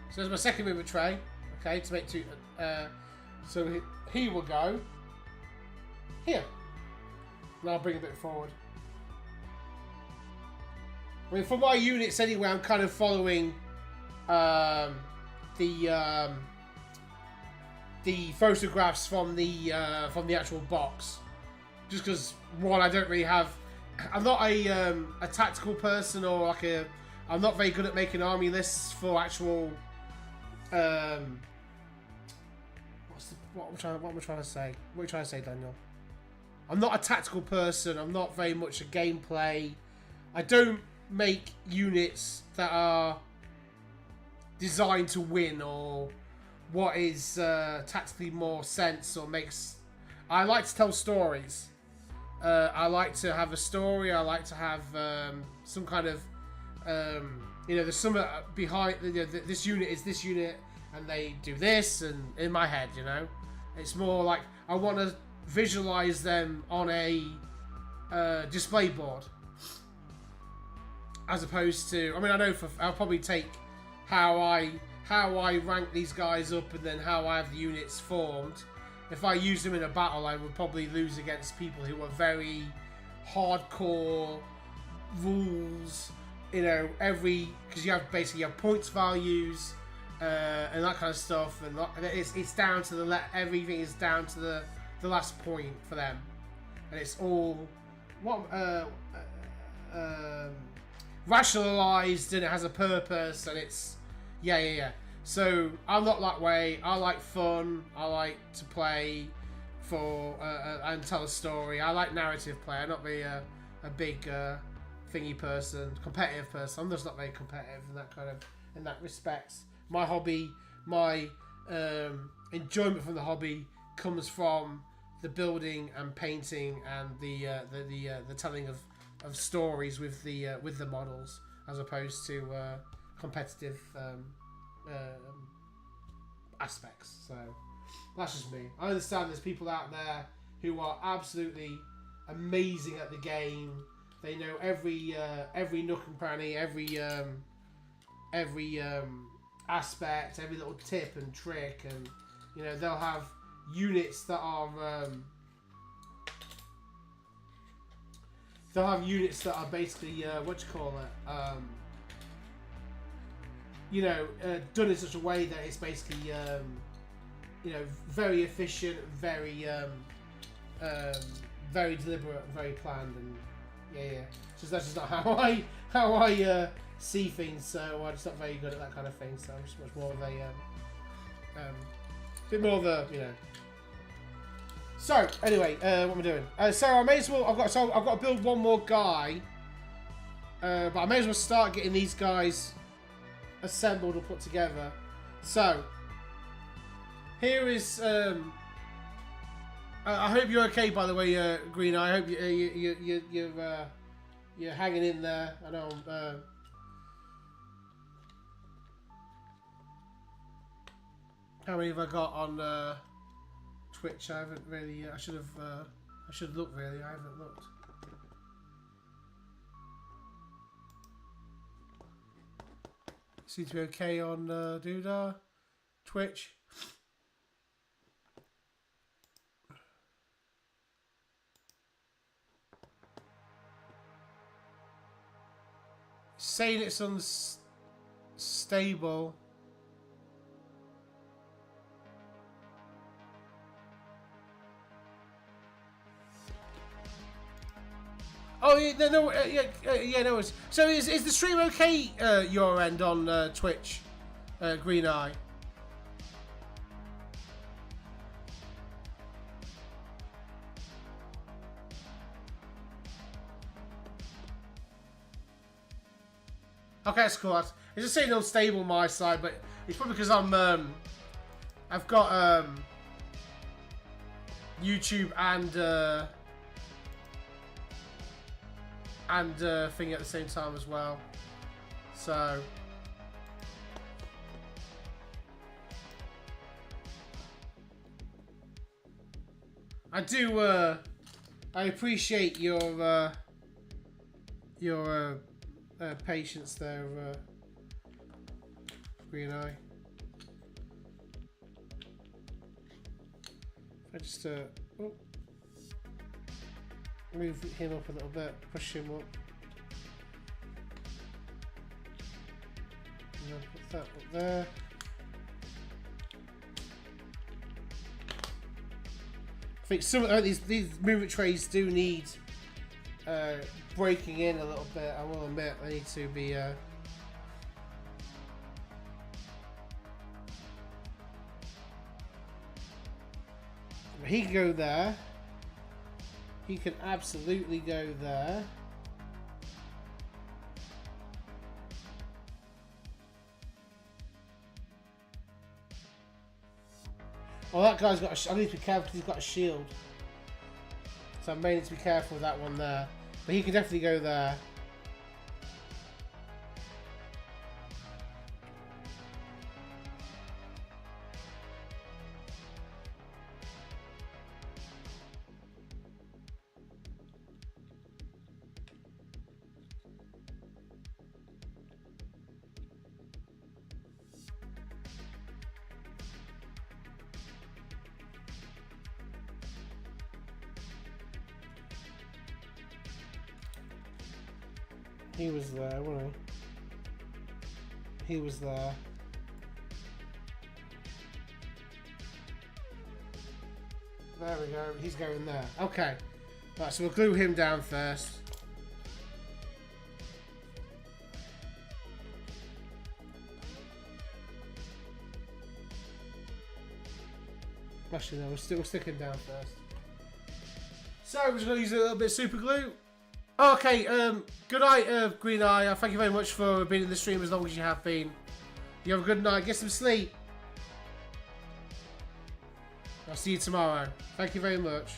So there's my second movement tray. Okay, to make two... so he will go here. And I'll bring a bit forward. I mean, for my units anyway, I'm kind of following the photographs from the actual box. Just because, one, I don't really have... I'm not a tactical person, or like I'm not very good at making army lists for actual... What am I trying to say? What are you trying to say, Daniel? I'm not a tactical person. I'm not very much a gameplay. I don't make units that are designed to win or what is tactically more sense or makes. I like to tell stories. I like to have a story. I like to have some kind of there's something behind. This unit is this unit, and they do this, and in my head, it's more like I want to visualize them on a display board, as opposed to. I mean, I know I'll probably take how I rank these guys up, and then how I have the units formed. If I use them in a battle, I would probably lose against people who are very hardcore rules. Because you have points values and that kind of stuff, and it's down to everything is down to the last point for them, and it's all rationalized, and it has a purpose, and it's yeah. So I'm not that way. I like fun. I like to play for and tell a story. I like narrative play. I'm not really a big thingy person, competitive person. I'm just not very competitive in that respect. My hobby, my enjoyment from the hobby comes from the building and painting and the telling of stories with the models, as opposed to competitive aspects. So that's just me. I understand there's people out there who are absolutely amazing at the game. They know every nook and cranny, every aspect, every little tip and trick, and they'll have units that are basically done in such a way that it's basically very efficient, very very deliberate, and very planned, and that's just not how I see things. So I'm just not very good at that kind of thing. So I'm just much more of a bit more of a So anyway, what am I doing? So I may as well. I've got to build one more guy, but I may as well start getting these guys assembled or put together. So here is. I hope you're okay, by the way, Green. I hope you're hanging in there. I know. How many have I got on Twitch? I haven't really. I should have looked. Really, I haven't looked. Seems to be okay on Doodah, Twitch. Saying it's unstable. Oh yeah, no, no worries. So is the stream okay your end on Twitch, Green Eye? Okay, that's cool. It's just saying unstable on my side, but it's probably because I've got YouTube and thing at the same time as well. So I do I appreciate your patience there, Green Eye. If I just move him up a little bit, push him up, and then put that up there. I think some of these movement trays do need breaking in a little bit. I will admit they need to be he can go there. He can absolutely go there. Oh, that guy's got a... I need to be careful because he's got a shield. So I may need to be careful with that one there. But he can definitely go there. He was there, wasn't he? He was there. There we go. He's going there. Okay. Right, so we'll glue him down first. Actually, no, we'll stick him down first. So, we're just going to use a little bit of super glue. Okay, good night, Green Eye. Thank you very much for being in the stream as long as you have been. You have a good night. Get some sleep. I'll see you tomorrow. Thank you very much.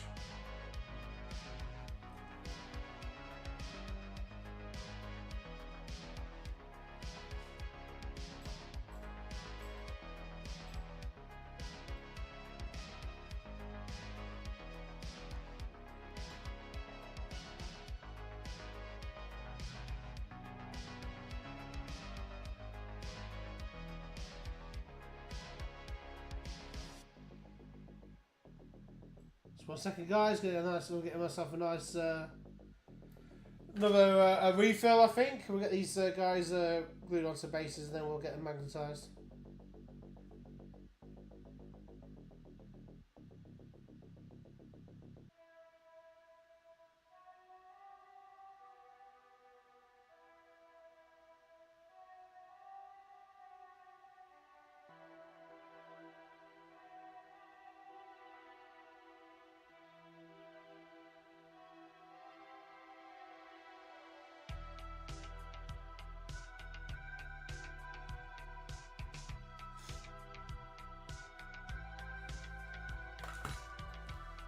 Just 1 second, guys. We'll get myself a nice another refill. I think we'll get these guys glued onto bases, and then we'll get them magnetized.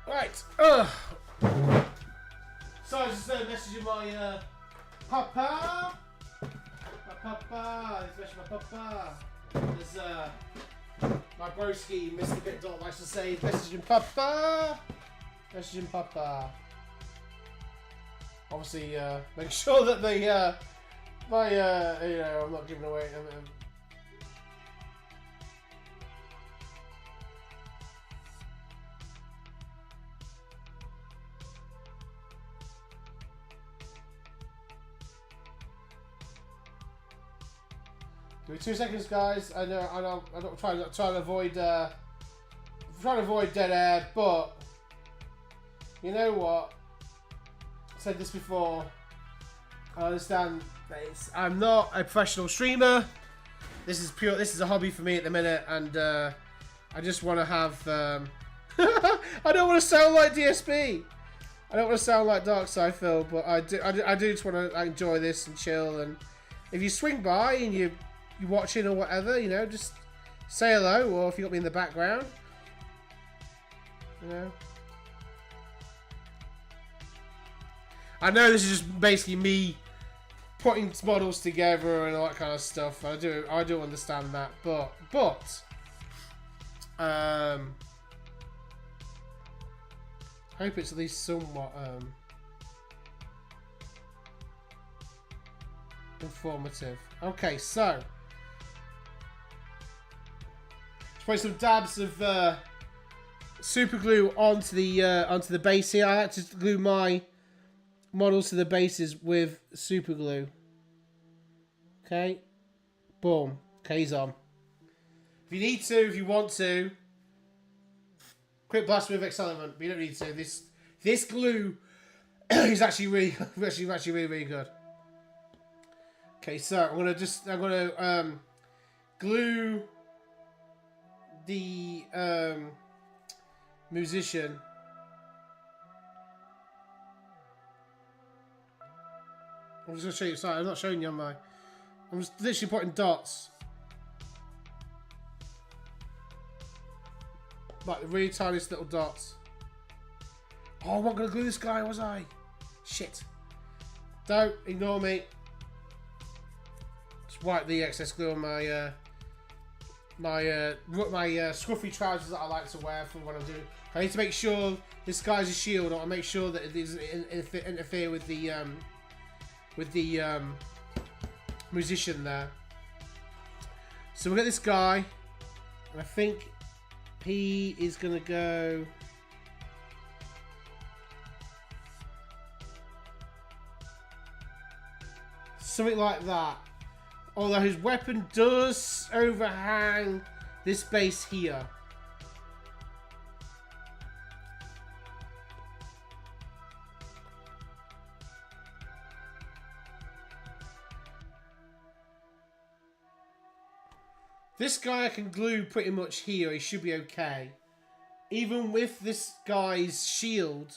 Right. So I just messaging my papa. My papa. He's messaging my papa. There's my broski, Mr. BitDot, likes to say messaging papa. Messaging papa. Obviously, make sure that they my you know, I'm not giving away. Give me 2 seconds, guys. I know. I'm trying to avoid dead air, but you know what? I said this before. I understand that I'm not a professional streamer. This is pure. This is a hobby for me at the minute, and I just want to have. I don't want to sound like DSB. I don't want to sound like Darkside Phil, but I do just want to enjoy this and chill. And if you swing by and you're watching or whatever, you know, just say hello, or if you got me in the background, you know. I know this is just basically me putting models together and all that kind of stuff. I do understand that, but I hope it's at least somewhat informative. Okay, so let's put some dabs of super glue onto the base here. I like to glue my models to the bases with super glue. Okay, boom. Okay, he's on. If you need to, if you want to, quick blast with accelerant, but you don't need to. This glue is actually really really good. Okay, so I'm gonna glue the musician I'm just gonna show you. Sorry, I'm not showing you, am I? I'm just literally putting dots. Like the really tiniest little dots. Oh, I wasn't gonna glue this guy, was I? Shit. Don't ignore me. Just wipe the excess glue on my my scruffy trousers that I like to wear for when I'm doing. I need to make sure this guy's a shield, or I'll make sure that it doesn't interfere with the musician there. So we got this guy, and I think he is gonna go. Something like that. Although his weapon does overhang this base here. This guy I can glue pretty much here. He should be okay. Even with this guy's shield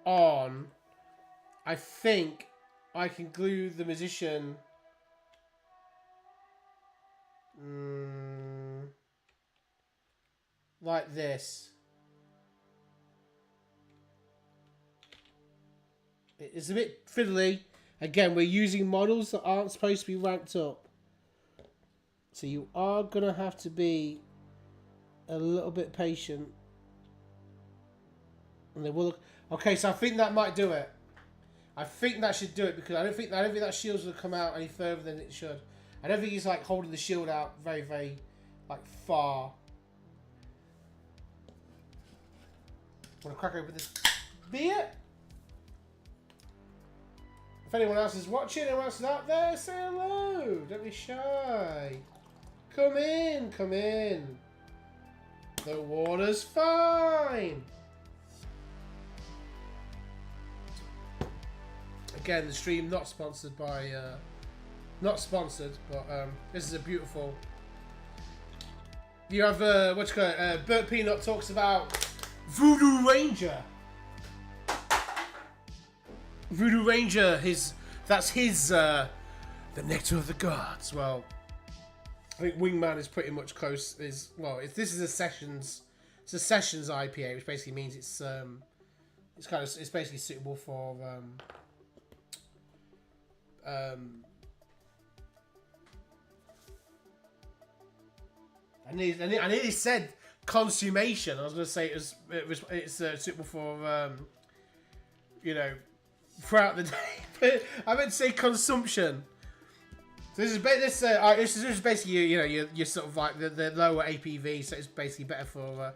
on, I think I can glue the musician like this. It's a bit fiddly. Again, we're using models that aren't supposed to be ranked up. So you are going to have to be a little bit patient. And they will. Okay, so I think that might do it. I think that should do it, because I don't think that shield's gonna come out any further than it should. I don't think he's like holding the shield out very, very like far. I'm gonna crack open this beer. If anyone else is watching, anyone else is out there, say hello. Don't be shy. Come in, come in. The water's fine. Again, the stream not sponsored by, not sponsored, but this is a beautiful. You have what you call it? Burt Peanut talks about Voodoo Ranger. Voodoo Ranger, that's his the nectar of the gods. Well, I think Wingman is pretty much close. This is a sessions. It's a sessions IPA, which basically means it's basically suitable for I nearly said consummation. I was going to say it's suitable for you know, throughout the day. But I meant to say consumption. So this is basically you're sort of like the lower APV, so it's basically better for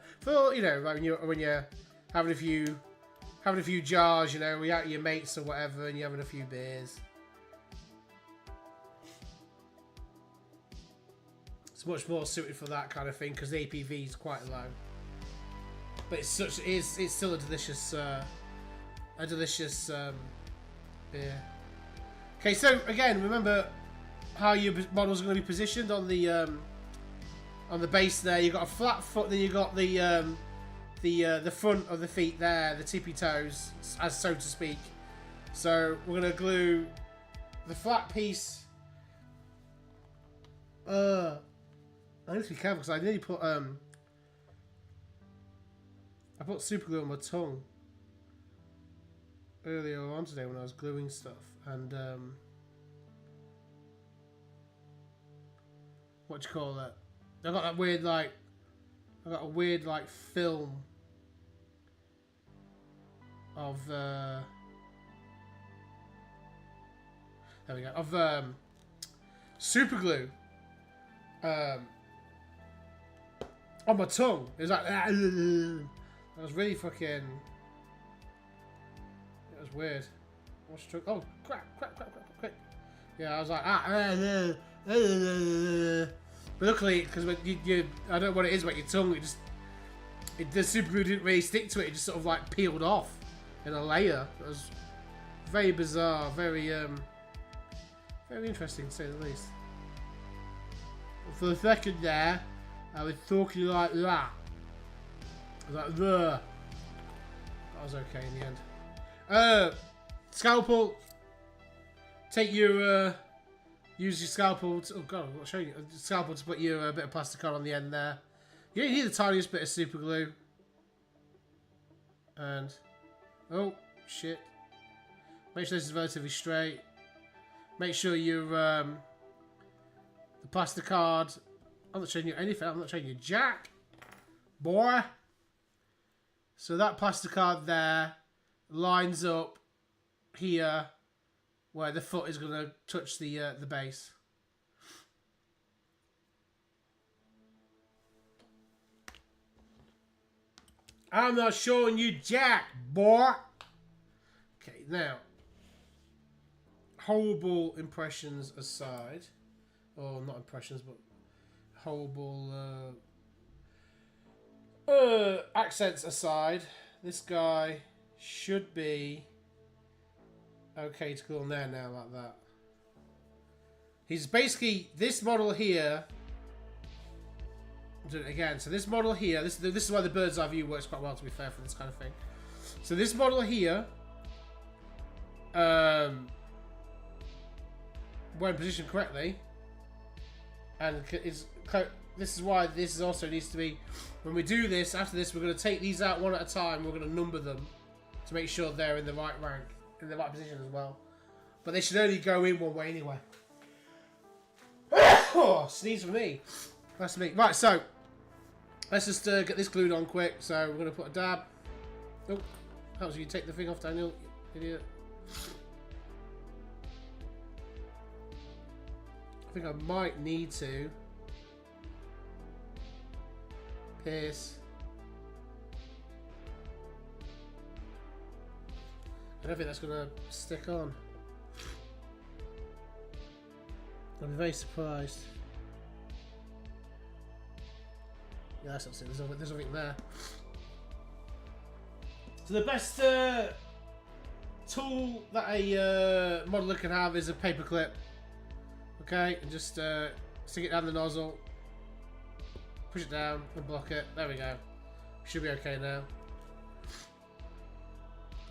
you know, when you're having a few jars, you know, when you're out with your mates or whatever, and you're having a few beers. It's much more suited for that kind of thing because the APV is quite low. But it's still a delicious beer. Okay, so again, remember how your models are going to be positioned on the base there. You've got a flat foot, then you've got the front of the feet there, the tippy toes, as so to speak. So we're going to glue the flat piece. I need to be careful because I nearly put I put super glue on my tongue earlier on today when I was gluing stuff, and what do you call it? I got a weird film of there we go, of super glue on my tongue. It was like that was really fucking. It was weird. What's the oh crap. Yeah, I was like but luckily, because when you I don't know what it is about your tongue, the super glue didn't really stick to it. It just sort of like peeled off in a layer. It was very bizarre, very interesting to say the least. For a second there, I was talking like that. I was like, ugh. That was okay in the end. Scalpel. take your use your scalpel. To, oh god, I'll show you. Scalpel to put your bit of plastic card on the end there. You need the tiniest bit of super glue. And oh shit! Make sure this is relatively straight. Make sure you the plastic card. I'm not showing you anything. I'm not showing you jack, boy. So that plastic card there lines up here where the foot is going to touch the base. I'm not showing you jack, boy. Okay, now, horrible impressions aside, or not impressions, but horrible accents aside, this guy should be okay to go on there now like that. He's basically this model here. Do it again. So this model here, this is why the bird's eye view works quite well, to be fair, for this kind of thing. So this model here, when positioned correctly, and this is why this is also needs to be, when we do this, after this, we're going to take these out one at a time. We're going to number them to make sure they're in the right rank, in the right position as well. But they should only go in one way anyway. Oh, sneeze for me. That's me. Right, so let's just get this glued on quick. So we're going to put a dab. Oh, helps you take the thing off, Daniel, you idiot. I think I might need to pierce. I don't think that's going to stick on. I'll be very surprised. Yeah, that's not it. There's nothing there. So the best tool that a modeler can have is a paper clip. Okay, and just stick it down the nozzle, push it down, and block it. There we go. Should be okay now.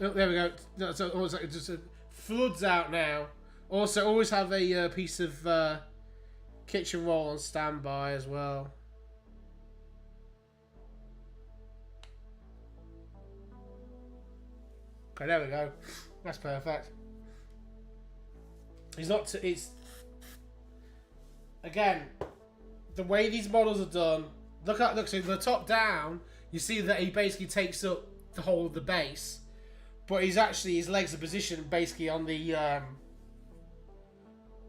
Oh, there we go. No, so almost like it just floods out now. Also, always have a piece of kitchen roll on standby as well. Okay, there we go. That's perfect. It's not. It's again the way these models are done. Look at so the top down. You see that he basically takes up the whole of the base, but he's actually his legs are positioned basically on the.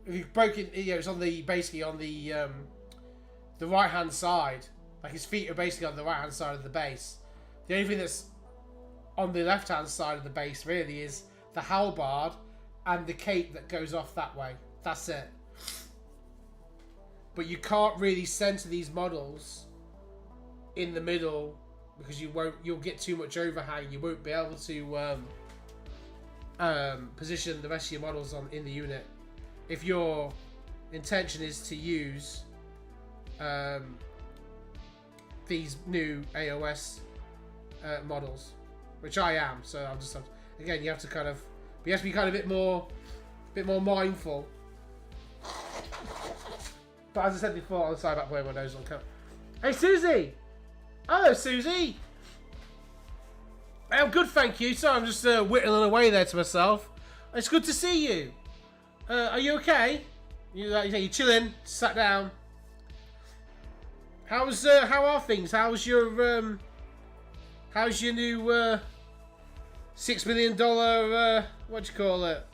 If you broke it, you know, it's on the basically on the right hand side. Like his feet are basically on the right hand side of the base. The only thing that's on the left hand side of the base really is the halberd and the cape that goes off that way. That's it. But you can't really center these models in the middle because you'll get too much overhang. You won't be able to position the rest of your models in the unit if your intention is to use these new AOS models, which I am. So I'm just again, you have to kind of be kind of a bit more mindful. But as I said before, on the side back blowing my nose on camera. Hey Susie! Hello Susie! I'm good, thank you. So I'm just whittling away there to myself. It's good to see you. Are you okay? You chilling? Sat down. How are things? How's your new $6 million what do you call it?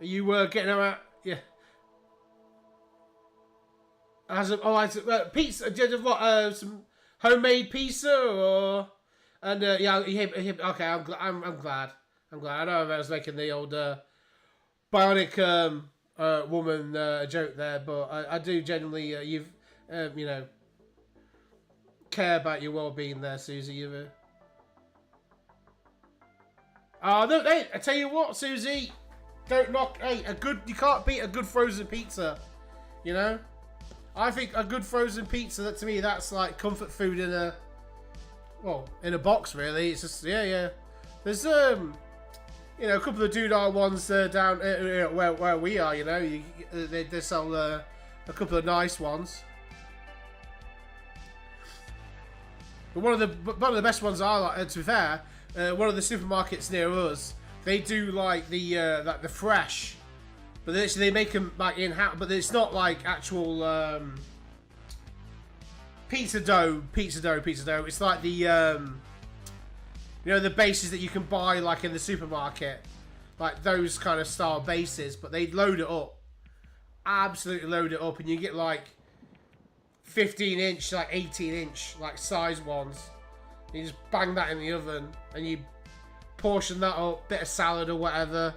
Are you getting out? Yeah. Pizza? Did you what? Some homemade pizza or? And yeah, okay. I'm glad. I know I was making the old bionic woman joke there, but I do genuinely you know, care about your well-being there, Susie. You. Oh no! Hey, I tell you what, Susie. Don't knock. Hey, you can't beat a good frozen pizza. You know, I think a good frozen pizza. That to me, that's like comfort food in a well, in a box really. It's just yeah. There's you know, a couple of doodah ones down where we are. You know, they sell a couple of nice ones. But one of the best ones I like, to be fair, one of the supermarkets near us, they do like the fresh, but they make them like in house. But it's not like actual pizza dough. It's like the you know, the bases that you can buy like in the supermarket, like those kind of style bases. But they load it up, absolutely load it up, and you get like 15-inch, like 18-inch, like size ones. You just bang that in the oven, and you portion that up, bit of salad or whatever.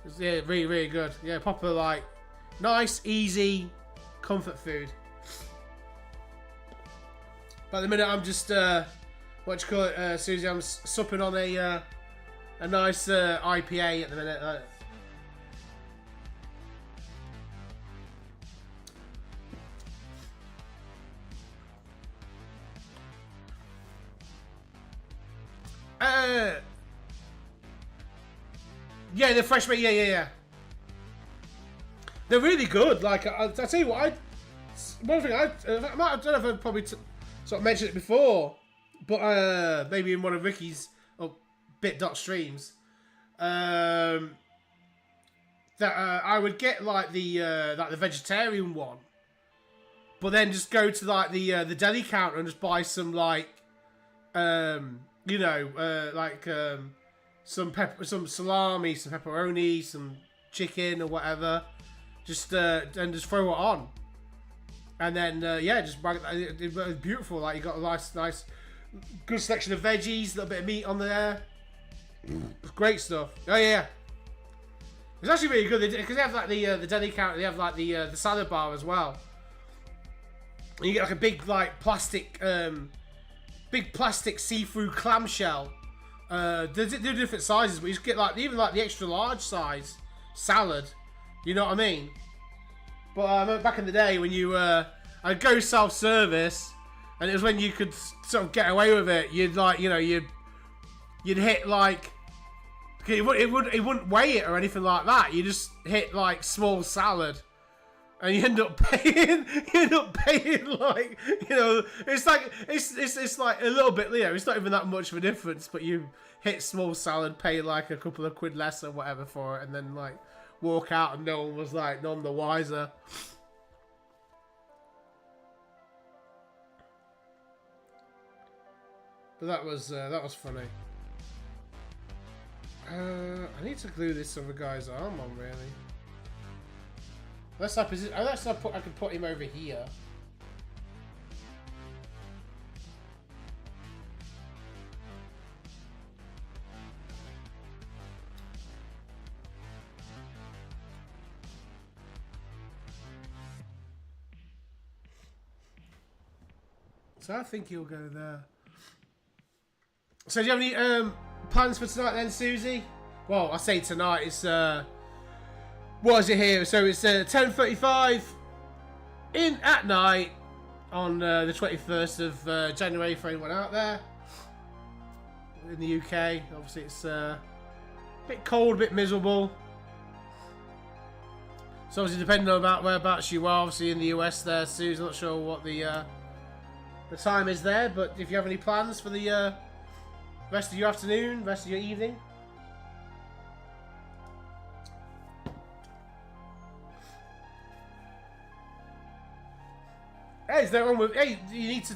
It's, yeah, really good. Yeah, proper like nice, easy, comfort food. But at the minute, I'm just what do you call it, Susie? I'm supping on a nice IPA at the minute. Yeah, the fresh meat. Yeah. They're really good. Like I tell you what, one thing I don't know if I've probably sort of mentioned it before, but maybe in one of Ricky's or bit.streams, that I would get like the vegetarian one, but then just go to like the deli counter and just buy some like you know, some salami, some pepperoni, some chicken or whatever, just and just throw it on, and then yeah, just bang it. It was beautiful. Like you got a nice, good selection of veggies, a little bit of meat on there. Great stuff. Oh yeah, it's actually really good because they have like the deli counter. They have like the salad bar as well. And you get like a big like plastic see-through clamshell. They're different sizes, but you just get like even like the extra large size salad. You know what I mean? But I remember back in the day when you I'd go self-service, and it was when you could sort of get away with it. You'd like, you know, you'd hit like it wouldn't weigh it or anything like that. You just hit like small salad. And you end up paying like, you know, it's like it's like a little bit, you know, it's not even that much of a difference, but you hit small salad, pay like a couple of quid less or whatever for it, and then like walk out and no one was like none the wiser. But that was funny. I need to glue this other guy's arm on really. Unless I can put him over here. So I think he'll go there. So do you have any plans for tonight then, Susie? Well, I say tonight, it's what is it here? So it's 10:35 in at night on the 21st of January for anyone out there in the UK. Obviously it's a bit cold, a bit miserable. So obviously depending on about whereabouts you are, obviously in the US there, Sue's not sure what the time is there, but if you have any plans for the rest of your afternoon, rest of your evening. Hey, is there wrong with? Hey, you need to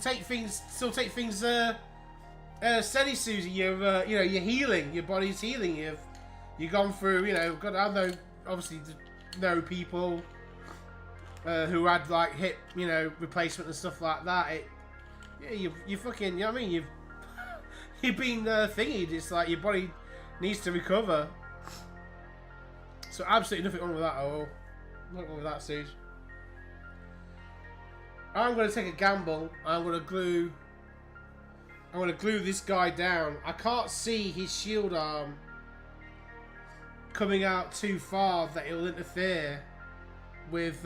still take things steady, Susie. You're, you know, you're healing. Your body's healing. You've gone through, you know, I know, obviously, know people who had like hip, you know, replacement and stuff like that. Yeah, you fucking, you know what I mean? You've been thingied. It's like your body needs to recover. So absolutely nothing wrong with that at all. Nothing wrong with that, Suze. I'm going to take a gamble. I'm going to glue this guy down. I can't see his shield arm coming out too far that it'll interfere with...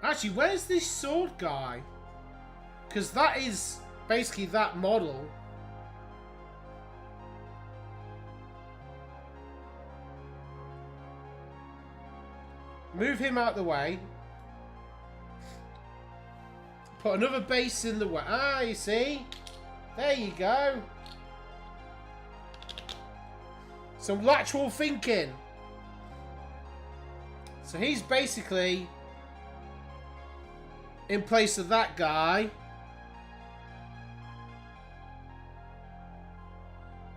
Actually, where's this sword guy? Because that is basically that model. Move him out the way. Put another base in the way. Ah, you see? There you go. Some lateral thinking. So he's basically in place of that guy.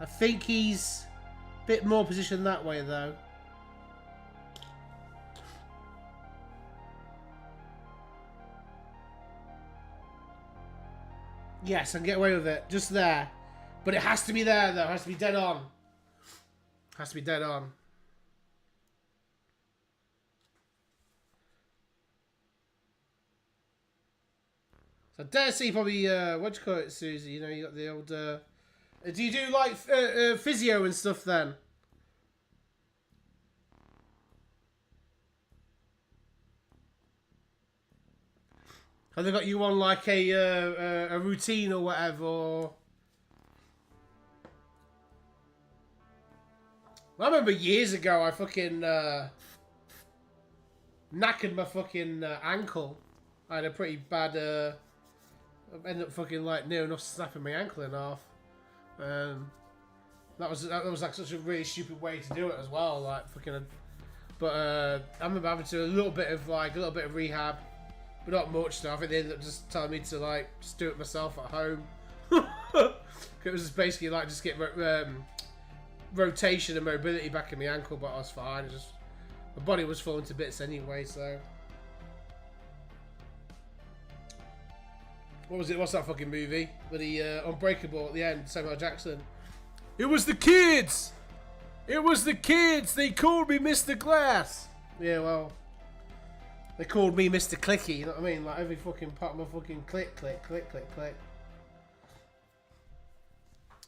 I think he's a bit more positioned that way though. Yes, I can get away with it. Just there. But it has to be there though. It has to be dead on. Has to be dead on. So I dare see probably, what do you call it, Susie? You know, you got the old, do you do like physio and stuff then? Have they got you on like a routine or whatever? Or... I remember years ago I fucking knackered my fucking ankle. I had a pretty bad ended up fucking like near enough snapping my ankle in half. That was like such a really stupid way to do it as well. Like fucking, but I remember having to do a little bit of rehab, but not much. Though I think they ended up just telling me to like just do it myself at home. It was just basically like just get rotation and mobility back in my ankle, but I was fine. Just my body was falling to bits anyway, so. What was it? What's that fucking movie? With the Unbreakable at the end, Samuel Jackson. It was the kids! It was the kids! They called me Mr. Glass! Yeah, well... They called me Mr. Clicky, you know what I mean? Like every fucking part of my fucking click, click, click, click, click.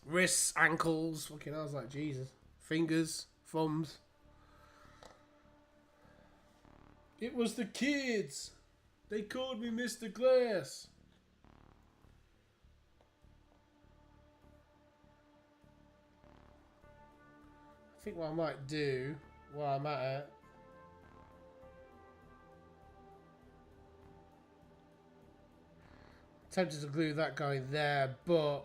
Wrists, ankles, fucking I was like, Jesus. Fingers, thumbs. It was the kids! They called me Mr. Glass! I think what I might do while I'm at it, tempted to glue that guy there, but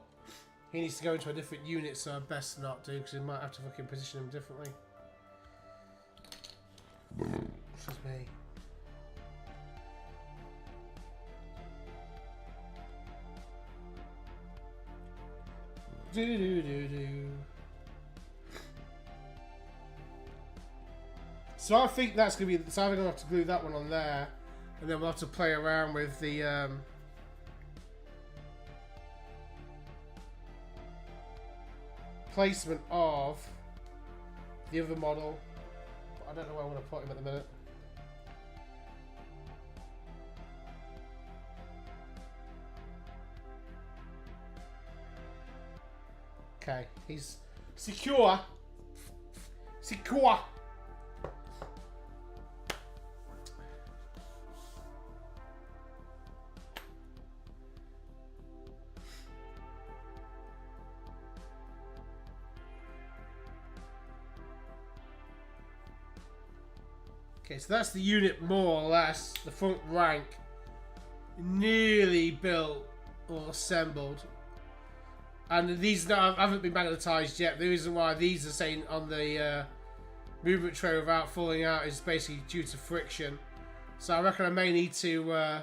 he needs to go into a different unit, so I best not do because we might have to fucking position him differently. This is me. Do do do do. So I think that's going to be... So I'm going to have to glue that one on there. And then we'll have to play around with the... placement of the other model. But I don't know where I want to put him at the minute. Okay, he's secure. Secure. Okay, so that's the unit more or less, the front rank, nearly built or assembled. And these haven't been magnetized yet. The reason why these are saying on the movement tray without falling out is basically due to friction. So I reckon I may need to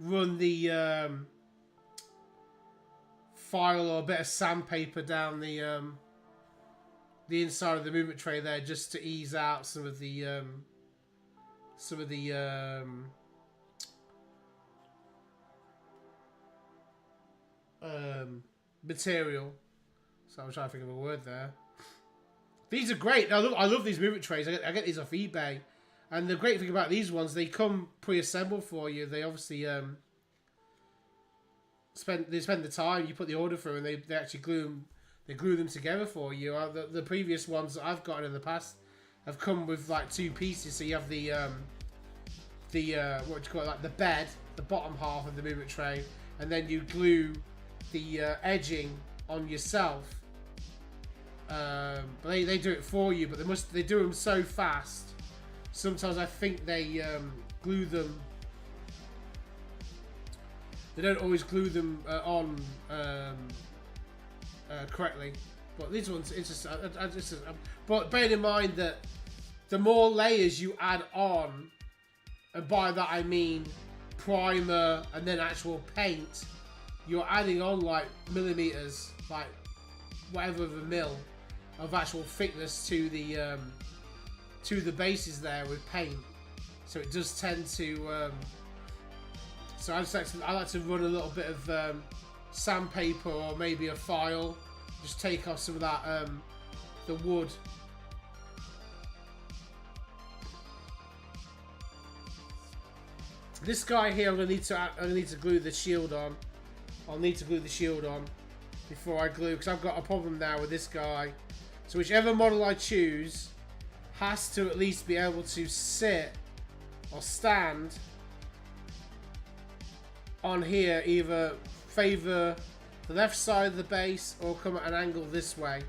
run the file or a bit of sandpaper down the inside of the movement tray there, just to ease out some of the material. So I'm trying to think of a word there. These are great. I love these movement trays. I get these off eBay, and the great thing about these ones, they come pre-assembled for you. They obviously spend the time. You put the order through, and they actually glue them together for you. The previous ones that I've gotten in the past have come with like two pieces. So you have the what do you call it, like the bed, the bottom half of the movement tray, and then you glue the edging on yourself. But they do it for you, but they do them so fast. Sometimes I think they glue them. They don't always glue them on correctly. But these ones, it's just, but bearing in mind that the more layers you add on, and by that I mean primer and then actual paint, you're adding on like millimeters, like whatever of a mil of actual thickness to the bases there with paint. So it does tend to. So I like to run a little bit of sandpaper or maybe a file. Just take off some of that the wood. This guy here, I'm gonna need to glue the shield on. I'll need to glue the shield on before I glue, because I've got a problem now with this guy. So whichever model I choose has to at least be able to sit or stand on here, either favour the left side of the base or come at an angle this way.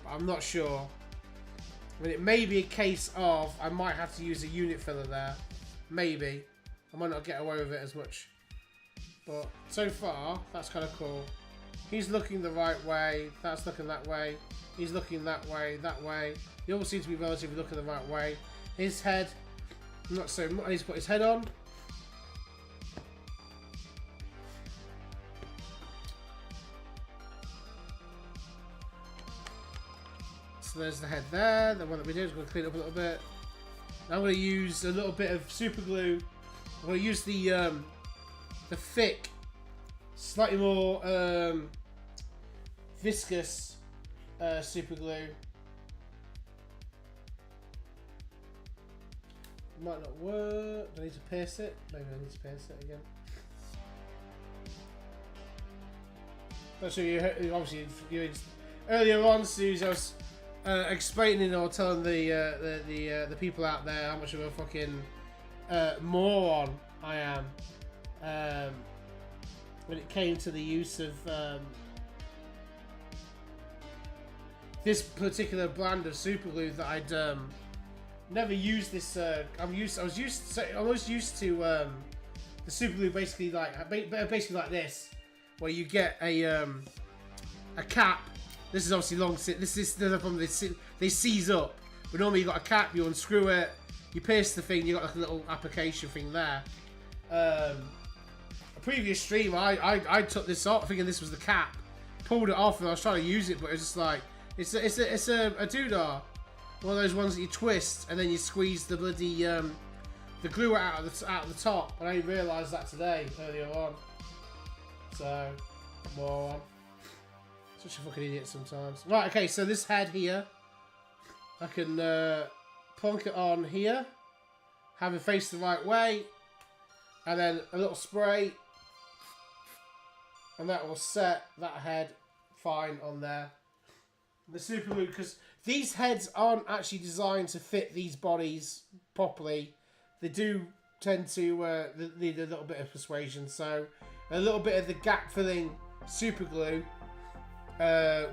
But I'm not sure. I mean, it may be a case of I might have to use a unit filler there. Maybe. I might not get away with it as much. But so far, that's kind of cool. He's looking the right way. That's looking that way. He's looking that way, that way. They all seem to be relatively looking the right way. His head, not so much. He's put his head on. So there's the head there. The one that we did is going to clean up a little bit. Now I'm going to use a little bit of super glue. I'm going to use the thick, slightly more viscous super glue. Might not work. Do I need to pierce it? Maybe I need to pierce it again. So you obviously earlier on, Suze, I was explaining or telling the people out there how much of a fucking moron I am when it came to the use of this particular brand of super glue that I'd never used. This I was used to the super glue basically like this, where you get a cap. This is obviously long. This is the problem. They seize up. But normally you got a cap. You unscrew it. You pierce the thing. You got like a little application thing there. A previous stream, I took this off thinking this was the cap. Pulled it off and I was trying to use it, but it's just like it's a doodah. One of those ones that you twist and then you squeeze the bloody the glue out of the top. And I only realised that today earlier on. So moron. Such a fucking idiot sometimes. Right, okay, so this head here, I can plonk it on here, have it face the right way, and then a little spray, and that will set that head fine on there. The super glue, because these heads aren't actually designed to fit these bodies properly. They do tend to need a little bit of persuasion, so a little bit of the gap filling super glue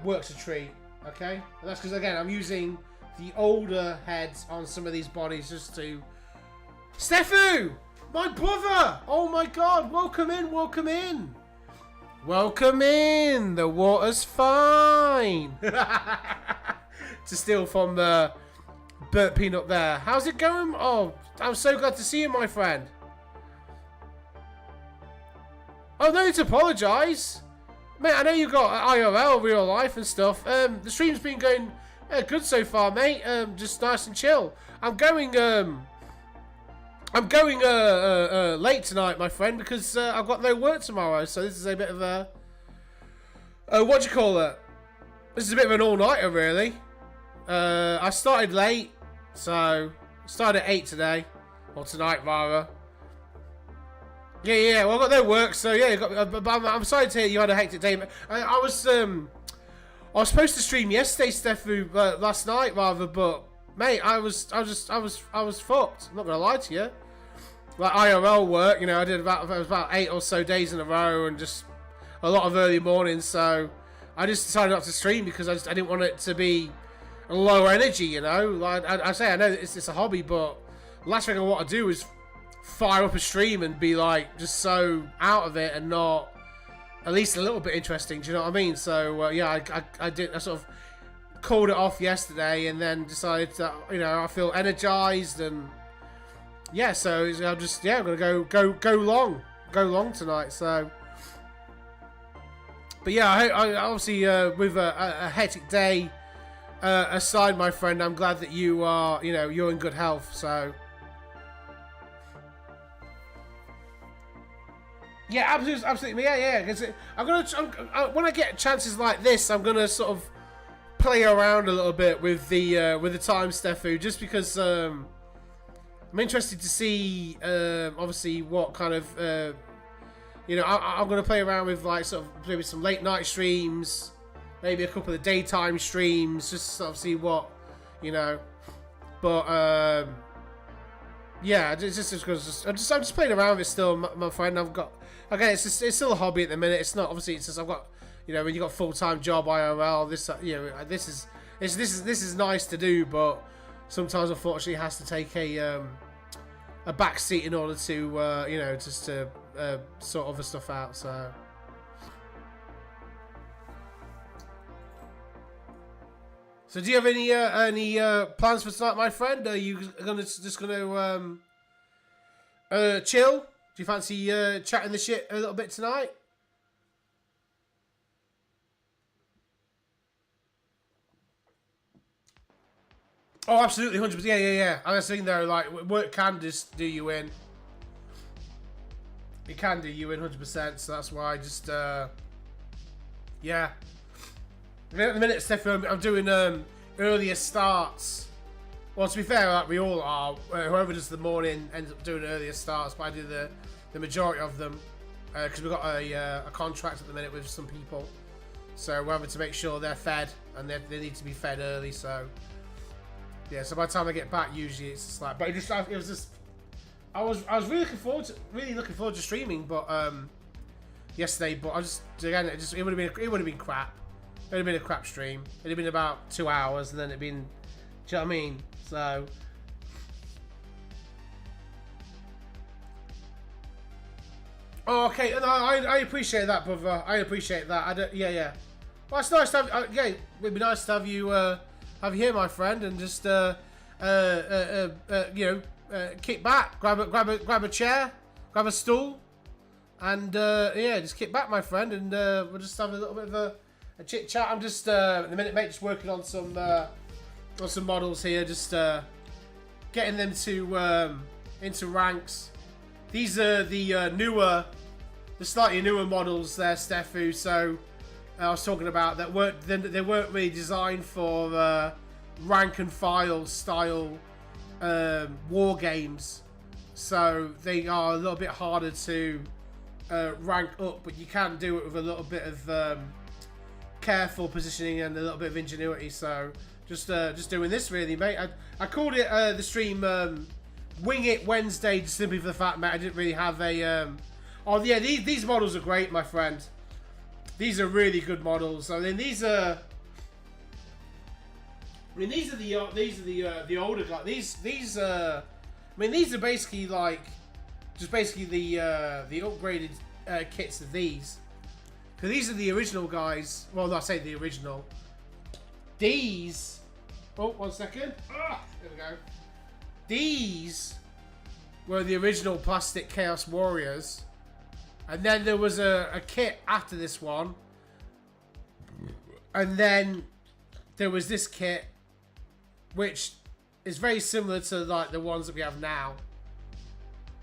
works a treat, okay? And that's because, again, I'm using the older heads on some of these bodies just to... Stefu! My brother! Oh my god, welcome in, welcome in! Welcome in! The water's fine! To steal from Burt Peanut there. How's it going? Oh, I'm so glad to see you, my friend. Oh, no need to apologise. Mate, I know you got IRL, real life and stuff. The stream's been going good so far, mate. Just nice and chill. I'm going late tonight, my friend, because I've got no work tomorrow. So this is a bit of a what do you call it? This is a bit of an all-nighter, really. I started late, so started at 8 today, or tonight rather. Yeah. Well, I got no work, so yeah. I'm sorry to hear you had a hectic day. I was supposed to stream yesterday, Stefu, last night rather, but mate, I was fucked. I'm not gonna lie to you. Like IRL work, you know, I did about 8 or so days in a row, and just a lot of early mornings, so I just decided not to stream because I didn't want it to be low energy, you know. Like I say, I know it's a hobby, but the last thing I want to do is fire up a stream and be like just so out of it and not at least a little bit interesting. Do you know what I mean? So yeah, I sort of called it off yesterday and then decided that, you know, I feel energized and yeah, so I'm just, yeah, I'm gonna go long tonight. So, but yeah, I obviously with a hectic day aside, my friend, I'm glad that you are, you know, you're in good health. So yeah, absolutely, yeah. Because when I get chances like this, I'm gonna sort of play around a little bit with the time, Stefu, just because I'm interested to see obviously what kind of you know, I'm gonna play around with like sort of maybe some late night streams, maybe a couple of daytime streams, just to sort of see what, you know. But yeah, I'm just playing around with it still, my friend. I've got, okay, it's still a hobby at the minute. It's not, obviously, it's just I've got, you know, when you got full-time job IRL, this, you know, this is nice to do, but sometimes unfortunately it has to take a back seat in order to you know, just to sort other stuff out. So do you have any plans for tonight, my friend? Are you just gonna chill? Do you fancy chatting the shit a little bit tonight? Oh, absolutely, 100%. Yeah. I was thinking there, like, work can just do you in. It can do you in 100%. So that's why I just yeah. At the minute, Stefan, I'm doing earlier starts. Well, to be fair, like we all are. Whoever does the morning ends up doing earlier starts, but I do the majority of them because we've got a contract at the minute with some people, so we're having to make sure they're fed and they need to be fed early. So yeah, so by the time I get back, usually it's just like, but it was just I was really looking forward to streaming, but yesterday, but I just, again, it would have been crap. It would have been a crap stream. It'd have been about 2 hours, and then it'd been, do you know what I mean? So oh, okay. No, I appreciate that, brother. I appreciate that. Yeah. Well, it's nice to have. Yeah, it'd be nice to have you here, my friend, and just you know, kick back, grab a chair, grab a stool, and yeah, just kick back, my friend, and we'll just have a little bit of a chit chat. I'm just at the minute, mate, just working on some models here, just getting them to into ranks. These are the slightly newer models there, Stefu. So I was talking about that they weren't really designed for rank and file style war games. So they are a little bit harder to rank up, but you can do it with a little bit of careful positioning and a little bit of ingenuity. So just doing this really, mate. I called it the stream Wing It Wednesday, just simply for the fact, mate, I didn't really have a oh yeah, these models are great, my friend. These are really good models. I mean, these are the older guys. These I mean, these are basically like just basically the upgraded kits of these. Because these are the original guys. Well, I say the original. These. Oh, 1 second. Ah, there we go. These were the original plastic Chaos Warriors. And then there was a kit after this one. And then there was this kit, which is very similar to like the ones that we have now.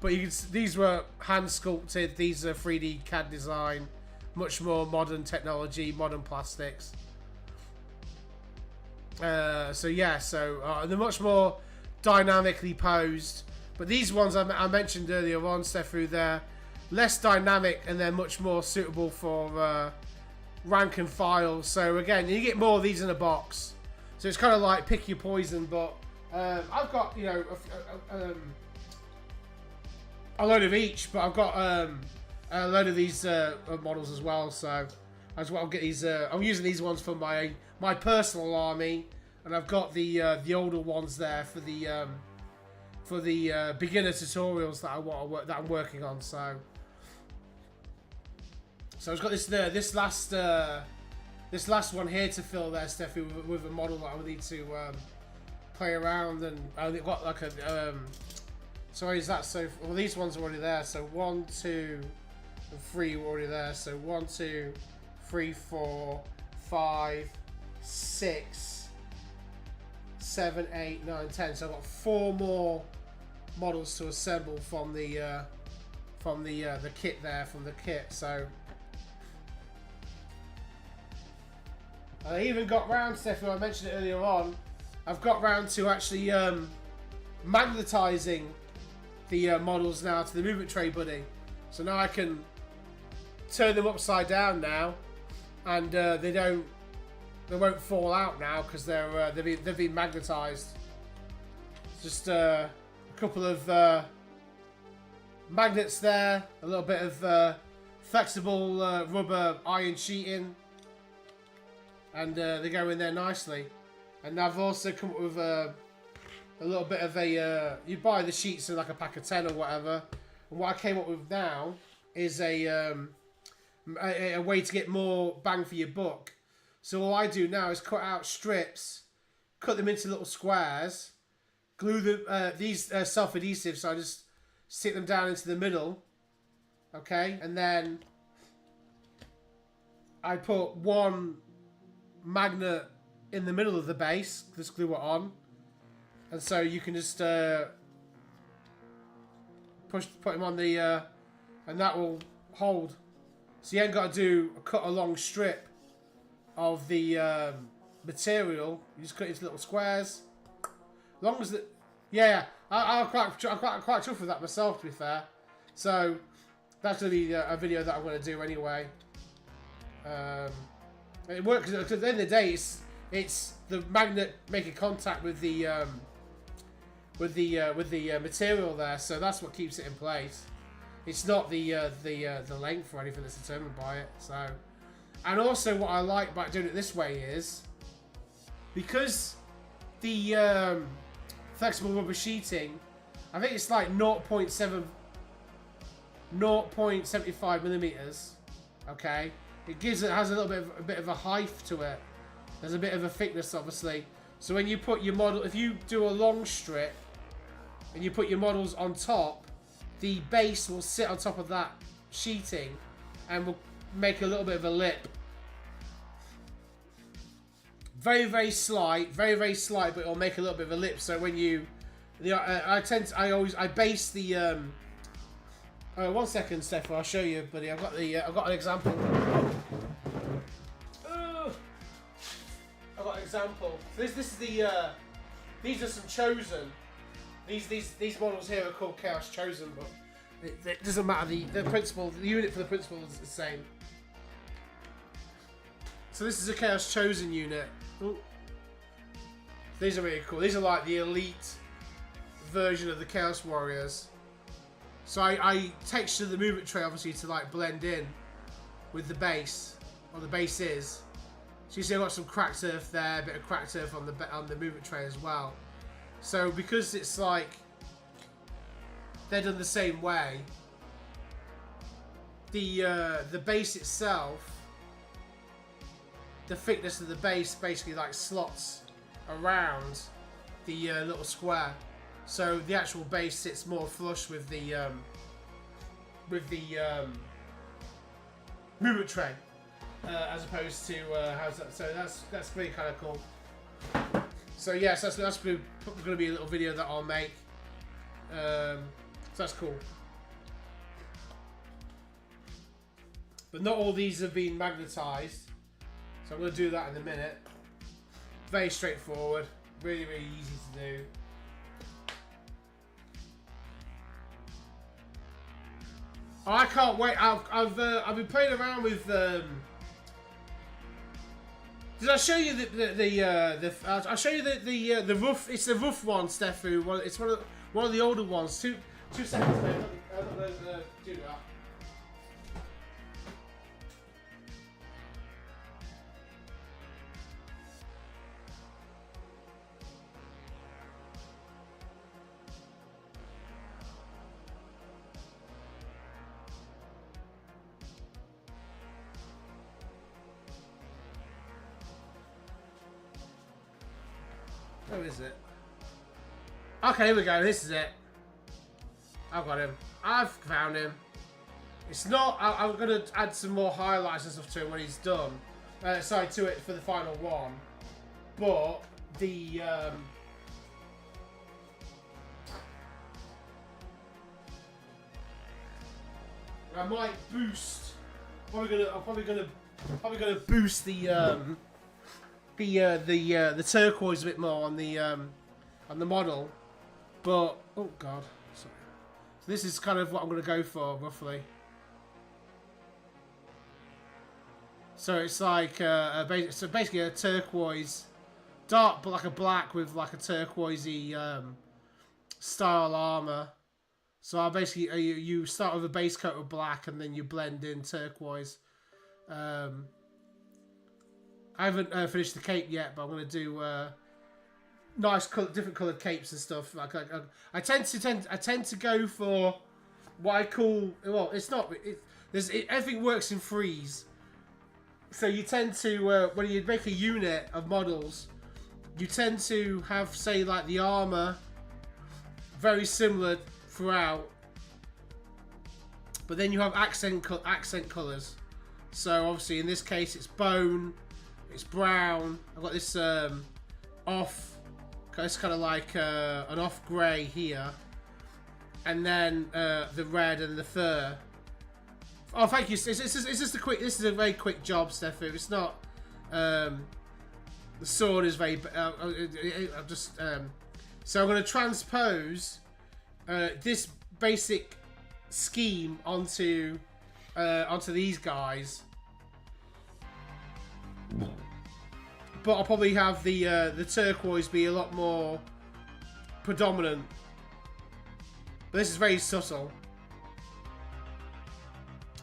But you can, these were hand sculpted. These are 3D CAD design. Much more modern technology, modern plastics. So yeah, they're much more dynamically posed. But these ones I mentioned earlier on, Stefu, they're less dynamic and they're much more suitable for rank and file. So again, you get more of these in a box. So it's kind of like pick your poison. But I've got, you know, a load of each, but I've got a load of these models as well. So I just want to get these. I'm using these ones for my personal army, and I've got the older ones there for the beginner tutorials that I'm working on. So I've got this last one here to fill there, Steffi, with a model that I would need to play around, and I've got like a sorry, is that so? Well, these ones are already there. So 1, 2, and 3 were already there. So 1, 2, 3, 4, 5, 6, 7, 8, 9, 10. So I've got 4 more models to assemble from the kit there, from the kit. So I even got round, Steffi, I mentioned it earlier on, I've got round to actually magnetizing the models now to the movement tray buddy. So now I can turn them upside down now, and they won't fall out now because they've been magnetized. Just a couple of magnets there, a little bit of flexible rubber iron sheeting, and they go in there nicely. And I've also come up with a little bit of a you buy the sheets in like a pack of 10 or whatever, and what I came up with now is a way to get more bang for your buck. So all I do now is cut out strips, cut them into little squares, glue them these self-adhesive, so I just stick them down into the middle, okay, and then I put one magnet in the middle of the base, just glue it on, and so you can just put them on the and that will hold. So you ain't got to cut a long strip of the material. You just cut it into little squares. As long as the I'm quite tough with that myself, to be fair. So that's gonna be a video that I'm gonna do anyway. It works because at the end of the day, it's the magnet making contact with the material there, so that's what keeps it in place. It's not the length or anything that's determined by it. So, and also what I like about doing it this way is because the flexible rubber sheeting, I think it's like 0.75 millimeters. Okay, it has a bit of a height to it. There's a bit of a thickness, obviously. So when you put your model, if you do a long strip and you put your models on top, the base will sit on top of that sheeting and will make a little bit of a lip. Very, very slight, but it'll make a little bit of a lip. So when you, I base the. 1 second, Steph. I'll show you, buddy. I've got an example. I've got an example. This is the. These are some chosen. These models here are called Chaos Chosen, but it doesn't matter. The principle, the unit for the principle is the same. So this is a Chaos Chosen unit. Ooh. These are really cool. These are like the elite version of the Chaos Warriors. So I textured the movement tray obviously to like blend in with the base, or the base is. So you see I've got some cracked earth there, a bit of cracked earth on the movement tray as well. So because it's like they're done the same way, the base itself, the thickness of the base basically like slots around the little square. So the actual base sits more flush with the movement tray, as opposed to how's that? So that's really kind of cool. So yes, that's going to be a little video that I'll make. So that's cool. But not all these have been magnetized, so I'm going to do that in a minute. Very straightforward, really easy to do. Oh, I can't wait. I've been playing around with. Did I show you I'll show you the rough. It's the rough one, Stefu. It's one of the older ones. Two seconds, mate. I'm not gonna do that. Where is it? Okay, here we go. This is it. I've got him. I've found him. It's not... I'm going to add some more highlights and stuff to him when he's done. Sorry, to it for the final one. But the... I might boost. I'm probably gonna boost the turquoise a bit more on the model. But oh god, sorry. So this is kind of what I'm gonna go for roughly. So it's like so basically a turquoise, dark but like a black with like a turquoisey style armor. So I basically you start with a base coat of black and then you blend in turquoise. I haven't finished the cape yet, but I'm gonna do nice different coloured capes and stuff. Like I tend to go for what I call, well, it's not everything works in threes. So you tend to when you make a unit of models, you tend to have, say, like the armor very similar throughout, but then you have accent colors. So obviously in this case it's bone, it's brown. I've got this off, it's kind of like an off grey here, and then the red and the fur. Oh, thank you. It's just a quick. This is a very quick job, Steffi. It's not. The sword is very. I'm just. So I'm going to transpose this basic scheme onto these guys, but I'll probably have the turquoise be a lot more predominant. But this is very subtle.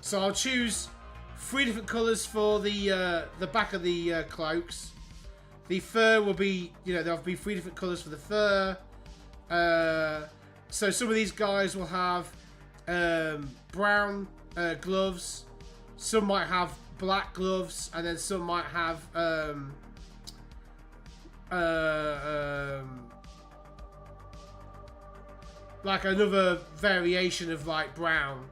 So I'll choose 3 different colours for the back of the cloaks. The fur will be, there'll be 3 different colours for the fur. So some of these guys will have brown gloves. Some might have black gloves, and then some might have like another variation of like brown.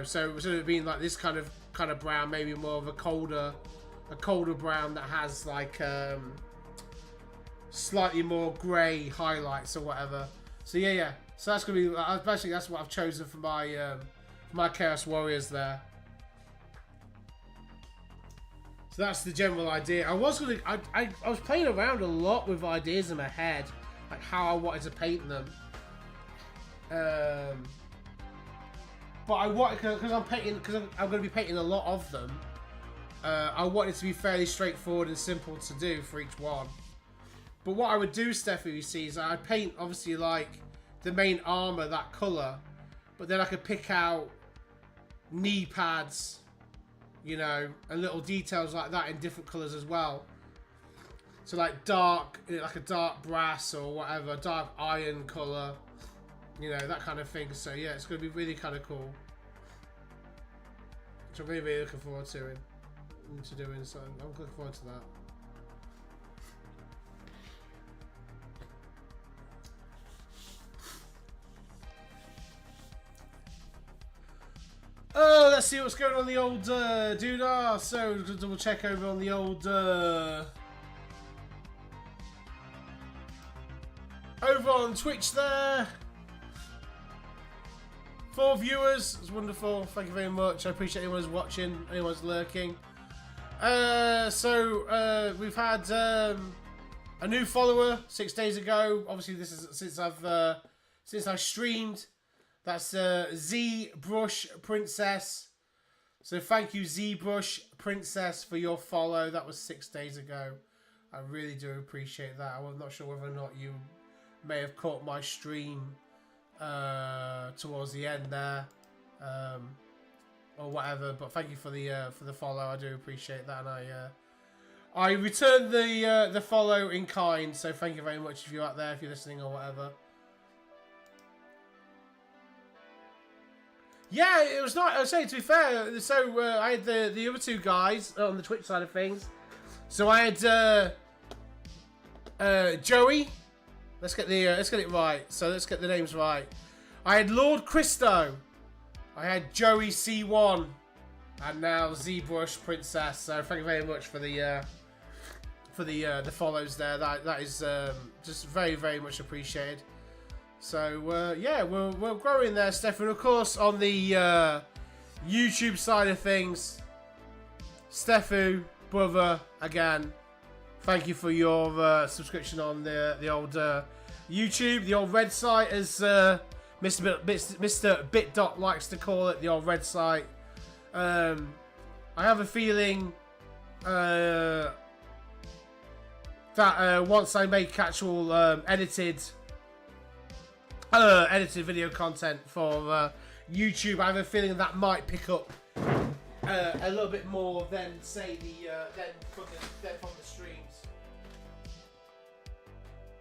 So instead of being like this kind of brown, maybe more of a colder brown that has like slightly more grey highlights or whatever. So yeah. So that's gonna be basically that's what I've chosen for my Chaos Warriors there. So that's the general idea. I was playing around a lot with ideas in my head, like how I wanted to paint them. But I want, because I'm going to be painting a lot of them. I want it to be fairly straightforward and simple to do for each one. But what I would do, Steffi, you see, is I'd paint obviously like the main armor that color, but then I could pick out knee pads, and little details like that in different colors as well. So like dark, like a dark brass or whatever, dark iron color. That kind of thing. So yeah, it's going to be really kind of cool. Which I'm really, really looking forward to doing. So I'm looking forward to that. Let's see what's going on the old doodah. So double check over on the old over on Twitch there. 4 viewers, it's wonderful. Thank you very much. I appreciate anyone who's watching, anyone who's lurking. So we've had a new follower 6 days ago. Obviously, this is since I streamed. That's ZBrush Princess. So thank you, ZBrush Princess, for your follow. That was 6 days ago. I really do appreciate that. I'm not sure whether or not you may have caught my stream towards the end there, or whatever. But thank you for the follow. I do appreciate that, and I returned the follow in kind. So thank you very much if you're out there, if you're listening or whatever. Yeah, it was not. I was saying, to be fair, so I had the other 2 guys on the Twitch side of things. So I had Joey. Let's get it right. So let's get the names right. I had Lord Christo. I had Joey C1, and now ZBrush Princess. So thank you very much for the follows there. That is just very, very much appreciated. So yeah, we're growing there, Stefan. Of course, on the YouTube side of things, Stefu, brother, again, thank you for your subscription on the old YouTube, the old red site, as Mr. BitDot likes to call it, the old red site. I have a feeling that once I make actual edited video content for YouTube, I have a feeling that might pick up a little bit more than say than from the streams.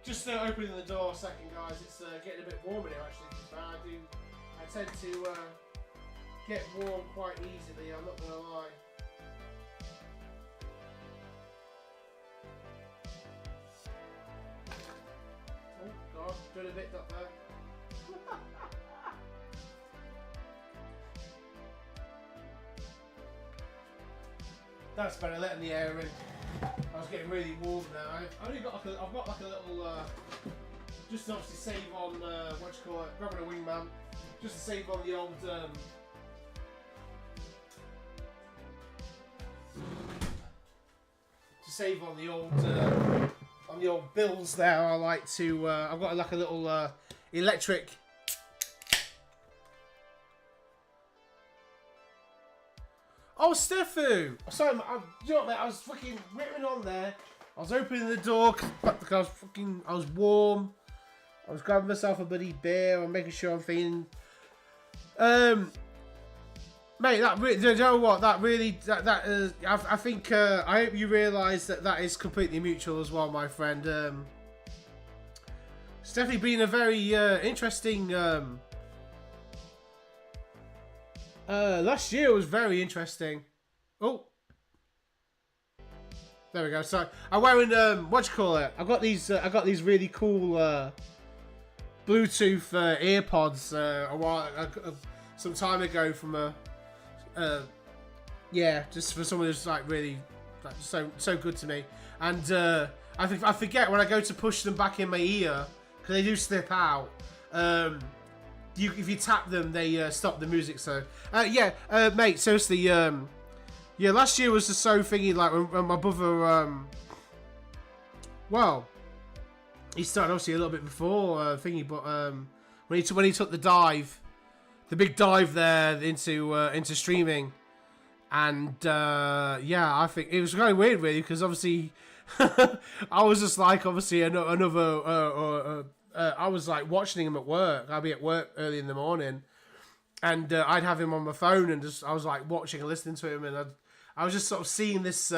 Just opening the door a second, guys. It's getting a bit warm in here actually. I tend to get warm quite easily. I'm not gonna lie. Oh God, doing a bit up there. That's better, letting the air in. I was getting really warm now. I've got like a little, just to obviously save on, what you call it, grabbing a wingman, just to save on the old, on the old bills there. I like to, I've got like a little, electric. Oh, Stefu! Sorry, you know what, mate? I was fucking whipping on there. I was opening the door because I was warm. I was grabbing myself a bloody beer and making sure I'm feeling. Mate, that really, you know what? That really, I think. I hope you realise that is completely mutual as well, my friend. It's definitely been a very interesting. Last year was very interesting. Oh, there we go. So I'm wearing what do you call it? I got these really cool Bluetooth earpods some time ago from just for someone who's like really like, so good to me. And I forget when I go to push them back in my ear because they do slip out. If you tap them, they stop the music. So mate, seriously, last year was just so thingy. Like when my brother, he started obviously a little bit before thingy, but when he took the dive, the big dive there into streaming, and I think it was kind of weird really because obviously I was just like obviously another. I was like watching him at work. I'd be at work early in the morning, and I'd have him on my phone, and I was like watching and listening to him, and I was just sort of seeing this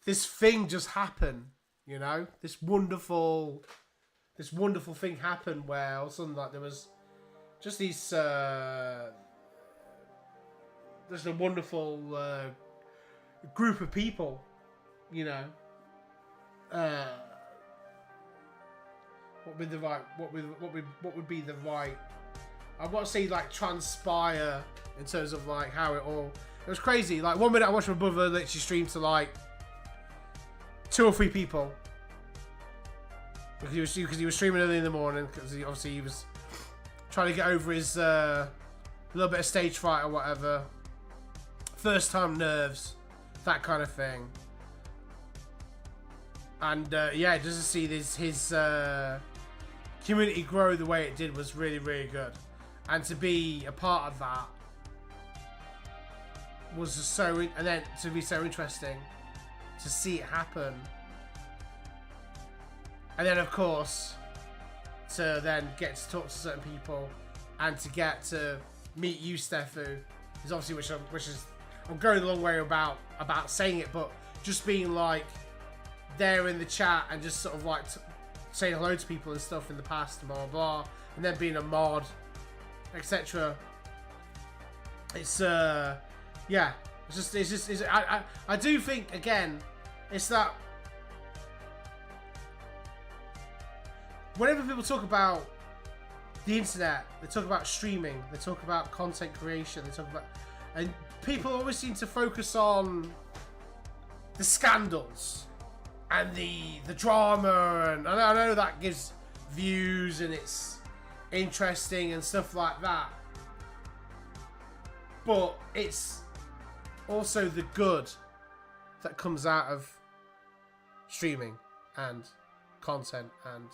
this thing just happen, you know, this wonderful thing happen where all of a sudden like there was just these just a wonderful group of people, you know. What would be the right? I want to say like transpire in terms of like how it all. It was crazy. Like 1 minute I watched my brother literally stream to like 2 or 3 people because he was streaming early in the morning because he was trying to get over his little bit of stage fright or whatever, first time nerves, that kind of thing. And just to see his community grow the way it did was really, really good. And to be a part of that was just and then to be so interesting to see it happen. And then of course to then get to talk to certain people and to get to meet you, Stefu, is obviously which is I'm going a long way about saying it, but just being like there in the chat and just sort of like saying hello to people and stuff in the past and blah blah blah, and then being a mod, etc. It's I do think again it's that whenever people talk about the internet, they talk about streaming, they talk about content creation, they talk about, and people always seem to focus on the scandals and the drama, and I know that gives views and it's interesting and stuff like that, but it's also the good that comes out of streaming and content and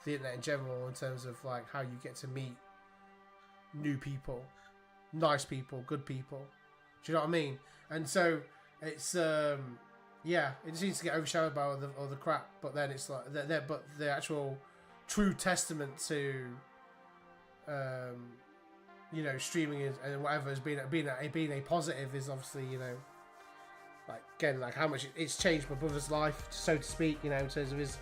the internet in general, in terms of like how you get to meet new people, nice people, good people. Do you know what I mean? And so it's yeah, it just needs to get overshadowed by all the crap. But then it's like but the actual true testament to you know, streaming and whatever has been a positive is obviously, you know, like again, like how much it's changed my brother's life, so to speak, you know, in terms of his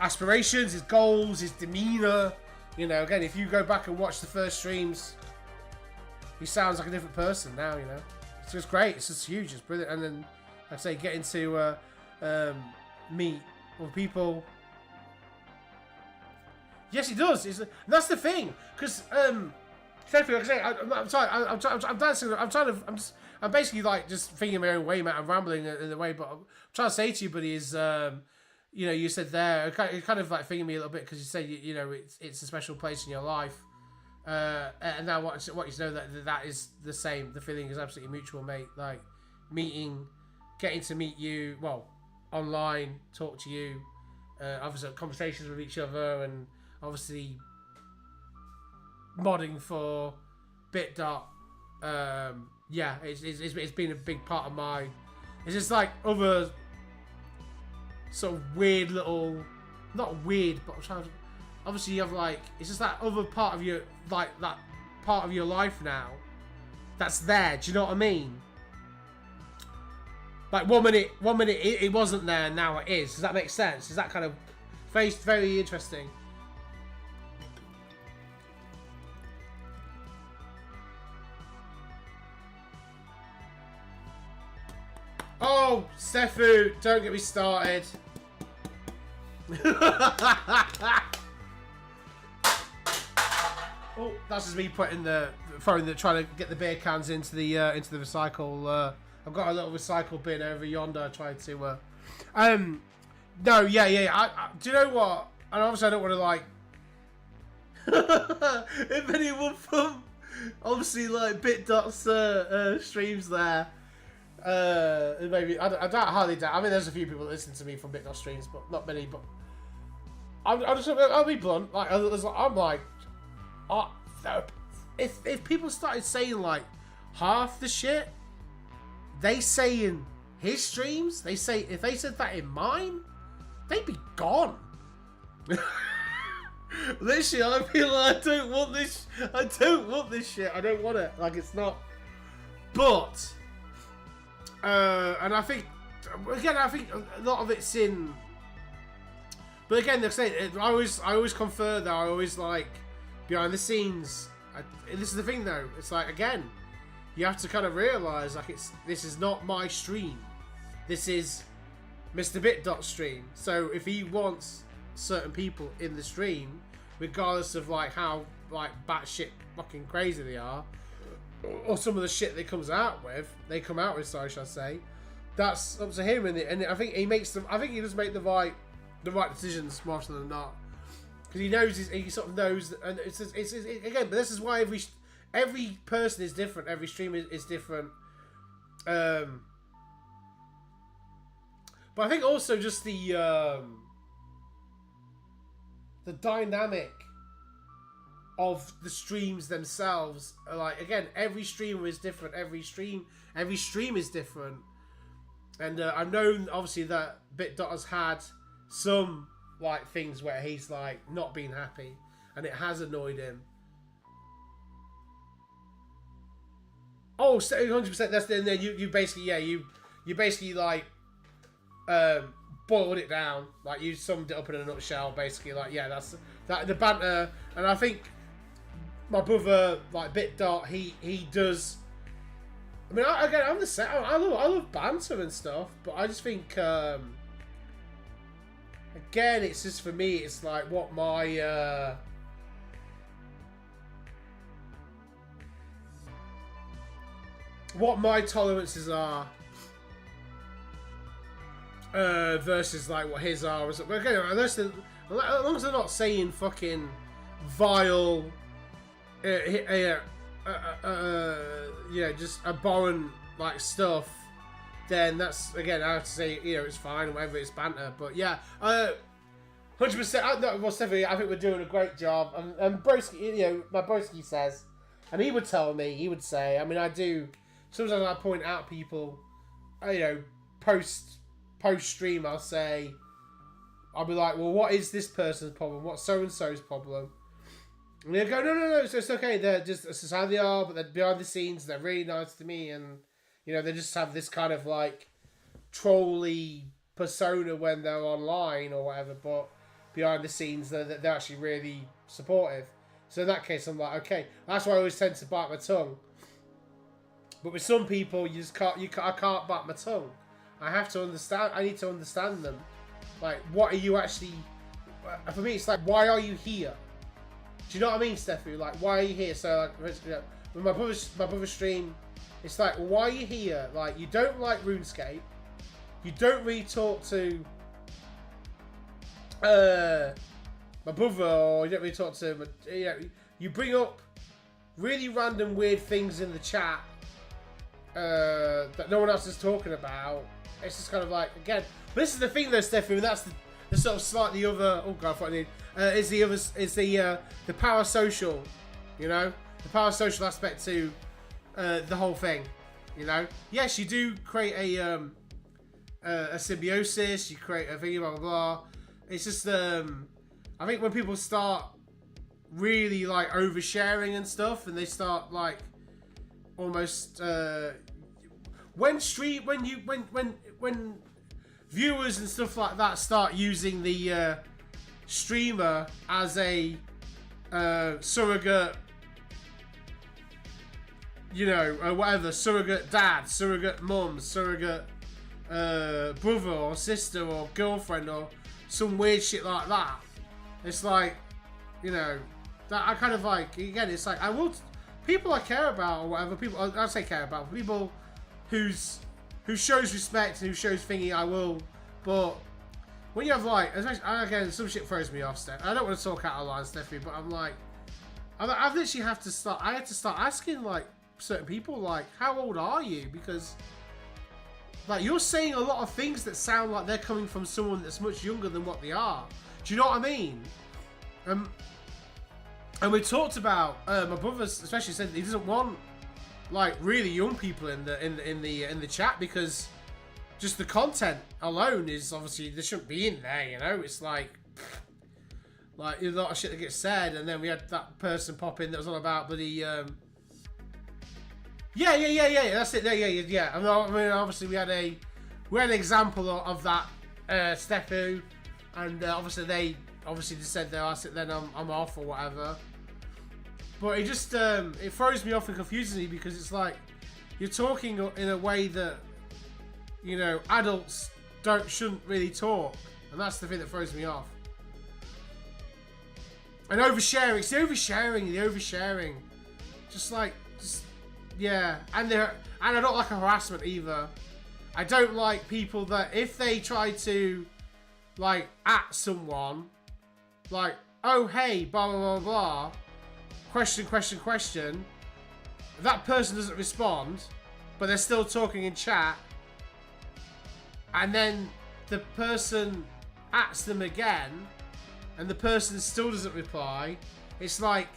aspirations, his goals, his demeanor. You know, again, if you go back and watch the first streams, he sounds like a different person now. You know, it's just great. It's just huge. It's brilliant. And then, like I say, getting to meet other people. Yes, he does. That's the thing, because like I say, I'm sorry. I'm dancing. I'm basically like just thinking my own way, man. I'm rambling in a way, but I'm trying to say to you, buddy, is you know, you said there, it kind of like thinking me a little bit, because you say, you know, it's a special place in your life, and now what you know that is the same. The feeling is absolutely mutual, mate. Like getting to meet you, well, online, talk to you, obviously conversations with each other, and obviously modding for BitDot. Yeah, it's been a big part of my. It's just like other sort of weird little, not weird, but I'm trying to, obviously you have like, it's just that other part of your, like that part of your life now that's there. Do you know what I mean? Like one minute it wasn't there, and now it is. Does that make sense? Is that kind of very interesting? Oh, Stefu, don't get me started. Oh, that's just me trying to get the beer cans into the recycle. I've got a little recycle bin over yonder. I tried to. No, yeah. Do you know what? And obviously, I don't want to like. If anyone from obviously like BitDot's streams there. Maybe I hardly doubt. I mean, there's a few people that listen to me from BitDot streams, but not many. But I'll be blunt. Like I'm like, if people started saying like half the shit they say in his streams, if they said that in mine, they'd be gone. Literally, I feel like I don't want this shit. I don't want it. Like, it's not. But and I think a lot of it's in. But again, they're saying I always confer that I always like behind the scenes. This is the thing though. It's like, again, you have to kind of realize like this is not my stream. This is Mr. BitDot's stream. So if he wants certain people in the stream, regardless of like how like batshit fucking crazy they are, or some of the shit they come out with, sorry, shall I say, that's up to him. And I think he makes them. I think he does make the right decisions more often than not, because he sort of knows. And it's again, but this is why every person is different. Every stream is different. But I think also just the dynamic of the streams themselves are like, again, every streamer is different. Every stream is different. And I've known obviously that BitDot has had some like things where he's like not been happy and it has annoyed him. Oh, 100%. That's the you basically you basically like boiled it down, like you summed it up in a nutshell. Basically, like that's the banter, and I think my brother like BitDot, he does I mean, again, I'm the same. I love banter and stuff, but I just think, again, it's just for me. It's like what my tolerances are versus like what his are. But again, as long as they're not saying fucking vile, just abhorrent like stuff, then that's, again, I have to say, it's fine, whatever, it's banter. But yeah, 100%. Well, Stephanie, I think we're doing a great job. And Broski, my Broski says, and he would tell me, he would say, I mean, I do. Sometimes I point out people, post stream, I'll be like, well, what is this person's problem? What's so and so's problem? And they'll go, no, it's okay. This is how they are, but they're behind the scenes. They're really nice to me, and they just have this kind of like trolly persona when they're online or whatever. But behind the scenes, they're actually really supportive. So in that case, I'm like, okay, that's why I always tend to bite my tongue. But with some people, you just can't. I can't bite my tongue. I have to understand. I need to understand them. Like, what are you actually? For me, it's like, why are you here? Do you know what I mean, Steffu? Like, why are you here? So, like, with my brother's stream, it's like, well, why are you here? Like, you don't like RuneScape. You don't really talk to my brother, or you don't really talk to you bring up really random weird things in the chat that no one else is talking about. It's just kind of like, again, but this is the thing though, Steffu, and that's the sort of slightly other, oh god, what I need, is the parasocial, the parasocial aspect to the whole thing, Yes, you do create a symbiosis, you create a thing, blah blah blah. It's just I think when people start really like oversharing and stuff, and they start like almost when viewers and stuff like that start using the streamer as a surrogate, whatever, surrogate dad, surrogate mum, surrogate brother or sister or girlfriend or some weird shit like that. It's like, that I kind of like, again, it's like, people I care about or whatever, people, I say care about, people who shows respect and who shows thingy, I will, but when you have like, especially, again, some shit throws me off, Steph. I don't want to talk out of line, Steffi, but I'm like, I've literally I had to start asking like certain people, like, how old are you? Because like, you're saying a lot of things that sound like they're coming from someone that's much younger than what they are. Do you know what I mean? And we talked about my brother especially said he doesn't want like really young people in the chat because just the content alone is obviously they shouldn't be in there. It's like a lot of shit that gets said, and then we had that person pop in that was all about bloody that's it. Yeah. I mean, obviously we had an example of that Steffu, and obviously they just said then I'm off or whatever. But it just it throws me off and confuses me because it's like you're talking in a way that adults shouldn't really talk, and that's the thing that throws me off. And oversharing, it's the oversharing, yeah. And I don't like harassment either. I don't like people that if they try to like at someone, like, oh hey, blah blah blah blah, question, that person doesn't respond, but they're still talking in chat, and then the person asks them again, and the person still doesn't reply. It's like,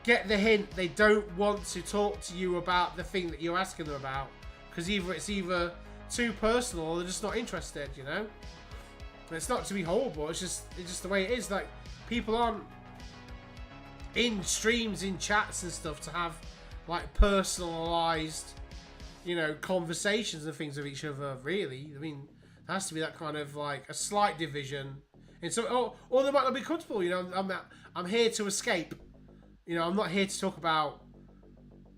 get the hint, they don't want to talk to you about the thing that you're asking them about, because it's either too personal or they're just not interested, And it's not to be horrible, it's just the way it is. Like, people aren't in streams, in chats and stuff to have like personalized, conversations and things with each other, really. I mean, there has to be that kind of like a slight division. And so, or they might not be comfortable, I'm here to escape. I'm not here to talk about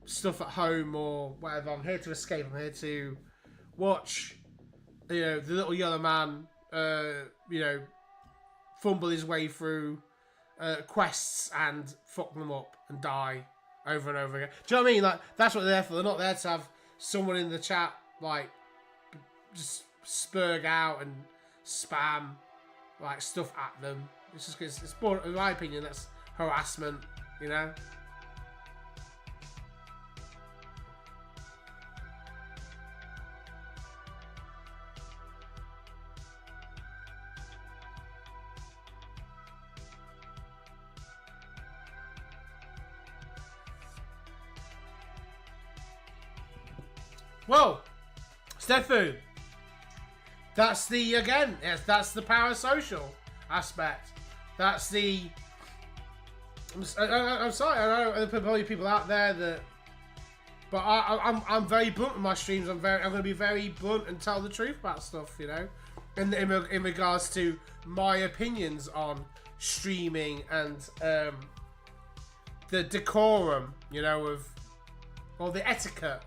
stuff at home or whatever. I'm here to escape. I'm here to watch, you know, the little yellow man, you know, fumble his way through quests and fuck them up and die over and over again. Do you know what I mean? Like, that's what they're there for. They're not there to have someone in the chat, like, just spurg out and spam, like, stuff at them. It's just, it's more, in my opinion, that's harassment, you know? Whoa, Stefu. That's the, again, yes, that's the parasocial aspect. That's the. I'm sorry, I know there are probably people out there that, but I'm very blunt in my streams. I'm going to be very blunt and tell the truth about stuff, you know, in regards to my opinions on streaming and the decorum, you know, of, or the etiquette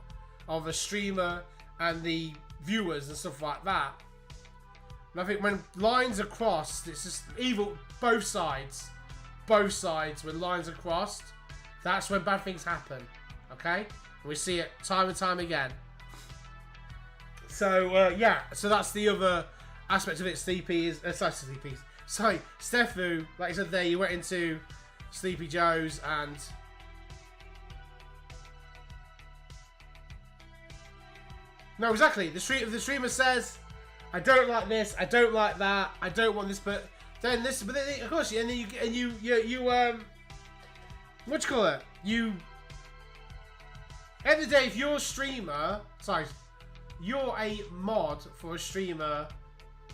of a streamer and the viewers and stuff like that. And I think when lines are crossed, it's just evil. Both sides, when lines are crossed, that's when bad things happen. Okay, and we see it time and time again. So yeah, so that's the other aspect of it. Sleepy is sorry, Stefu, like I said there, you went into Sleepy Joe's and. No, exactly. The streamer says, "I don't like this. I don't like that. I don't want this." But then this, but then, of course, and then you what you call it? You. End of the day, if you're a streamer, sorry, you're a mod for a streamer,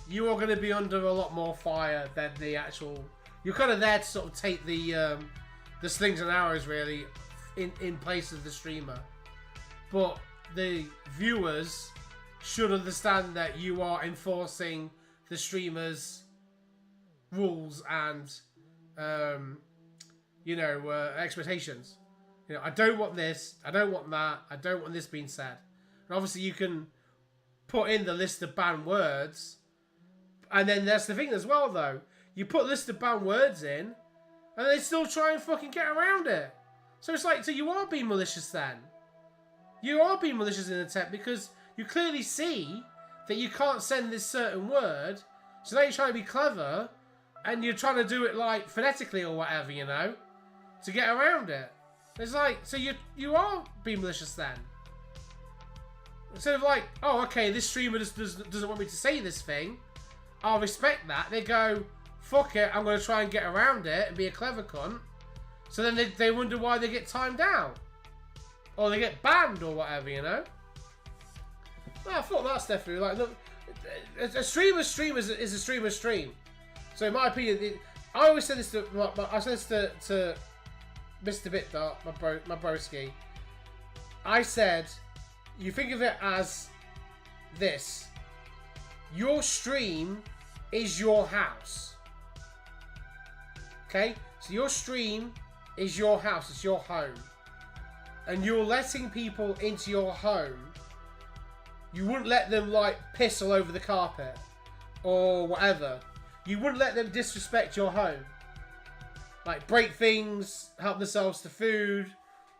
you are going to be under a lot more fire than the actual. You're kind of there to sort of take the slings and arrows really in place of the streamer, but the viewers should understand that you are enforcing the streamer's rules and you know, expectations. You know, I don't want this, I don't want that, I don't want this being said. And obviously you can put in the list of banned words, and then that's the thing as well though, you put a list of banned words in and they still try and fucking get around it. So it's like, so you are being malicious then. You are being malicious in the attempt because you clearly see that you can't send this certain word, so now you're trying to be clever and you're trying to do it like phonetically or whatever, you know, to get around it. It's like, so you are being malicious then. Instead of like, oh, okay, this streamer just doesn't want me to say this thing, I'll respect that. They go, fuck it, I'm going to try and get around it and be a clever cunt. So then they wonder why they get timed out. Or they get banned or whatever, you know? Well, I thought that, Stephanie. Like, look, a streamer's stream is a streamer's stream. So in my opinion, I always said this to I said this to Mr. Bitdart, my broski. I said, you think of it as this. Your stream is your house. Okay? So your stream is your house, it's your home. And you're letting people into your home. You wouldn't let them like piss all over the carpet or whatever. You wouldn't let them disrespect your home. Like break things, help themselves to food,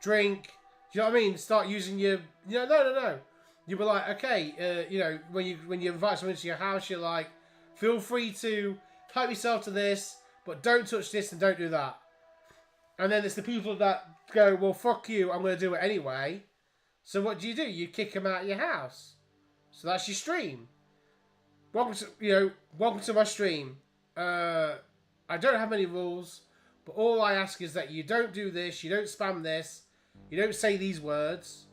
drink. Do you know what I mean? Start using your, you know, no. You'd be like, okay, you know, when you invite someone into your house, you're like, feel free to help yourself to this, but don't touch this and don't do that. And then it's the people that go, well, fuck you, I'm going to do it anyway. So what do? You kick them out of your house. So that's your stream. Welcome to my stream. I don't have any rules, but all I ask is that you don't do this, you don't spam this, you don't say these words,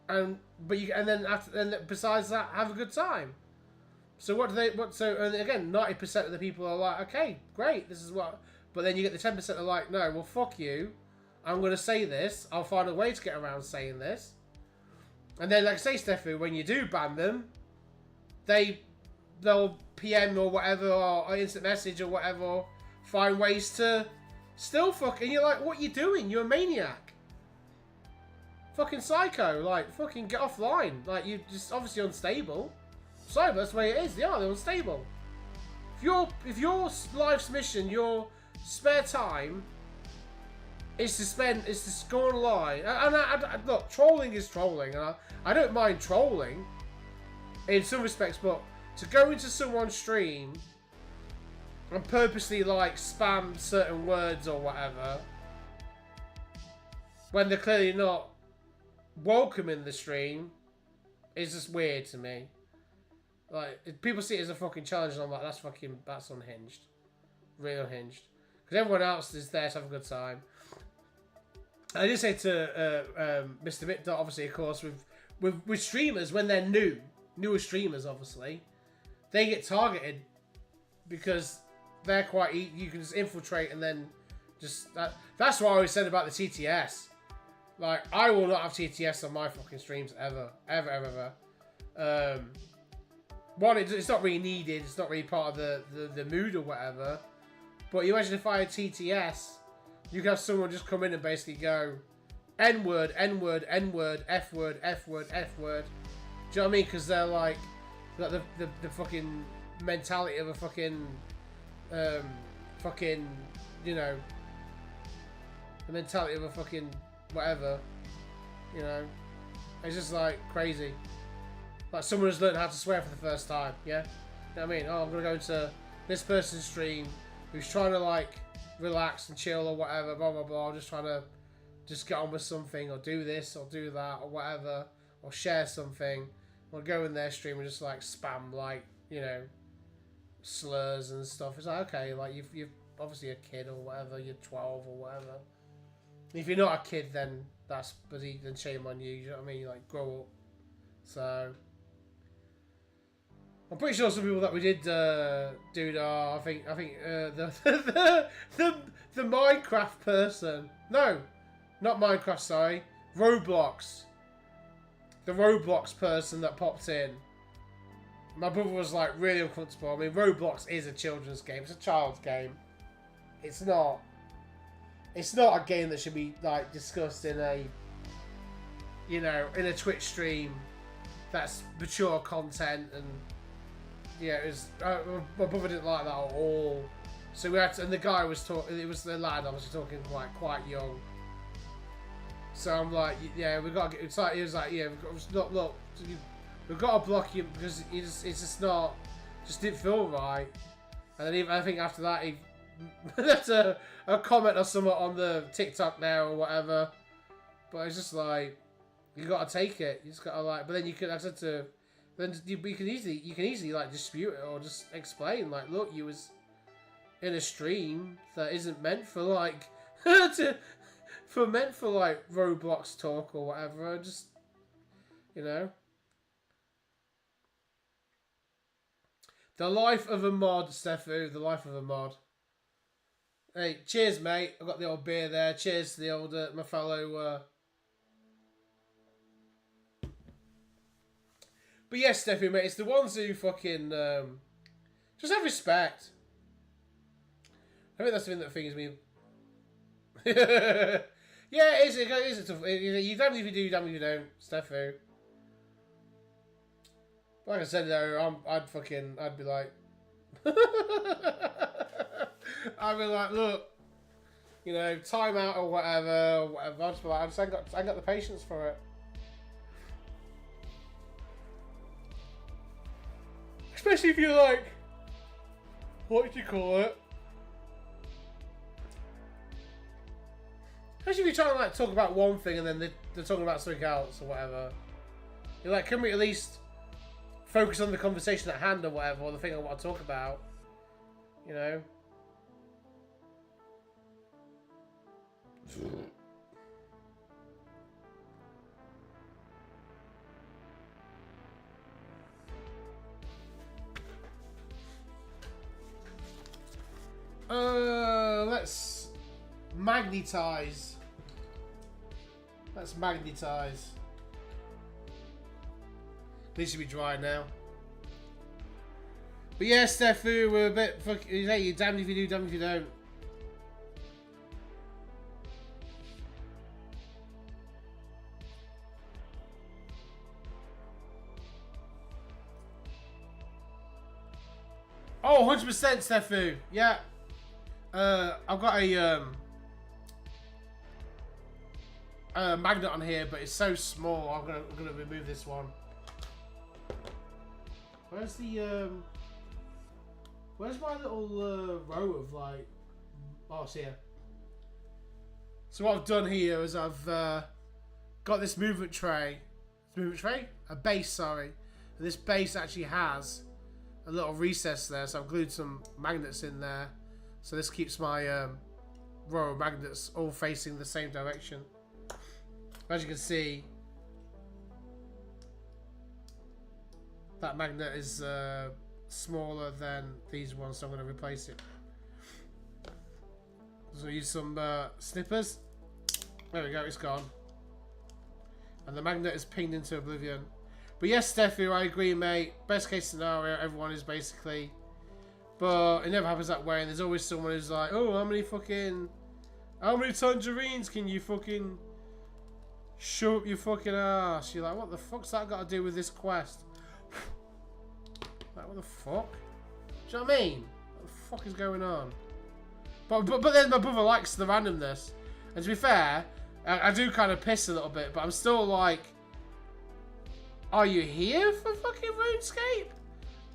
and then besides that, have a good time. So and again, 90% of the people are like, okay, great, this is what. But then you get the 10% that are like, no, well, fuck you. I'm going to say this. I'll find a way to get around saying this. And then, like I say, Steffi, when you do ban them, they'll PM or whatever, or instant message or whatever, find ways to still fuck. And you're like, what are you doing? You're a maniac. fucking psycho. Like, fucking get offline. Like, you're just obviously unstable. Sorry, but that's the way it is. They are. They're unstable. If your life's mission, your spare time, is to go online. And look, trolling is trolling, and I don't mind trolling in some respects, but to go into someone's stream and purposely like spam certain words or whatever when they're clearly not welcome in the stream is just weird to me. Like, if people see it as a fucking challenge, and I'm like, that's unhinged. Really unhinged. Because everyone else is there to have a good time. I did say to Mr. Mitt, obviously, of course, with streamers, when they're newer streamers, obviously, they get targeted because they're quite, you can just infiltrate and then just, that's what I always said about the TTS. Like, I will not have TTS on my fucking streams ever. Ever. One, it's not really needed, it's not really part of the mood or whatever, but you imagine if I had TTS, you could have someone just come in and basically go, N-word, N-word, N-word, F-word, F-word, F-word. Do you know what I mean? Because they're like the fucking mentality of a fucking, you know, the mentality of a fucking whatever, you know. It's just like crazy. Like someone has learned how to swear for the first time, yeah? You know what I mean? Oh, I'm going to go into this person's stream who's trying to like relax and chill or whatever, blah, blah, blah. I'm just trying to just get on with something or do this or do that or whatever or share something. I'll go in their stream and just like spam like, you know, slurs and stuff. It's like, okay, like you're obviously a kid or whatever, you're 12 or whatever. If you're not a kid, then that's bloody, then shame on you, you know what I mean? Like, grow up. So I'm pretty sure some people that we did do are, I think the Minecraft person. No, not Minecraft, sorry. Roblox. The Roblox person that popped in. My brother was like really uncomfortable. I mean, Roblox is a children's game. It's a child's game. It's not a game that should be like discussed in a, you know, in a Twitch stream that's mature content. And yeah, it was, my brother didn't like that at all. So we had to, and the guy was talking, it was the lad obviously talking like quite young. So I'm like, yeah, we got to get, it's like, he was like, yeah, we've got to block you because it's just not, just didn't feel right. And then even, I think after that, he left a comment or something on the TikTok now or whatever. But it's just like, you got to take it. You just got to like, but then you could, I said to, then you can easily like dispute it or just explain like, look, you was in a stream that isn't meant for like meant for like Roblox talk or whatever. Just, you know, the life of a mod, Stefu. The life of a mod. Hey, cheers, mate. I got the old beer there. Cheers to the old my fellow. But yes, Steffi, mate, it's the ones who fucking just have respect. I think that's the thing that fingers me. Yeah, it is a tough. You damn if you do, damn if you don't, Steffi. Like I said though, I'd be like, I'd be like, look, you know, time out or whatever. I'd just be like, I ain't got the patience for it. Especially if you're like, what do you call it? Especially if you're trying to like talk about one thing and then they're talking about something else or whatever. You're like, can we at least focus on the conversation at hand or whatever, or the thing I want to talk about? You know? Let's magnetize. Let's magnetize. These should be dry now. But yeah, Stefu, we're a bit fucking. Hey, you're damned if you do, damned if you don't. Oh, 100% Stefu. Yeah. I've got a magnet on here, but it's so small. I'm gonna remove this one. Where's the where's my little row of like? Oh, it's here. So what I've done here is I've got this movement tray. A base, sorry. And this base actually has a little recess there, so I've glued some magnets in there. So this keeps my row of magnets all facing the same direction. As you can see, that magnet is smaller than these ones, so I'm going to replace it. So I'll use some snippers. There we go, it's gone. And the magnet is pinged into oblivion. But yes, Steffi, I agree, mate. Best case scenario, everyone is basically... But it never happens that way, and there's always someone who's like, oh, how many tangerines can you fucking shove up your fucking ass? You're like, what the fuck's that got to do with this quest? Like, what the fuck? Do you know what I mean? What the fuck is going on? But then my brother likes the randomness. And to be fair, I do kind of piss a little bit, but I'm still like, are you here for fucking RuneScape?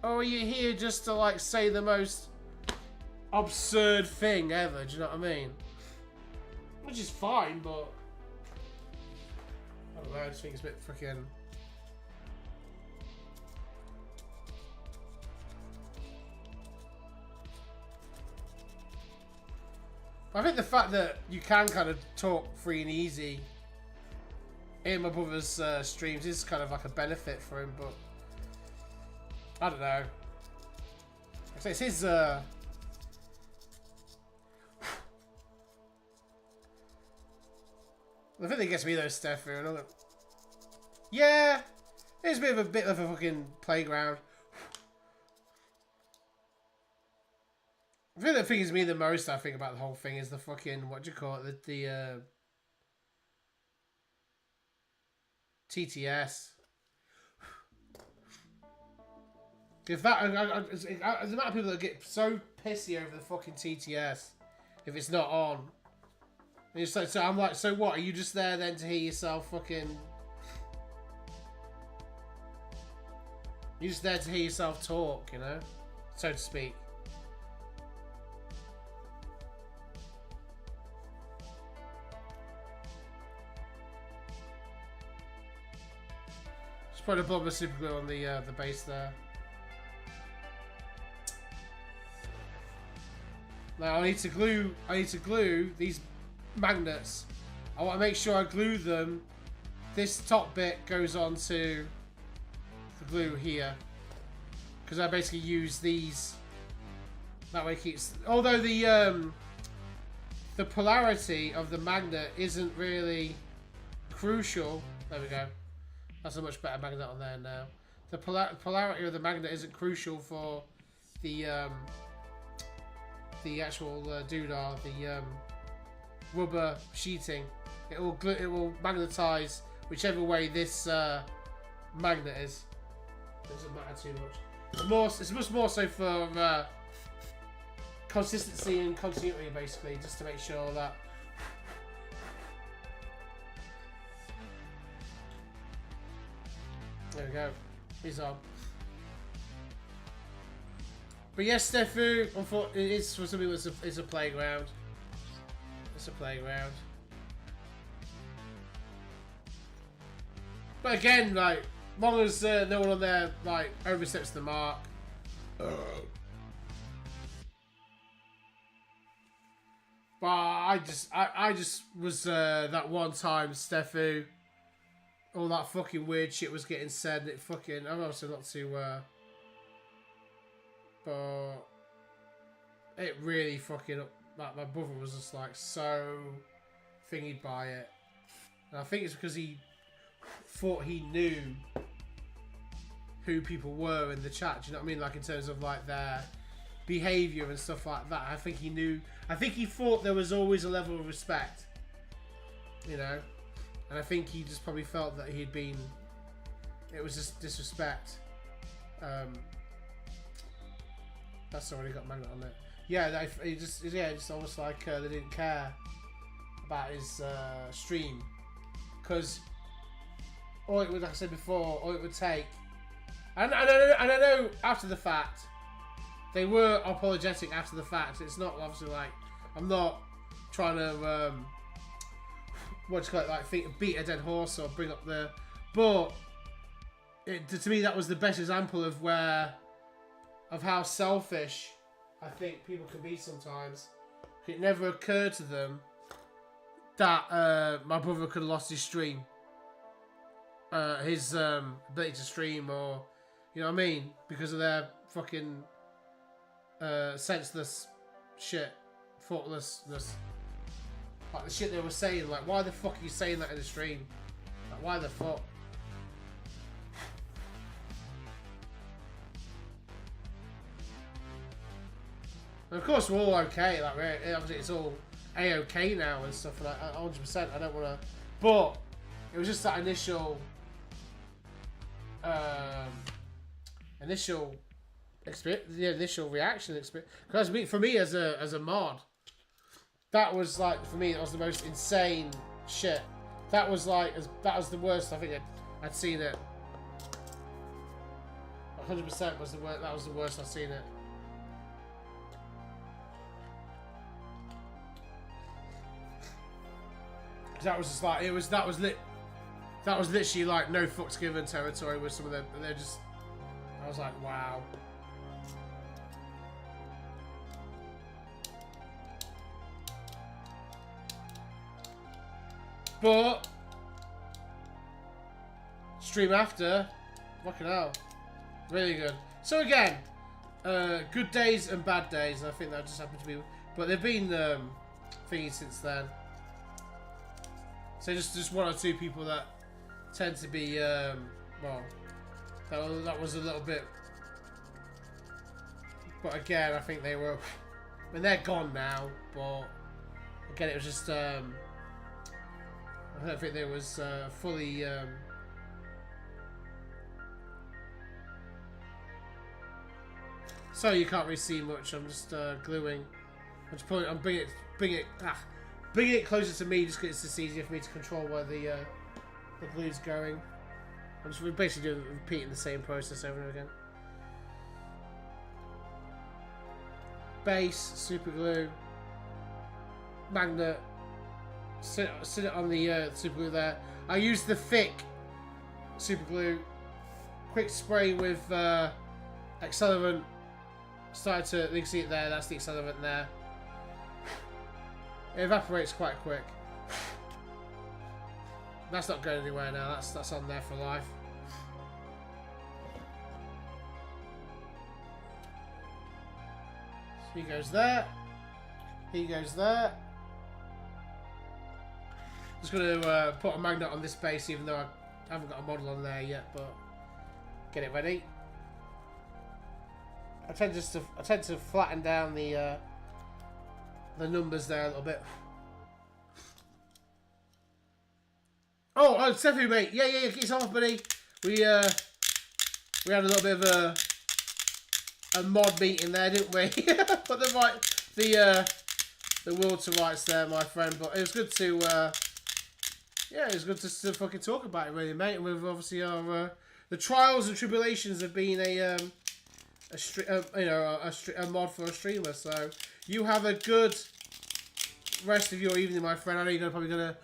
Or are you here just to like say the most absurd thing ever? Do you know what I mean? Which is fine, but I don't know, I just think it's a bit freaking... I think the fact that you can kind of talk free and easy in my brother's streams is kind of like a benefit for him, but I don't know. It's his the thing that gets me though, Steph, yeah, it's a bit of a fucking playground. I think the thing is me the most, I think, about the whole thing is the fucking, what do you call it, the TTS. If that, there's a amount of people that get so pissy over the fucking TTS if it's not on. And it's like, so I'm like, so what? Are you just there then to hear yourself fucking... You're just there to hear yourself talk, you know? So to speak. Just put a blob of super glue on the base there. Now I need to glue these magnets. I want to make sure I glue them. This top bit goes onto the glue here, because I basically use these. That way it keeps. Although the polarity of the magnet isn't really crucial. There we go. That's a much better magnet on there now. The polarity of the magnet isn't crucial for the actual doodah, the rubber sheeting. It will magnetize whichever way this magnet is. It doesn't matter too much. It's much more so for consistency and continuity, basically, just to make sure that. There we go. He's on. But yes, Stefu, it is for something that's it's a playground. It's a playground. But again, like, as long as no one on there like oversteps the mark. But I just was that one time, Stefu. All that fucking weird shit was getting said. And it fucking, I'm also not too. But it really fucking, like, my brother was just like so thingied by it. And I think it's because he thought he knew who people were in the chat. Do you know what I mean? Like, in terms of like their behaviour and stuff like that. I think he knew. I think he thought there was always a level of respect. You know? And I think he just probably felt that he'd been... It was just disrespect. That's already got magnet on it. Yeah, it's almost like they didn't care about his stream, because all it would, like I said before, all it would take, and I know after the fact, they were apologetic after the fact. It's not obviously like, I'm not trying to beat a dead horse or bring up the, but to me that was the best example of how selfish I think people can be sometimes. It never occurred to them that my brother could have lost his stream, his ability to stream, or you know what I mean, because of their fucking senseless shit, thoughtlessness, like the shit they were saying. Like, why the fuck are you saying that in the stream? Like, why the fuck? And of course, we're all okay. Like, obviously, it's all a-okay now and stuff. Like, 100%. I don't want to, but it was just that initial experience, the initial reaction experience. Because for me, as a mod, that was like, for me, that was the most insane shit. That was like, that was the worst I think I'd seen it. 100% was the worst. That was the worst I'd seen it. That was just like, that was literally like no fucks given territory with some of them. And they're just, I was like, wow. But stream after, fucking hell, really good. So again, good days and bad days, and I think that just happened to be. But they've been thingy since then. So just one or two people that tend to be well, that was a little bit. But again, I think they were. I mean, they're gone now. But again, it was just. I don't think there was fully. So you can't really see much. I'm just gluing. I'm just pulling. I'm bringing it closer to me, just because it's just easier for me to control where the glue's going. I'm just basically repeating the same process over and over again. Base, super glue, magnet. Sit it on the super glue there. I use the thick super glue. Quick spray with accelerant. Started to, you can see it there. That's the accelerant there. It evaporates quite quick. That's not going anywhere now. That's on there for life. So he goes there. He goes there. Just going to put a magnet on this base, even though I haven't got a model on there yet. But get it ready. I tend to flatten down the numbers there a little bit. Oh, Sefu, mate. Yeah, it's off, buddy. We had a little bit of a mod meeting there, didn't we? Put the will to rights there, my friend. But it was good to yeah, it was good to fucking talk about it, really, mate. And with obviously our the trials and tribulations of being a mod for a streamer. So you have a good rest of your evening, my friend. I know you're probably gonna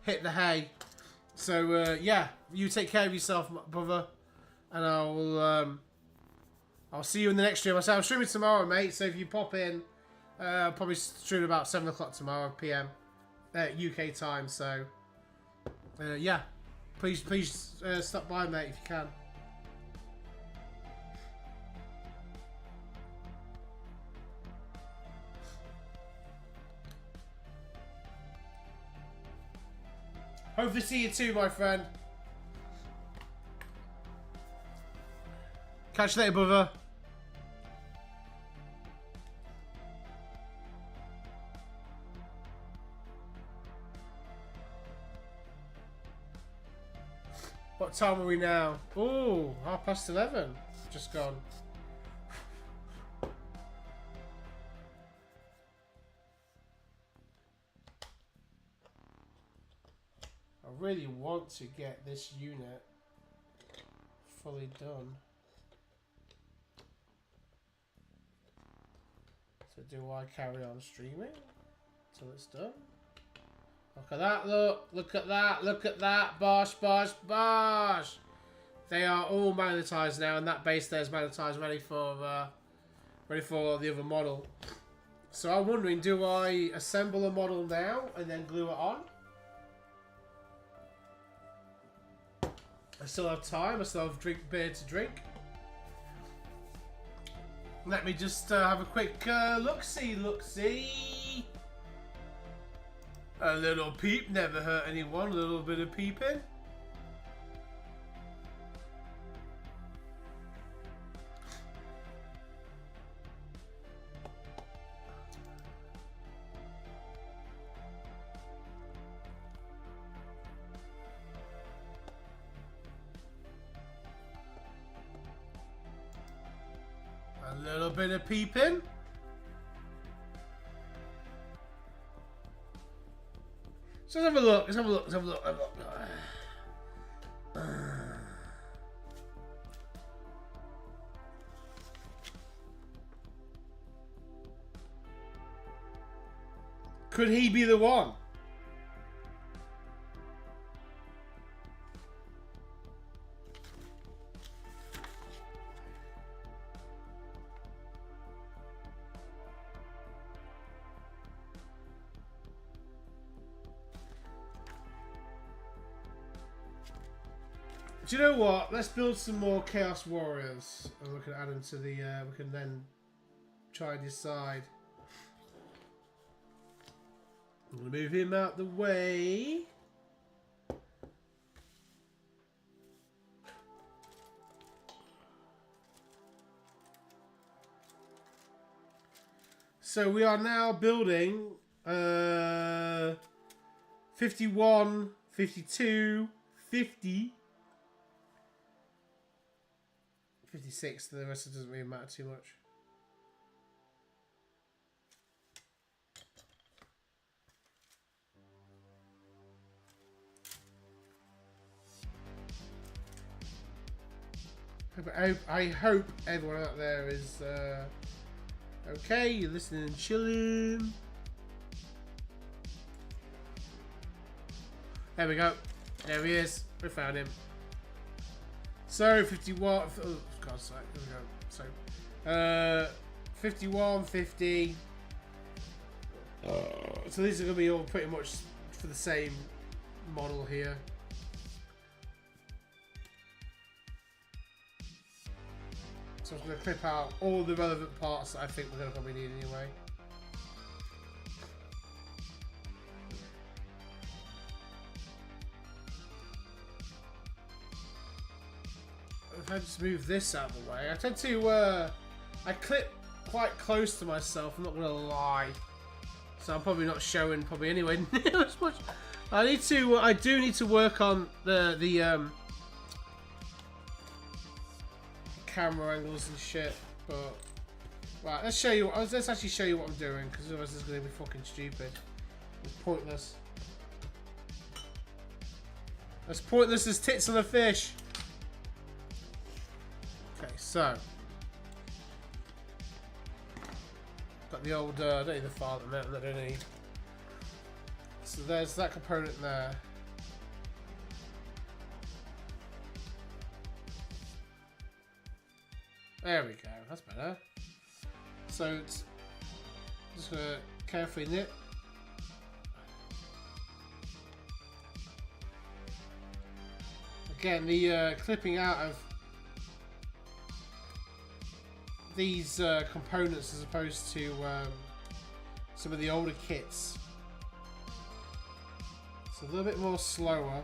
hit the hay. So yeah, you take care of yourself, brother, and I'll see you in the next stream. I'm streaming tomorrow, mate. So if you pop in, probably stream about 7 o'clock tomorrow PM, UK time. So yeah, please stop by, mate, if you can. Hopefully see you too, my friend. Catch you later, brother. What time are we now? Ooh, 11:30. Just gone. really want to get this unit fully done. So do I carry on streaming till it's done? Look at that, look! Look at that, look at that! Bosh, bosh, bosh! They are all magnetized now, and that base there is magnetized, ready for the other model. So I'm wondering, do I assemble a model now and then glue it on? I still have time. I still have beer to drink. Let me just have a quick look-see, look-see. A little peep never hurt anyone. A little bit of peeping. A little bit of peeping. So let's have a look. Let's have a look. Let's have a look. Have a look. Could he be the one? Do you know what? Let's build some more Chaos Warriors, and we can add them to the. We can then try and decide. I'm gonna move him out the way. So we are now building 51, 52, 50. 56, the rest doesn't really matter too much. I hope everyone out there is okay, you're listening and chilling. There we go. There he is. We found him. So 51. Oh, God's sake. There we go. So 51, 50. So these are going to be all pretty much for the same model here. So I'm going to clip out all the relevant parts that I think we're going to probably need anyway. If I just move this out of the way, I tend to, I clip quite close to myself, I'm not going to lie. So I'm probably not showing probably anyway as much. I do need to work on the camera angles and shit, but right, let's actually show you what I'm doing, because otherwise it's going to be fucking stupid. It's pointless. As pointless as tits on a fish. Okay, so got the old I don't need the file at the moment, I don't need. So there's that component there. There we go, that's better. So it's just gonna carefully knit. Again, the clipping out of these components as opposed to some of the older kits. It's a little bit more slower.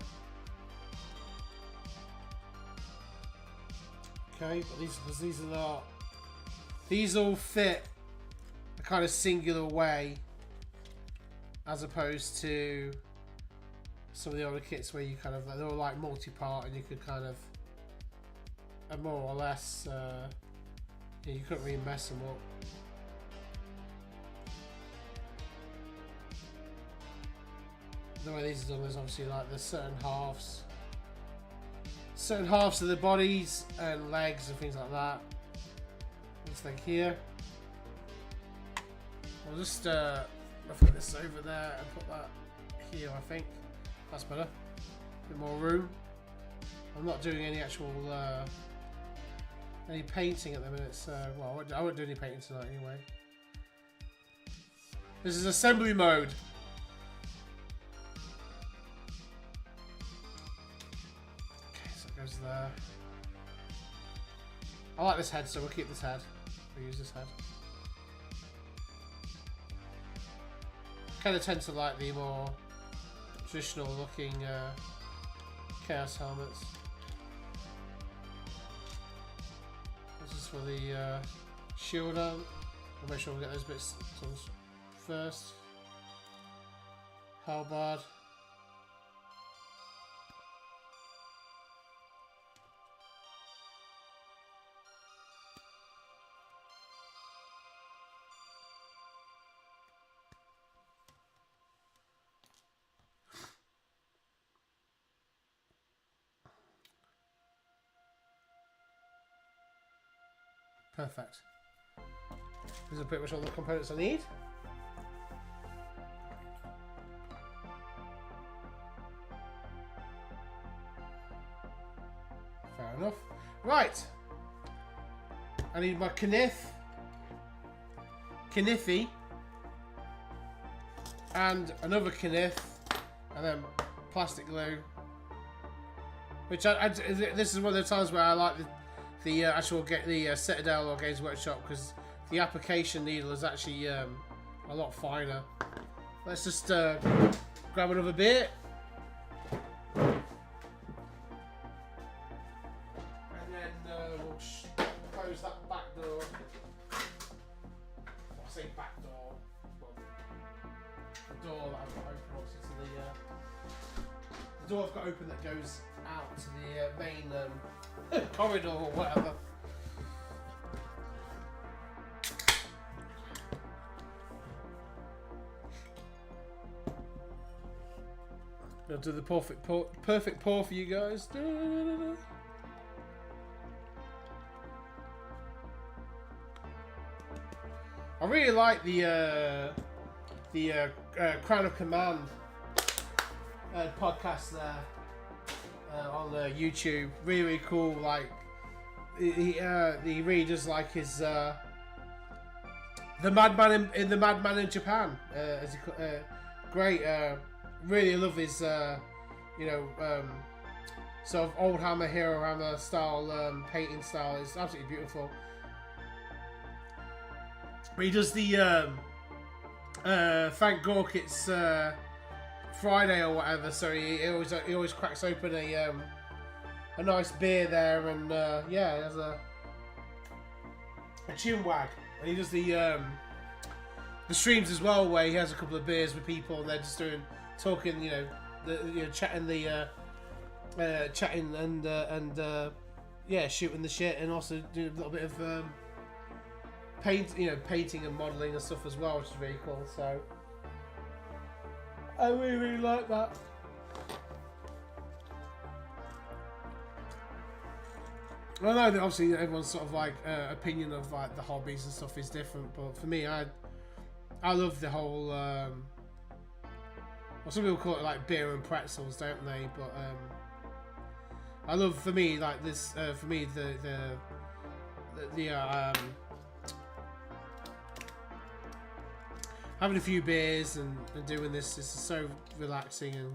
Okay, but these are not. These all fit a kind of singular way, as opposed to some of the older kits where you kind of they're all like multi-part and you could kind of more or less. Yeah, you couldn't really mess them up. the way these are done is obviously like there's certain halves of the bodies and legs and things like that. This thing here. I'll just put this over there and put that here. I think that's better. A bit more room. I'm not doing any actual any painting at the minute, so well, I won't do any painting tonight anyway. This is assembly mode. Okay, so it goes there. I like this head, so we'll keep this head. We'll use this head. Kind of tend to like the more traditional looking Chaos helmets. This is for the shield on. I'll make sure we get those bits first. Halberd. Perfect. These are pretty much all the components I need. Fair enough. Right. I need my Kniffy, and another Kniff, and then plastic glue. Which this is one of the times where I like the actual Citadel or Games Workshop, because the application needle is actually a lot finer. Let's just grab another bit. And then we'll close that back door. Well, I say back door. Well, the door that I've got open, obviously, to the door I've got open that goes out to the main corridor or whatever. I'll do the perfect pour for you guys. I really like the Crown of Command podcast there. On YouTube, really cool. Like he really does like his the Madman in the Madman in Japan. As he, great. Really love his sort of old Hammer, Hero Hammer style painting style. It's absolutely beautiful. But he does the thank Gork it's Friday or whatever, so he always cracks open a nice beer there, and yeah, he has a chin wag, and he does the streams as well, where he has a couple of beers with people, and they're just talking, chatting and yeah, shooting the shit, and also doing a little bit of painting and modelling and stuff as well, which is really cool. So I really like that. I know that obviously everyone's sort of like opinion of like the hobbies and stuff is different, but for me, I love the whole. Well, some people call it like beer and pretzels, don't they? But I love, for me, like this. For me, the having a few beers and doing this is so relaxing and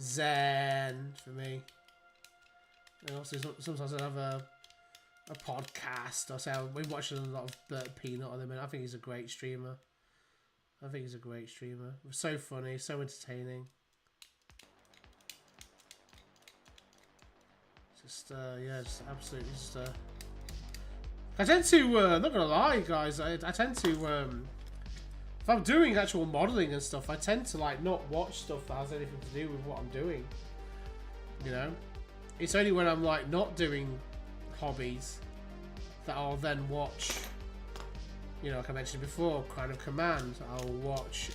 zen for me. And also sometimes I have a podcast. I say we're watching a lot of Bert Peanut at the minute. I think he's a great streamer. So funny, so entertaining. Just just absolutely just. I tend to not gonna lie, guys. I tend to if I'm doing actual modelling and stuff, I tend to like not watch stuff that has anything to do with what I'm doing. You know, it's only when I'm like not doing hobbies that I'll then watch. You know, like I mentioned before, Crown of Command. I'll watch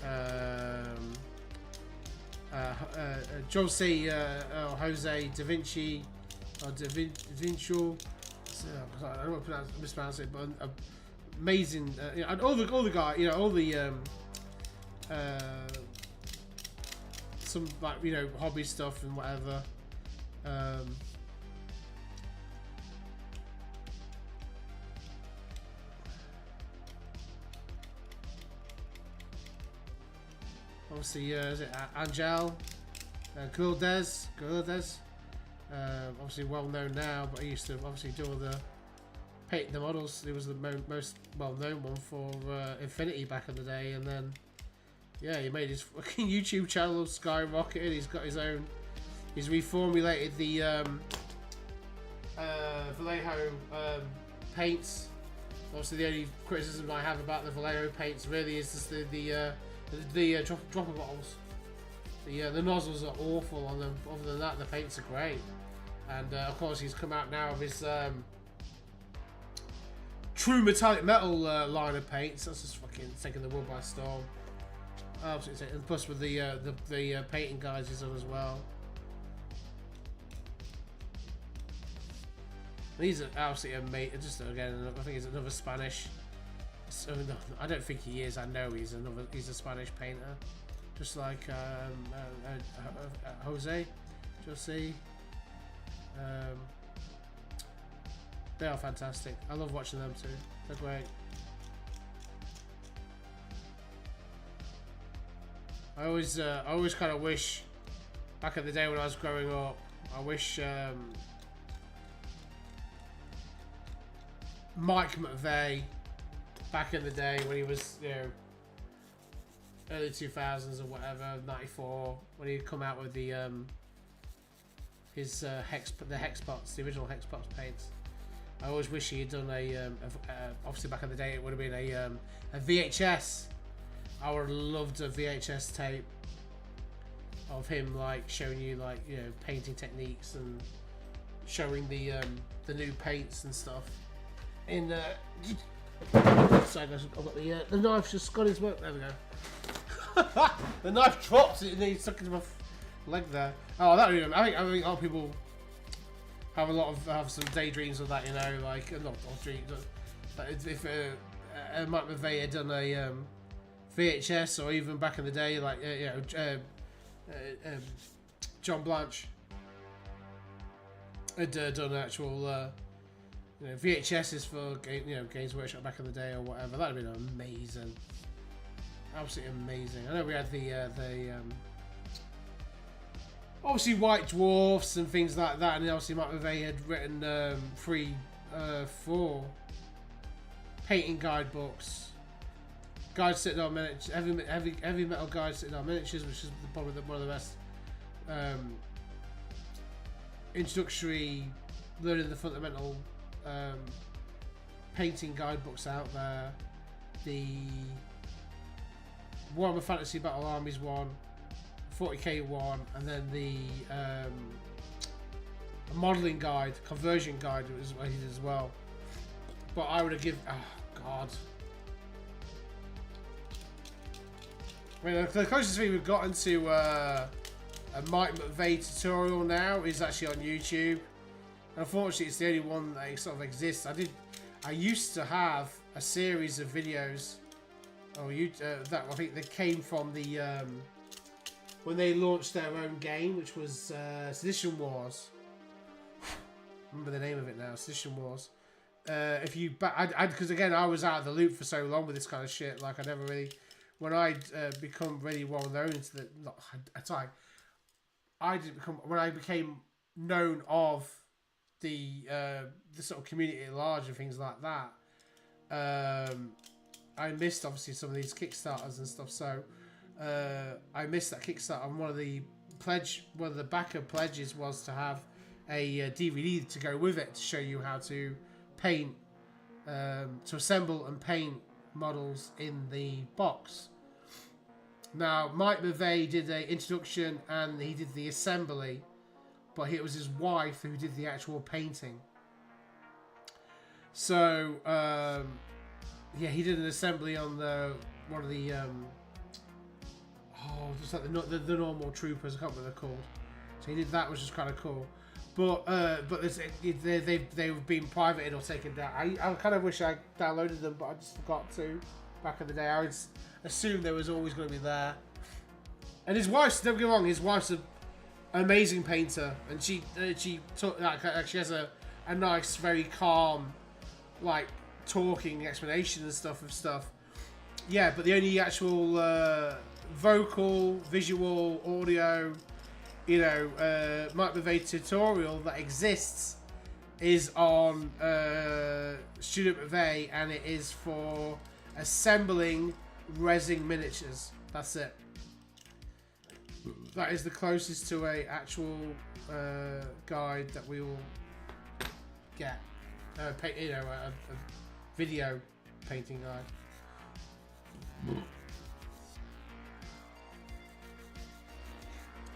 Jose Jose Da Vinci or Da Vinci. I don't want to mispronounce it, but amazing. And all the guys, all the some like hobby stuff and whatever. Obviously, is it Angel? Gurdes. Obviously well known now, but he used to obviously do all the paint the models. He was the most well known one for Infinity back in the day, and then yeah, he made his fucking YouTube channel skyrocketed. He's got his own. He's reformulated the Vallejo paints. Obviously, the only criticism I have about the Vallejo paints really is just the dropper bottles. The nozzles are awful on them. Other than that, the paints are great. And of course, he's come out now with his true metallic metal line of paints. That's just fucking taking the world by storm. Absolutely. And plus with the painting guys he's on as well. These are absolutely amazing. Just again, I think he's another Spanish. So, no, I don't think he is. I know he's a Spanish painter, just like Jose. They are fantastic. I love watching them too. They're great. I always kind of wish, back in the day when I was growing up, I wish Mike McVeigh, back in the day when he was, early 2000s or whatever, 94, when he'd come out with the his the Hexbox, the original Hexbox paints. I always wish he had done obviously back in the day it would have been a VHS. I would have loved a VHS tape of him like showing you painting techniques and showing the new paints and stuff. In sorry guys, I've got the knife just got his work. There we go. The knife dropped and he stuck into my leg there. Oh, that really, I think a lot of people have some daydreams of that, like not dreams, but if Mike McVeigh had done a VHS, or even back in the day, like John Blanche had done actual VHSs for Games Workshop back in the day or whatever. That'd have been amazing, absolutely amazing. I know we had the obviously White Dwarfs and things like that, and then obviously Mike McVeigh had written 4 painting guidebooks, guides sitting on miniatures, heavy metal guides sitting on miniatures, which is probably one of the best introductory learning the fundamental painting guidebooks out there. The Warhammer Fantasy Battle Armies one, 40k one, and then the modelling guide, conversion guide was what he did as well. But I would have given, oh god, I mean, the closest thing we've gotten to a Mike McVeigh tutorial now is actually on YouTube. Unfortunately, it's the only one that sort of exists. I used to have a series of videos, that I think they came from the when they launched their own game, which was Sedition Wars. Remember the name of it now, Sedition Wars. Because again, I was out of the loop for so long with this kind of shit. Like I never really, when I'd become really well known into the, when I became known of the sort of community at large and things like that. I missed obviously some of these Kickstarters and stuff, so I missed that Kickstarter. And one of the backer pledges was to have a DVD to go with it to show you how to paint, to assemble and paint models in the box. Now, Mike McVeigh did an introduction and he did the assembly, but it was his wife who did the actual painting. So, yeah, he did an assembly on one of the oh, just like the normal troopers. I can't remember what they're called. So he did that, which was kind of cool. But they've been privated or taken down. I kind of wish I downloaded them, but I just forgot to back in the day. I would assume there was always going to be there. And his wife's, don't get me wrong, his wife's an amazing painter, and she took like she has a nice, very calm, like talking explanation and stuff of stuff. Yeah, but the only actual vocal, visual, audio, you know, Mike McVeigh tutorial that exists is on Student McVeigh, and it is for assembling resin miniatures. That's it. That is the closest to a actual guide that we will get. You know, a video painting guide.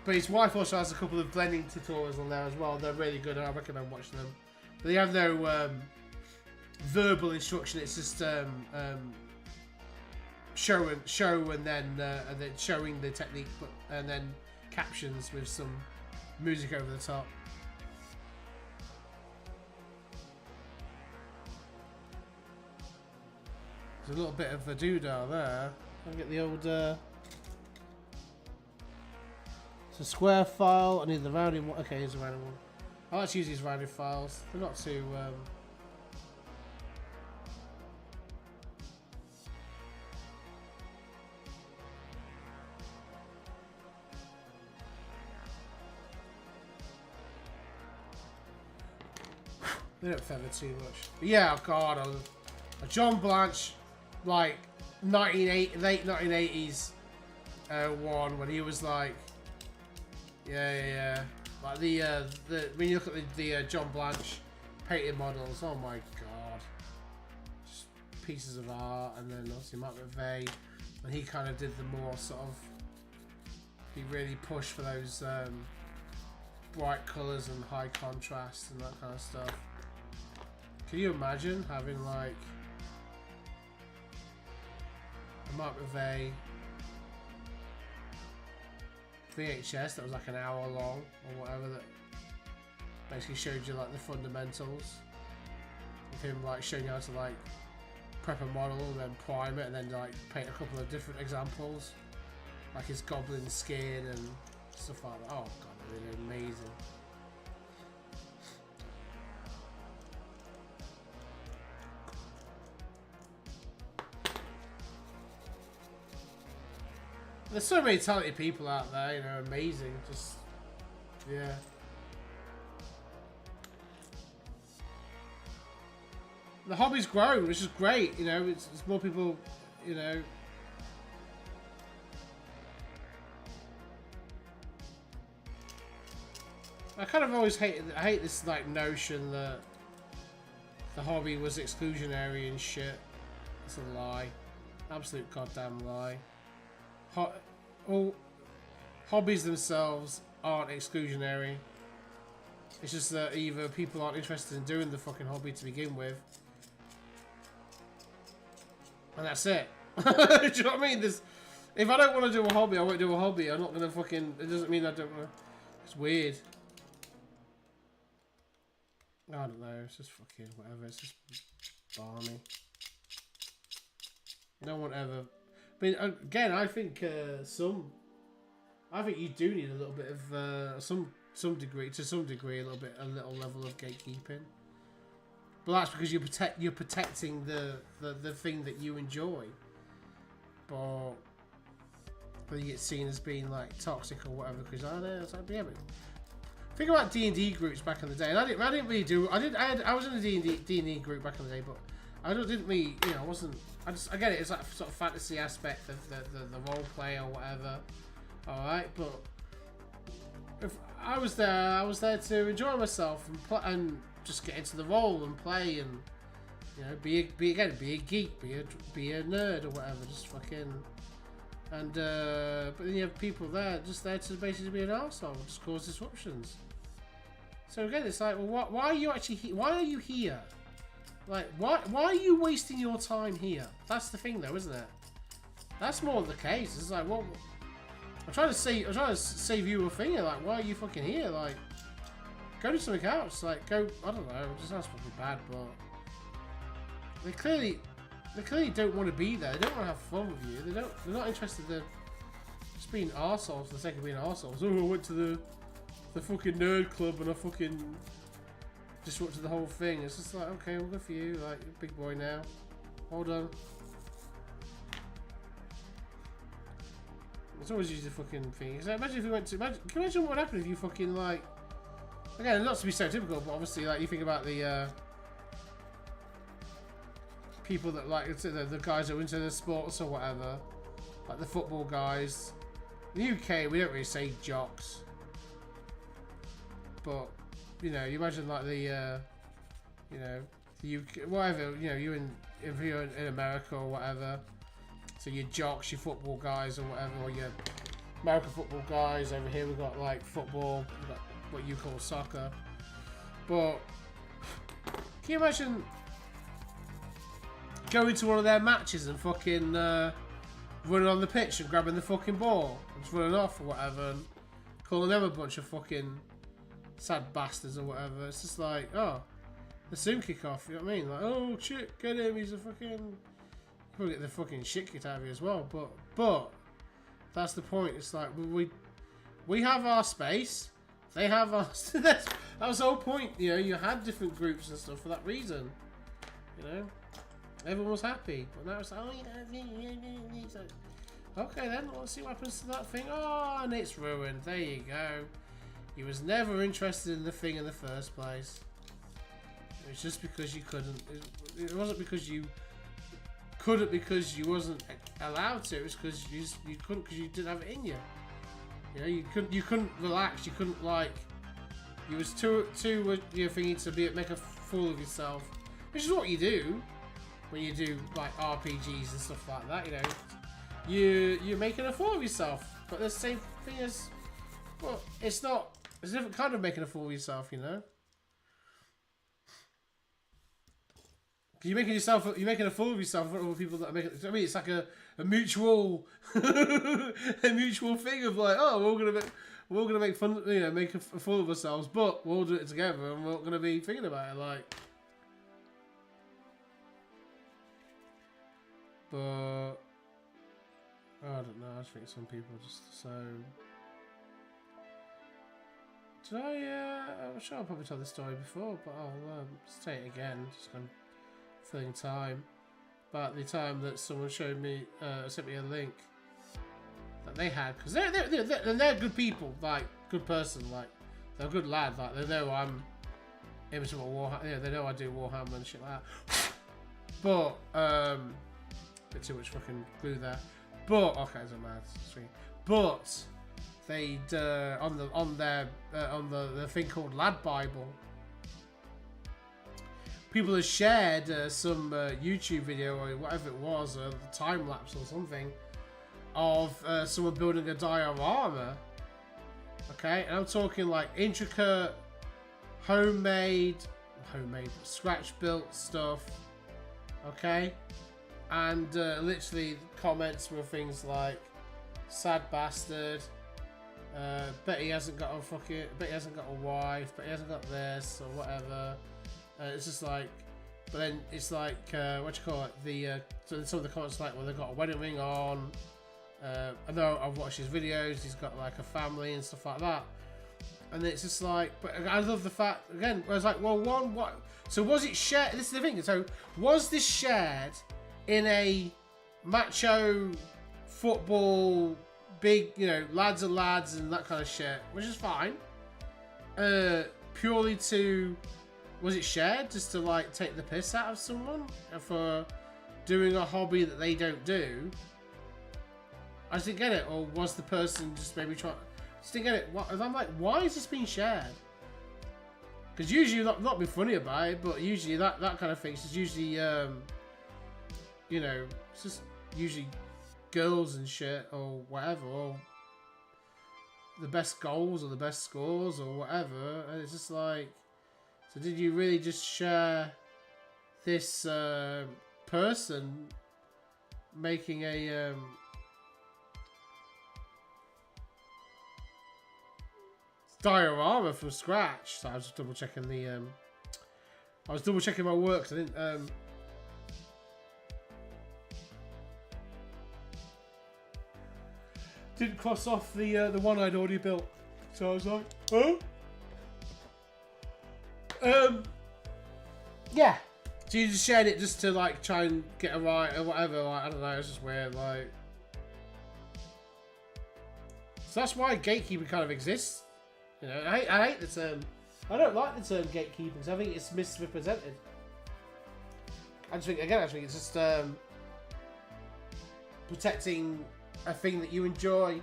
But his wife also has a couple of blending tutorials on there as well. They're really good, and I recommend watching them. But they have no verbal instruction. It's just show and then showing the technique, and then captions with some music over the top. There's a little bit of a doodah there. I'll get the old. It's a square file. I need the rounding one. Okay, here's a rounding one. I like to use these rounded files. They're not too. They don't feather too much. But yeah, God, a John Blanche, like late 1980s one when he was like, yeah, like the when you look at the John Blanche painted models, oh my God, just pieces of art. And then obviously Mike McVeigh, and he kind of did the more sort of, he really pushed for those bright colours and high contrast and that kind of stuff. Can you imagine having like a Mike McVeigh VHS that was like an hour long or whatever, that basically showed you like the fundamentals of him, like showing you how to like prep a model and then prime it and then like paint a couple of different examples, like his goblin skin and stuff like that. Oh God, they're amazing. There's so many talented people out there, you know, amazing. Just, yeah. The hobby's grown, which is great, you know, it's more people, you know. I kind of always hate this, like, notion that the hobby was exclusionary and shit. It's a lie. Absolute goddamn lie. All hobbies themselves aren't exclusionary. It's just that either people aren't interested in doing the fucking hobby to begin with, and that's it. Do you know what I mean? If I don't want to do a hobby, I won't do a hobby. I'm not gonna fucking. It doesn't mean I don't want to. It's weird. I don't know. It's just fucking whatever. It's just balmy. No one ever. I mean, again, I think I think you do need a little bit of some degree, a little level of gatekeeping. But that's because you're protecting the thing that you enjoy. But you get seen as being like toxic or whatever. Because I don't know, it's like, yeah, but think about D&D groups back in the day, and I didn't really do. I was in a D&D group back in the day, but I didn't really, you know, I wasn't. I get it. It's like sort of fantasy aspect of the role play or whatever. All right, but if I was there to enjoy myself and just get into the role and play and, you know, be a geek, be a nerd or whatever. Just fucking and but then you have people there just there to basically be an arsehole, just cause disruptions. So again, it's like, well, why are you actually why are you here? Like, why are you wasting your time here? That's the thing, though, isn't it? That's more the case. It's like, well, I'm trying to save you a finger. Like, why are you fucking here? Like, go do something else. Like, go. I don't know. It just sounds fucking bad, but they clearly don't want to be there. They don't want to have fun with you. They're not interested in just being arseholes for the sake of being arseholes. Oh, I went to the fucking nerd club and I fucking disrupted the whole thing. It's just like, okay, well, good for you. Like, you're a big boy now. Hold on. It's always usually the fucking thing. So imagine if you went to... can you imagine what would happen if you fucking, like... Again, not to be so typical, but obviously, like, you think about the, people that, like, the guys that are into the sports or whatever. Like, the football guys. In the UK, we don't really say jocks. But, you know, you imagine, like, the, you know, the UK... Whatever, you know, if you're in America or whatever... So your jocks, your football guys or whatever, or your American football guys. Over here we've got like football, we've got what you call soccer. But can you imagine going to one of their matches and fucking running on the pitch and grabbing the fucking ball and just running off or whatever and calling them a bunch of fucking sad bastards or whatever? It's just like, oh, the soon kick off, you know what I mean? Like, oh shit, get him, he's a fucking... Probably get the fucking shit kicked out of you as well, but that's the point. It's like we have our space, they have our. That was the whole point. You know, you had different groups and stuff for that reason. You know, everyone was happy, but now it's like, oh, you know, it's like, okay then, let's see what happens to that thing. Oh, and it's ruined. There you go. You was never interested in the thing in the first place. It was just because you couldn't. It wasn't because you couldn't because you wasn't allowed to. It was because you couldn't because you didn't have it in you. You know, you couldn't relax. You couldn't, like, you was too you know, thinking to make a fool of yourself, which is what you do when you do like RPGs and stuff like that. You know, you're making a fool of yourself. But the same thing as, well, it's not. It's a different kind of making a fool of yourself. You know. You're making a fool of yourself in front of other people that are making. I mean, it's like a mutual, a mutual thing of like, oh, we're all gonna make fun, you know, make a fool of ourselves, but we'll all do it together, and we're not gonna be thinking about it like. But I don't know. I just think some people are just so. Did I? I'm sure I probably told this story before, but I'll say it again. Just gonna. Filling time, but the time that someone showed me, sent me a link that they had, because they're good people, like good person, like they're a good lad, like they know I'm into Warhammer, yeah, they know I do Warhammer and shit like that. But bit too much fucking glue there. But okay, it's a mad screen. But they'd on the thing called Lad Bible. People have shared some YouTube video or whatever it was, a time lapse or something, of someone building a diorama. Okay, and I'm talking like intricate, homemade, scratch built stuff. Okay, and literally comments were things like, "Sad bastard," "Bet he hasn't got a fucking, bet he hasn't got a wife, bet he hasn't got this," or whatever. It's just like, but then it's like, what you call it? So some of the comments like, well, they've got a wedding ring on. I know I've watched his videos. He's got like a family and stuff like that. And it's just like, but I love the fact again. I was like, well, what? So was it shared? This is the thing. So was this shared in a macho football, big, you know, lads and lads and that kind of shit, which is fine. Purely to. Was it shared just to like take the piss out of someone for doing a hobby that they don't do? I just didn't get it. Or was the person just maybe trying? Just didn't get it. I'm like, why is this being shared? Because usually not be funny about it, but usually that kind of thing is usually you know, it's just usually girls and shit or whatever, or the best goals or the best scores or whatever, and it's just like. So did you really just share this person making a diorama from scratch. So I was just double checking the. I was double checking my works. I didn't. Didn't cross off the one I'd already built. So I was like, huh? Yeah. So you just shared it just to like try and get a right or whatever. Like, I don't know. It's just weird. Like. So that's why gatekeeping kind of exists. You know, I hate the term. I don't like the term gatekeeping because I think it's misrepresented. I think it's just protecting a thing that you enjoy.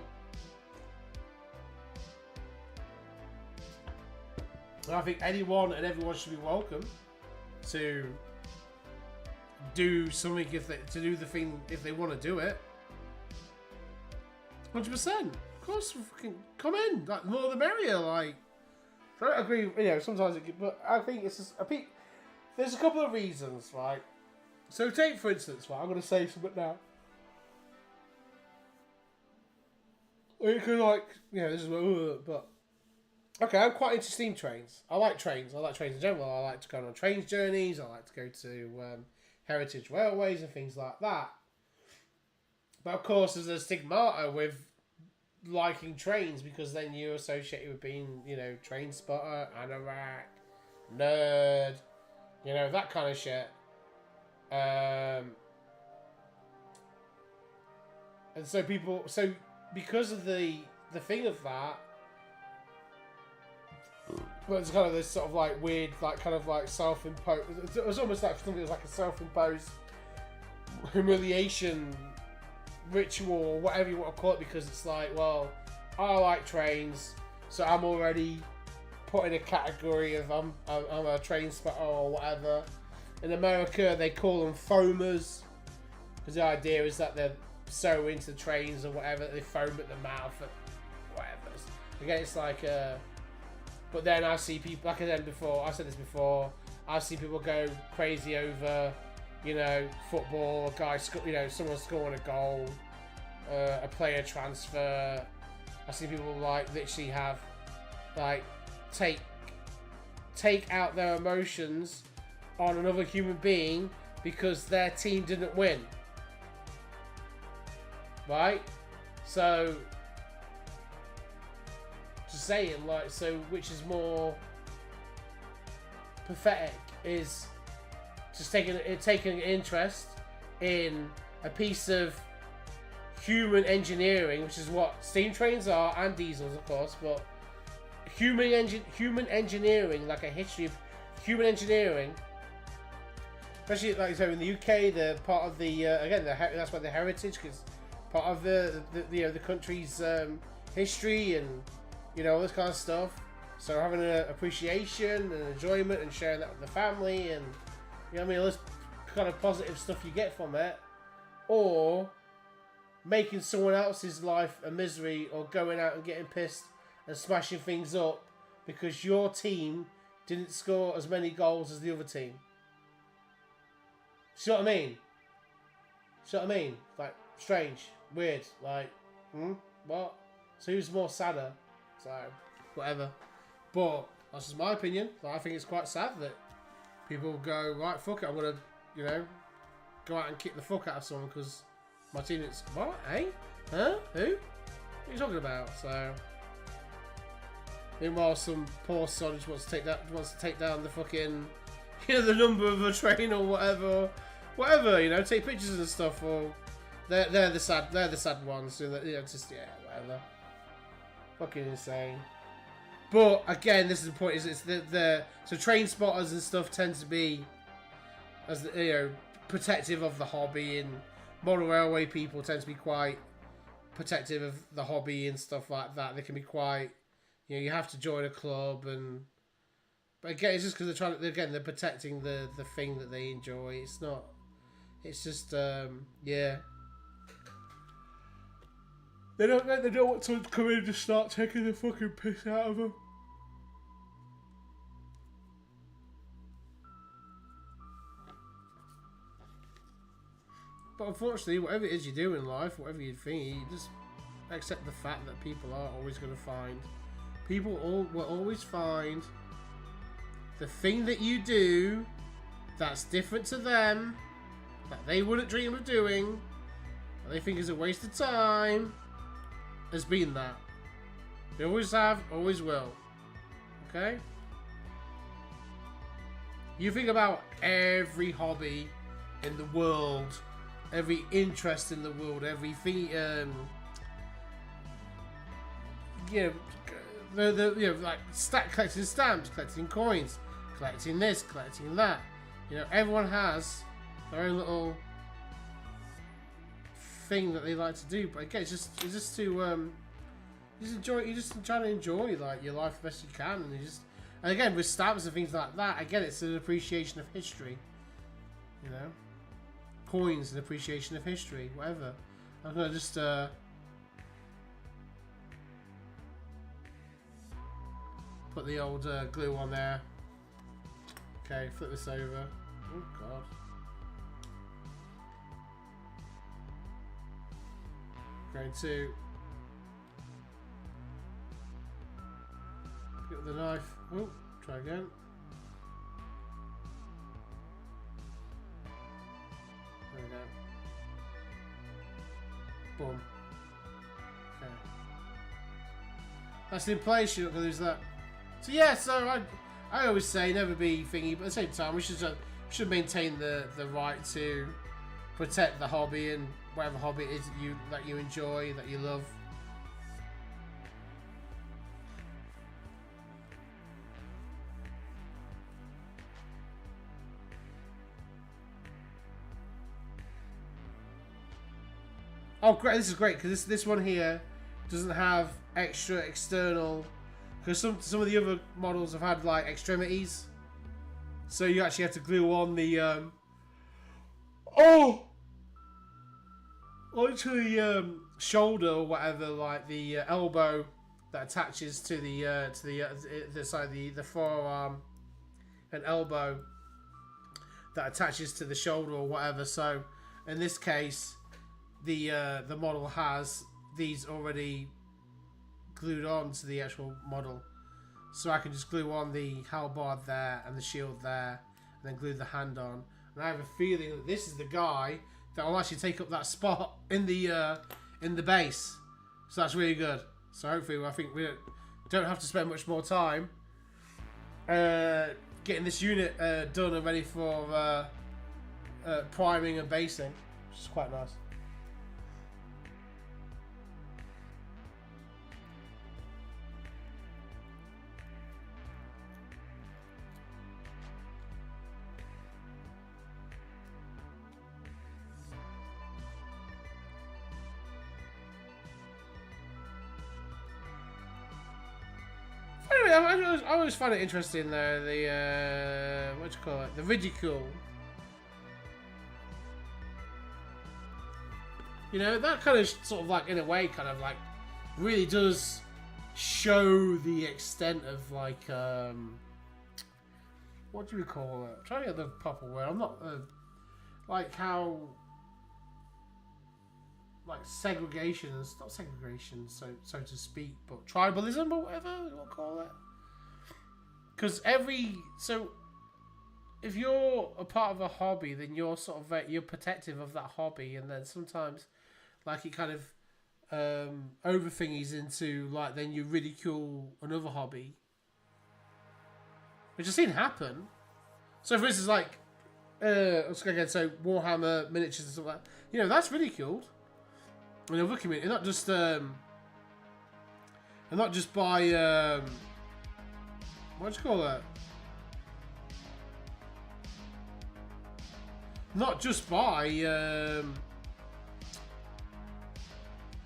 And I think anyone and everyone should be welcome to do something to do the thing if they want to do it. 100%. Of course, fucking come in. Like, the more the merrier. Like, I don't agree. You know, sometimes but I think it's just there's a couple of reasons, right? So take for instance, right? I'm gonna say something now. You can like, you know, this is but okay. I'm quite into steam trains. I like trains. I like trains in general. I like to go on trains journeys. I like to go to heritage railways and things like that. But of course, there's a stigmata with liking trains because then you associate it with being, you know, train spotter, anorak, nerd, you know, that kind of shit. And so because of the thing of that, well, it's kind of this sort of like weird, like kind of like self-imposed. It was almost like something that was like a self-imposed humiliation ritual or whatever you want to call it, because it's like, well, I like trains, so I'm already put in a category of I'm a train spotter or whatever. In America, they call them foamers, because the idea is that they're so into trains or whatever that they foam at the mouth and whatever. Again, it's like but then I see people, like I said this before, I see people go crazy over, you know, football, a guy, you know, someone scoring a goal, a player transfer. I see people like literally have, like, take out their emotions on another human being because their team didn't win. Right? So, just saying, like, so which is more pathetic is just taking an interest in a piece of human engineering, which is what steam trains are, and diesels, of course, but human engineering, like a history of human engineering, especially like so in the UK, they're part of the that's why the heritage, because part of the you know, the country's history and, you know, all this kind of stuff. So having an appreciation and enjoyment and sharing that with the family and, you know what I mean, all this kind of positive stuff you get from it, or making someone else's life a misery, or going out and getting pissed and smashing things up because your team didn't score as many goals as the other team. See what I mean? See what I mean? Like, strange, weird, like, what? So who's more sadder? So, whatever. But that's just my opinion. I think it's quite sad that people go, right, fuck it, I'm gonna, you know, go out and kick the fuck out of someone because my team is, what? Eh? Huh? Who? What are you talking about? So, meanwhile, some poor son just wants to take down the fucking, you know, the number of a train or whatever, you know, take pictures and stuff. Or they're the sad ones. So that, you know, just, yeah, whatever. Fucking insane. But again, this is the point: is it's so train spotters and stuff tend to be, as the, you know, protective of the hobby, and model railway people tend to be quite protective of the hobby and stuff like that. They can be quite, you know, you have to join a club, and but again, it's just because they're protecting the thing that they enjoy. It's not. It's just yeah. They don't want someone to come in and just start taking the fucking piss out of them. But unfortunately, whatever it is you do in life, whatever you think, you just accept the fact that people are always going to find People will always find the thing that you do that's different to them, that they wouldn't dream of doing, that they think is a waste of time, has been that. They always have, always will. Okay? You think about every hobby in the world, every interest in the world, everything, like collecting stamps, collecting coins, collecting this, collecting that. Everyone has their own little thing that they like to do. But again, it's just to you just try to enjoy like your life the best you can, and again with stamps and things like that. Again, it's an appreciation of history. Coins, an appreciation of history, whatever. I'm gonna just put the old glue on there. Okay, flip this over. Oh god. Going to pick up the knife. Oh, try again. There we go. Boom. Okay. That's in place. You're not gonna lose that. So yeah, I always say never be thingy, but at the same time we should maintain the right to protect the hobby and whatever hobby it is that you enjoy, that you love. Oh great, this is great because this one here doesn't have extra external, because some of the other models have had like extremities, so you actually have to glue on the onto the shoulder or whatever, like the elbow that attaches to the side of the forearm, and elbow that attaches to the shoulder or whatever. So in this case, the model has these already glued on to the actual model, so I can just glue on the halberd there and the shield there, and then glue the hand on. And I have a feeling that this is the guy that will actually take up that spot in the base. So that's really good. So hopefully, I think we don't have to spend much more time getting this unit done and ready for priming and basing, which is quite nice. Anyway, I always find it interesting though, the what do you call it? The ridicule. That kind of sort of like, in a way, kind of like really does show the extent of like what do we call it? I'm trying to get the proper word. I'm not like how like segregation, it's not segregation, so to speak, but tribalism or whatever you want to call it. Because if you're a part of a hobby, then you're sort of you're protective of that hobby, and then sometimes like it kind of over thingies into like, then you ridicule another hobby, which I've seen happen. So for instance, like let's go again. So Warhammer miniatures and stuff like that, that's ridiculed in other community, not just by what do you call that? Not just by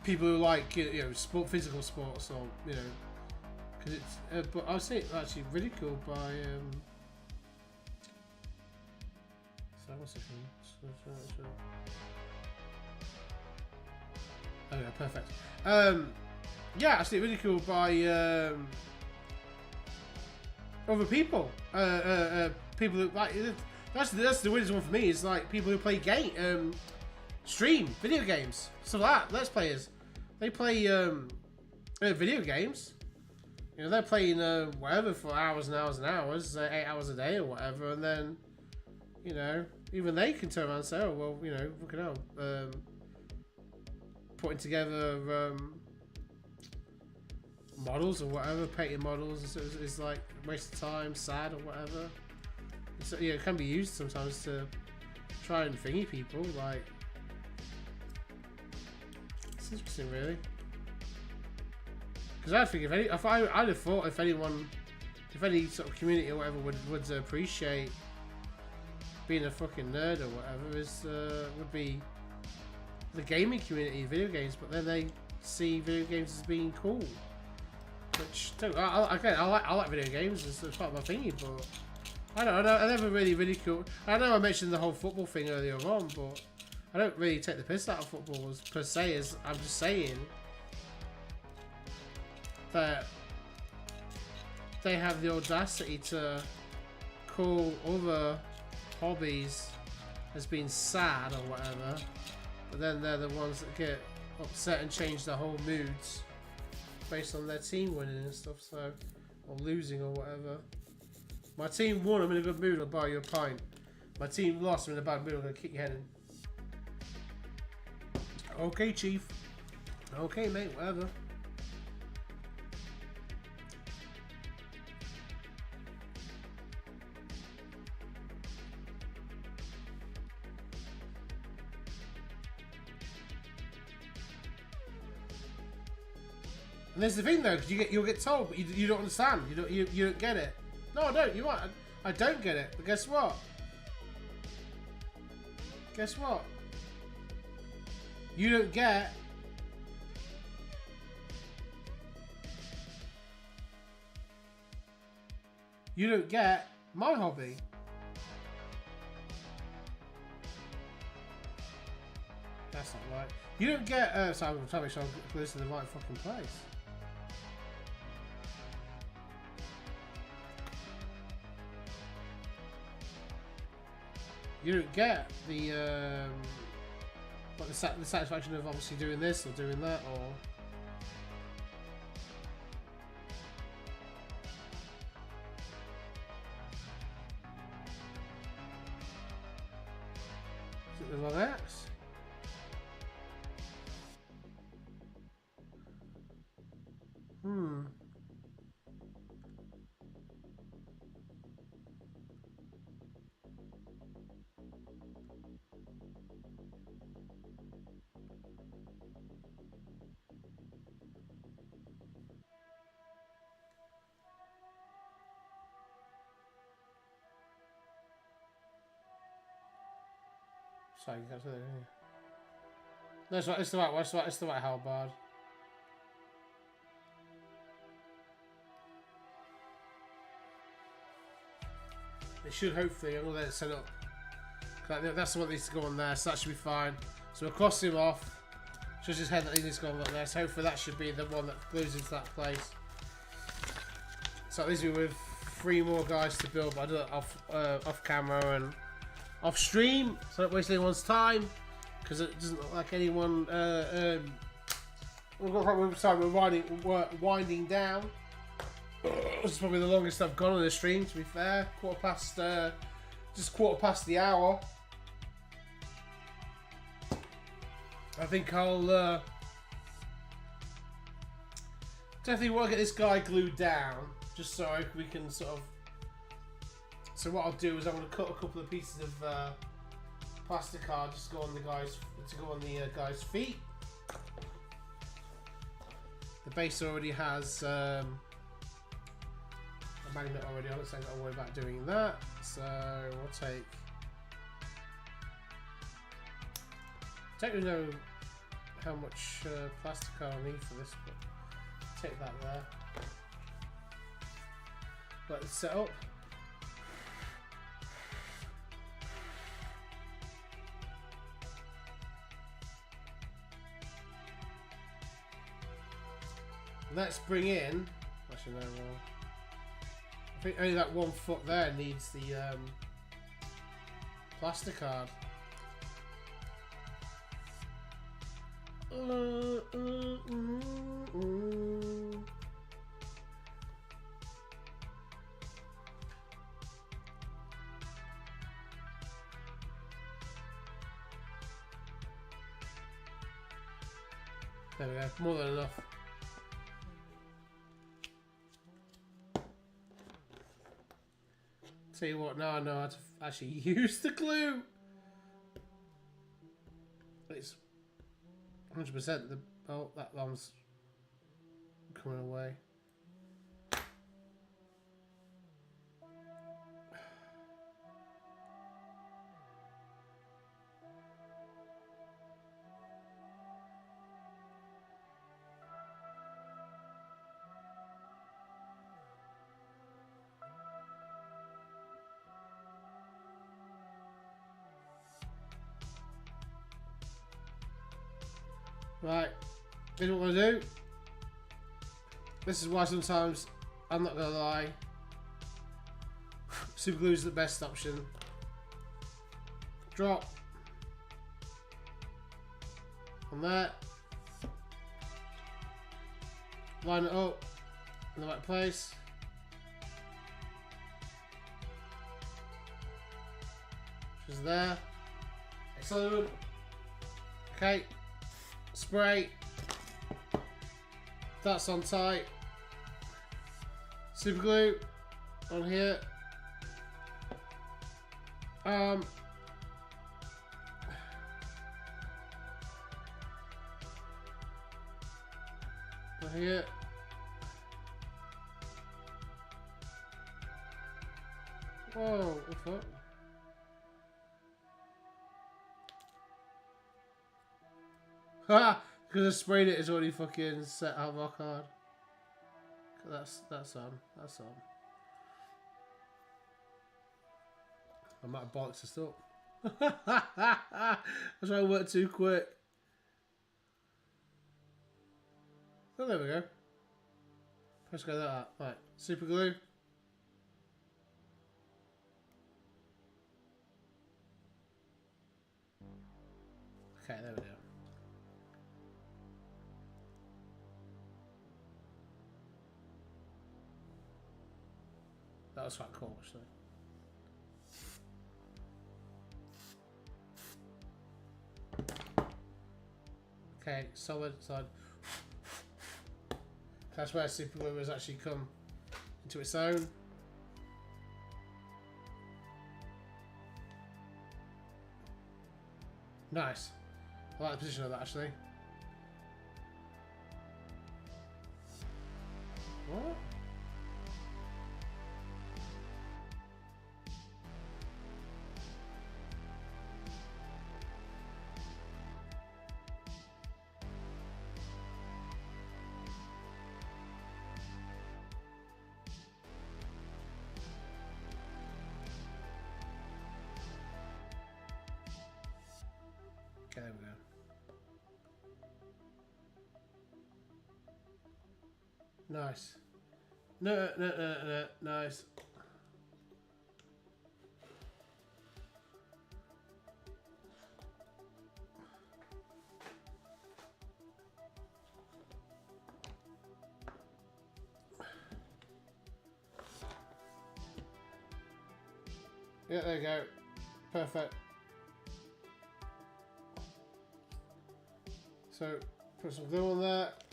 people who like physical sports, or because it's but I would say it's actually ridiculed by sorry, what's it called? Okay, perfect. Yeah, actually ridiculed by other people. People who like, that's the weirdest one for me. Is like people who play stream video games, stuff like that. Let's players, they play video games, You know, they're playing whatever for hours and hours and hours, 8 hours a day or whatever, and then, you know, even they can turn around and say, oh, well, you know, look at how putting together models or whatever, painting models is like a waste of time, sad or whatever. So, yeah, it can be used sometimes to try and thingy people, like, it's interesting, really. Because I think I'd have thought if any sort of community or whatever would appreciate being a fucking nerd or whatever would be the gaming community, video games. But then they see video games as being cool, which I like video games. It's part of my thingy, but I never really ridiculed. I know I mentioned the whole football thing earlier on, but I don't really take the piss out of football per se. As I'm just saying that they have the audacity to call other hobbies as being sad or whatever, but then they're the ones that get upset and change their whole moods based on their team winning and stuff, so, or losing or whatever. My team won, I'm in a good mood, I'll buy you a pint. My team lost, I'm in a bad mood, I'm gonna kick your head in. Okay, chief. Okay, mate, whatever. And there's the thing though, because you'll get told, but you don't understand. You don't get it. No, I don't. You might. I don't get it. But guess what? Guess what? You don't get. You don't get my hobby. That's not right. You don't get. So I'm trying to make sure I'm listening to the right fucking place. You don't get the like the satisfaction of obviously doing this or doing that, or is it the wrong X? Sorry, you got to there, didn't you? No, it's right. It's the right one. It's the right halberd. It should hopefully. I'm gonna let it set up. That's what needs to go on there, so that should be fine. So we'll cross him off. Just his head that needs to go on there. So hopefully that should be the one that glues into that place. So at least we're with 3 more guys to build. But I do it off camera and off stream, so don't waste anyone's time, because it doesn't look like anyone. We've got probably time. We're winding down. This is probably the longest I've gone on the stream. To be fair, just quarter past the hour. I think I'll definitely want to get this guy glued down, just so we can sort of. So what I'll do is I'm going to cut a couple of pieces of plastic card just to go on the guy's feet. The base already has a magnet already on it, so I don't worry about doing that. So we'll take. I don't really know how much plastic card I need for this, but take that there. Let it set up. Let's bring in. Actually, no more. I think only that 1 foot there needs the plastic card. There we go, more than enough. Tell you what, now I know how to actually use the glue. It's 100% the... Oh, that one's coming away. Right, here's what we're gonna do. This is why sometimes, I'm not gonna lie, super glue is the best option. Drop on that. Line it up in the right place. Which is there. Excellent. Okay. Spray. That's on tight. Super glue on here. On here. Whoa, what the fuck? Ha! Because I sprayed it, it's already fucking set out rock hard. That's on. That's on. I might have bollocks this up. I was trying to work too quick. Oh, there we go. Let's go that. Right, super glue. Okay, there we go. That was quite cool, actually. Okay, solid side. That's where super glue has actually come into its own. Nice. I like the position of that, actually. What? Okay, there we go. Nice. No, nice. Yeah, there you go. Perfect. So, put some glue on that.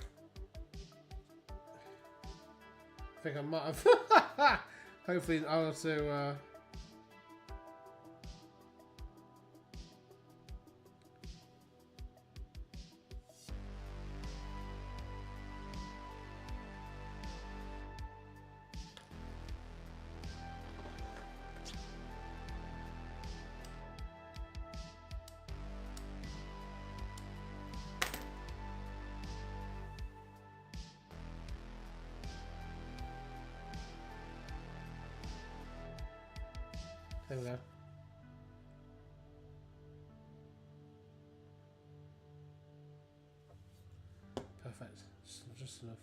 I think I might have. Hopefully, I'll have to. There we go. Perfect. Just enough.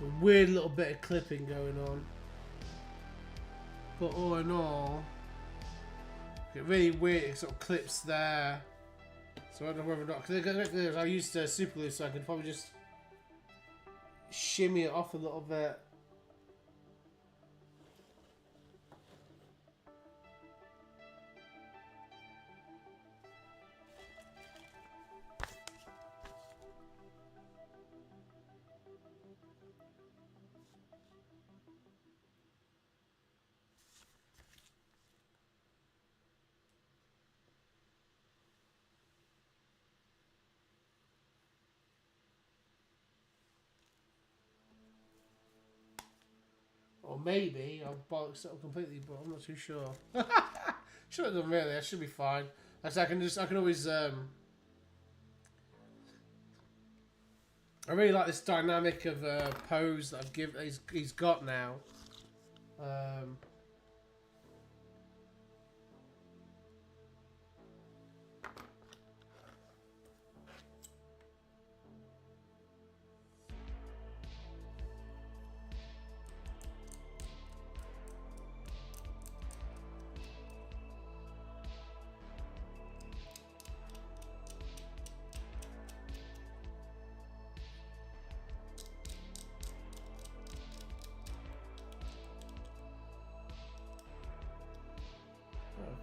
It's a weird little bit of clipping going on. But all in all, it really weird, it sort of clips there. So I don't know whether or not, because I used super glue, so I could probably just shimmy it off a little bit. Or maybe I've bollocks it up completely, but I'm not too sure. Should have done really. I should be fine. I can always. I really like this dynamic of pose that I've given. He's got now.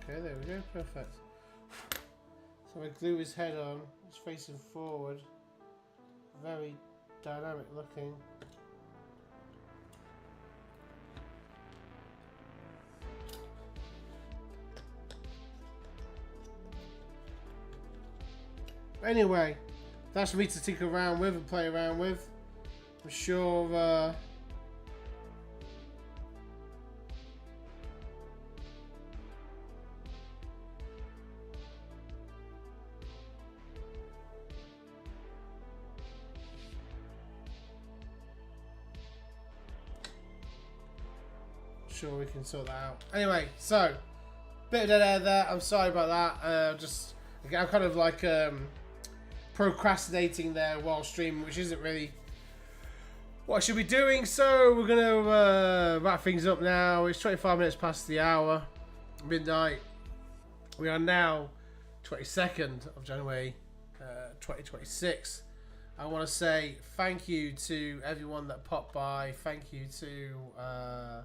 Okay, there we go, perfect. So I glue his head on, it's facing forward. Very dynamic looking. Anyway, that's for me to tinker around with and play around with. I'm sure we can sort that out. Anyway, so bit of dead air there. I'm sorry about that. I'm kind of like procrastinating there while streaming, which isn't really what I should be doing. So we're gonna wrap things up now. It's 25 minutes past the hour, midnight. We are now 22nd of January, 2026. I want to say thank you to everyone that popped by. Thank you to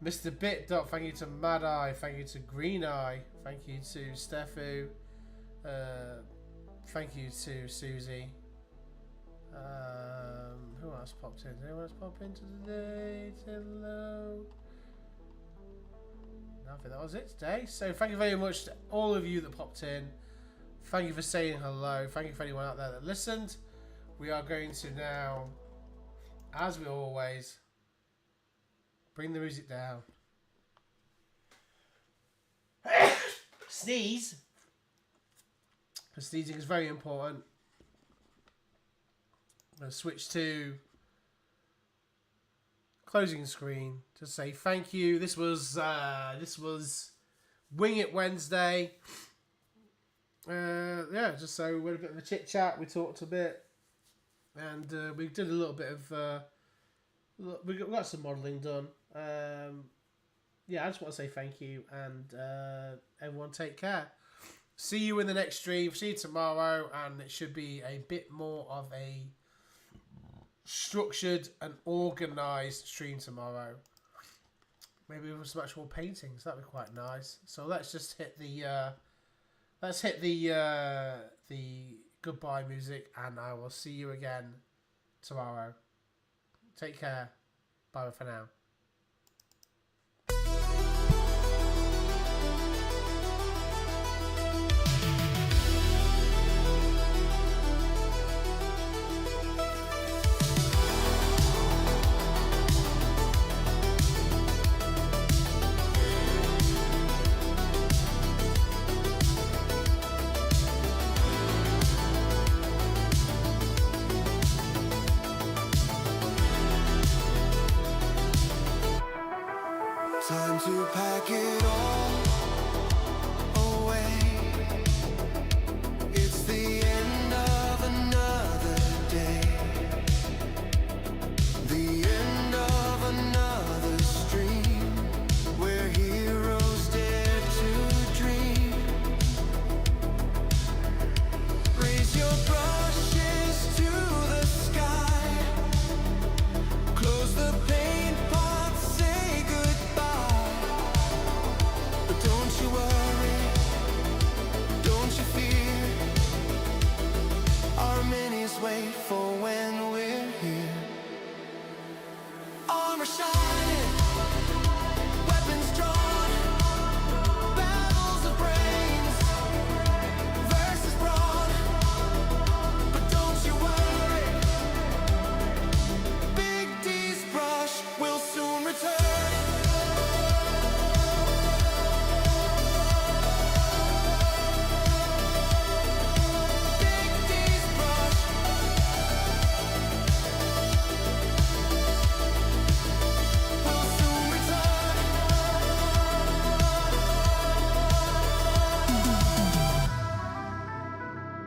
Mr. Bit Dot, thank you to Mad Eye, thank you to Green Eye, thank you to Stefu, thank you to Susie. Who else popped in? Did anyone else pop in today? Hello. No, I think that was it today. So thank you very much to all of you that popped in. Thank you for saying hello. Thank you for anyone out there that listened. We are going to now, as we always, bring the music down. Sneeze. Because sneezing is very important. I'm going to switch to closing screen to say thank you. This was Wing It Wednesday. Yeah, just so we had a bit of a chit chat. We talked a bit, and we did a little bit of. We got some modelling done. Yeah, I just want to say thank you, and everyone take care. See you in the next stream. See you tomorrow, and it should be a bit more of a structured and organised stream tomorrow. Maybe with some actual paintings. That'd be quite nice. So let's just hit the goodbye music, and I will see you again tomorrow. Take care. Bye for now. your brush.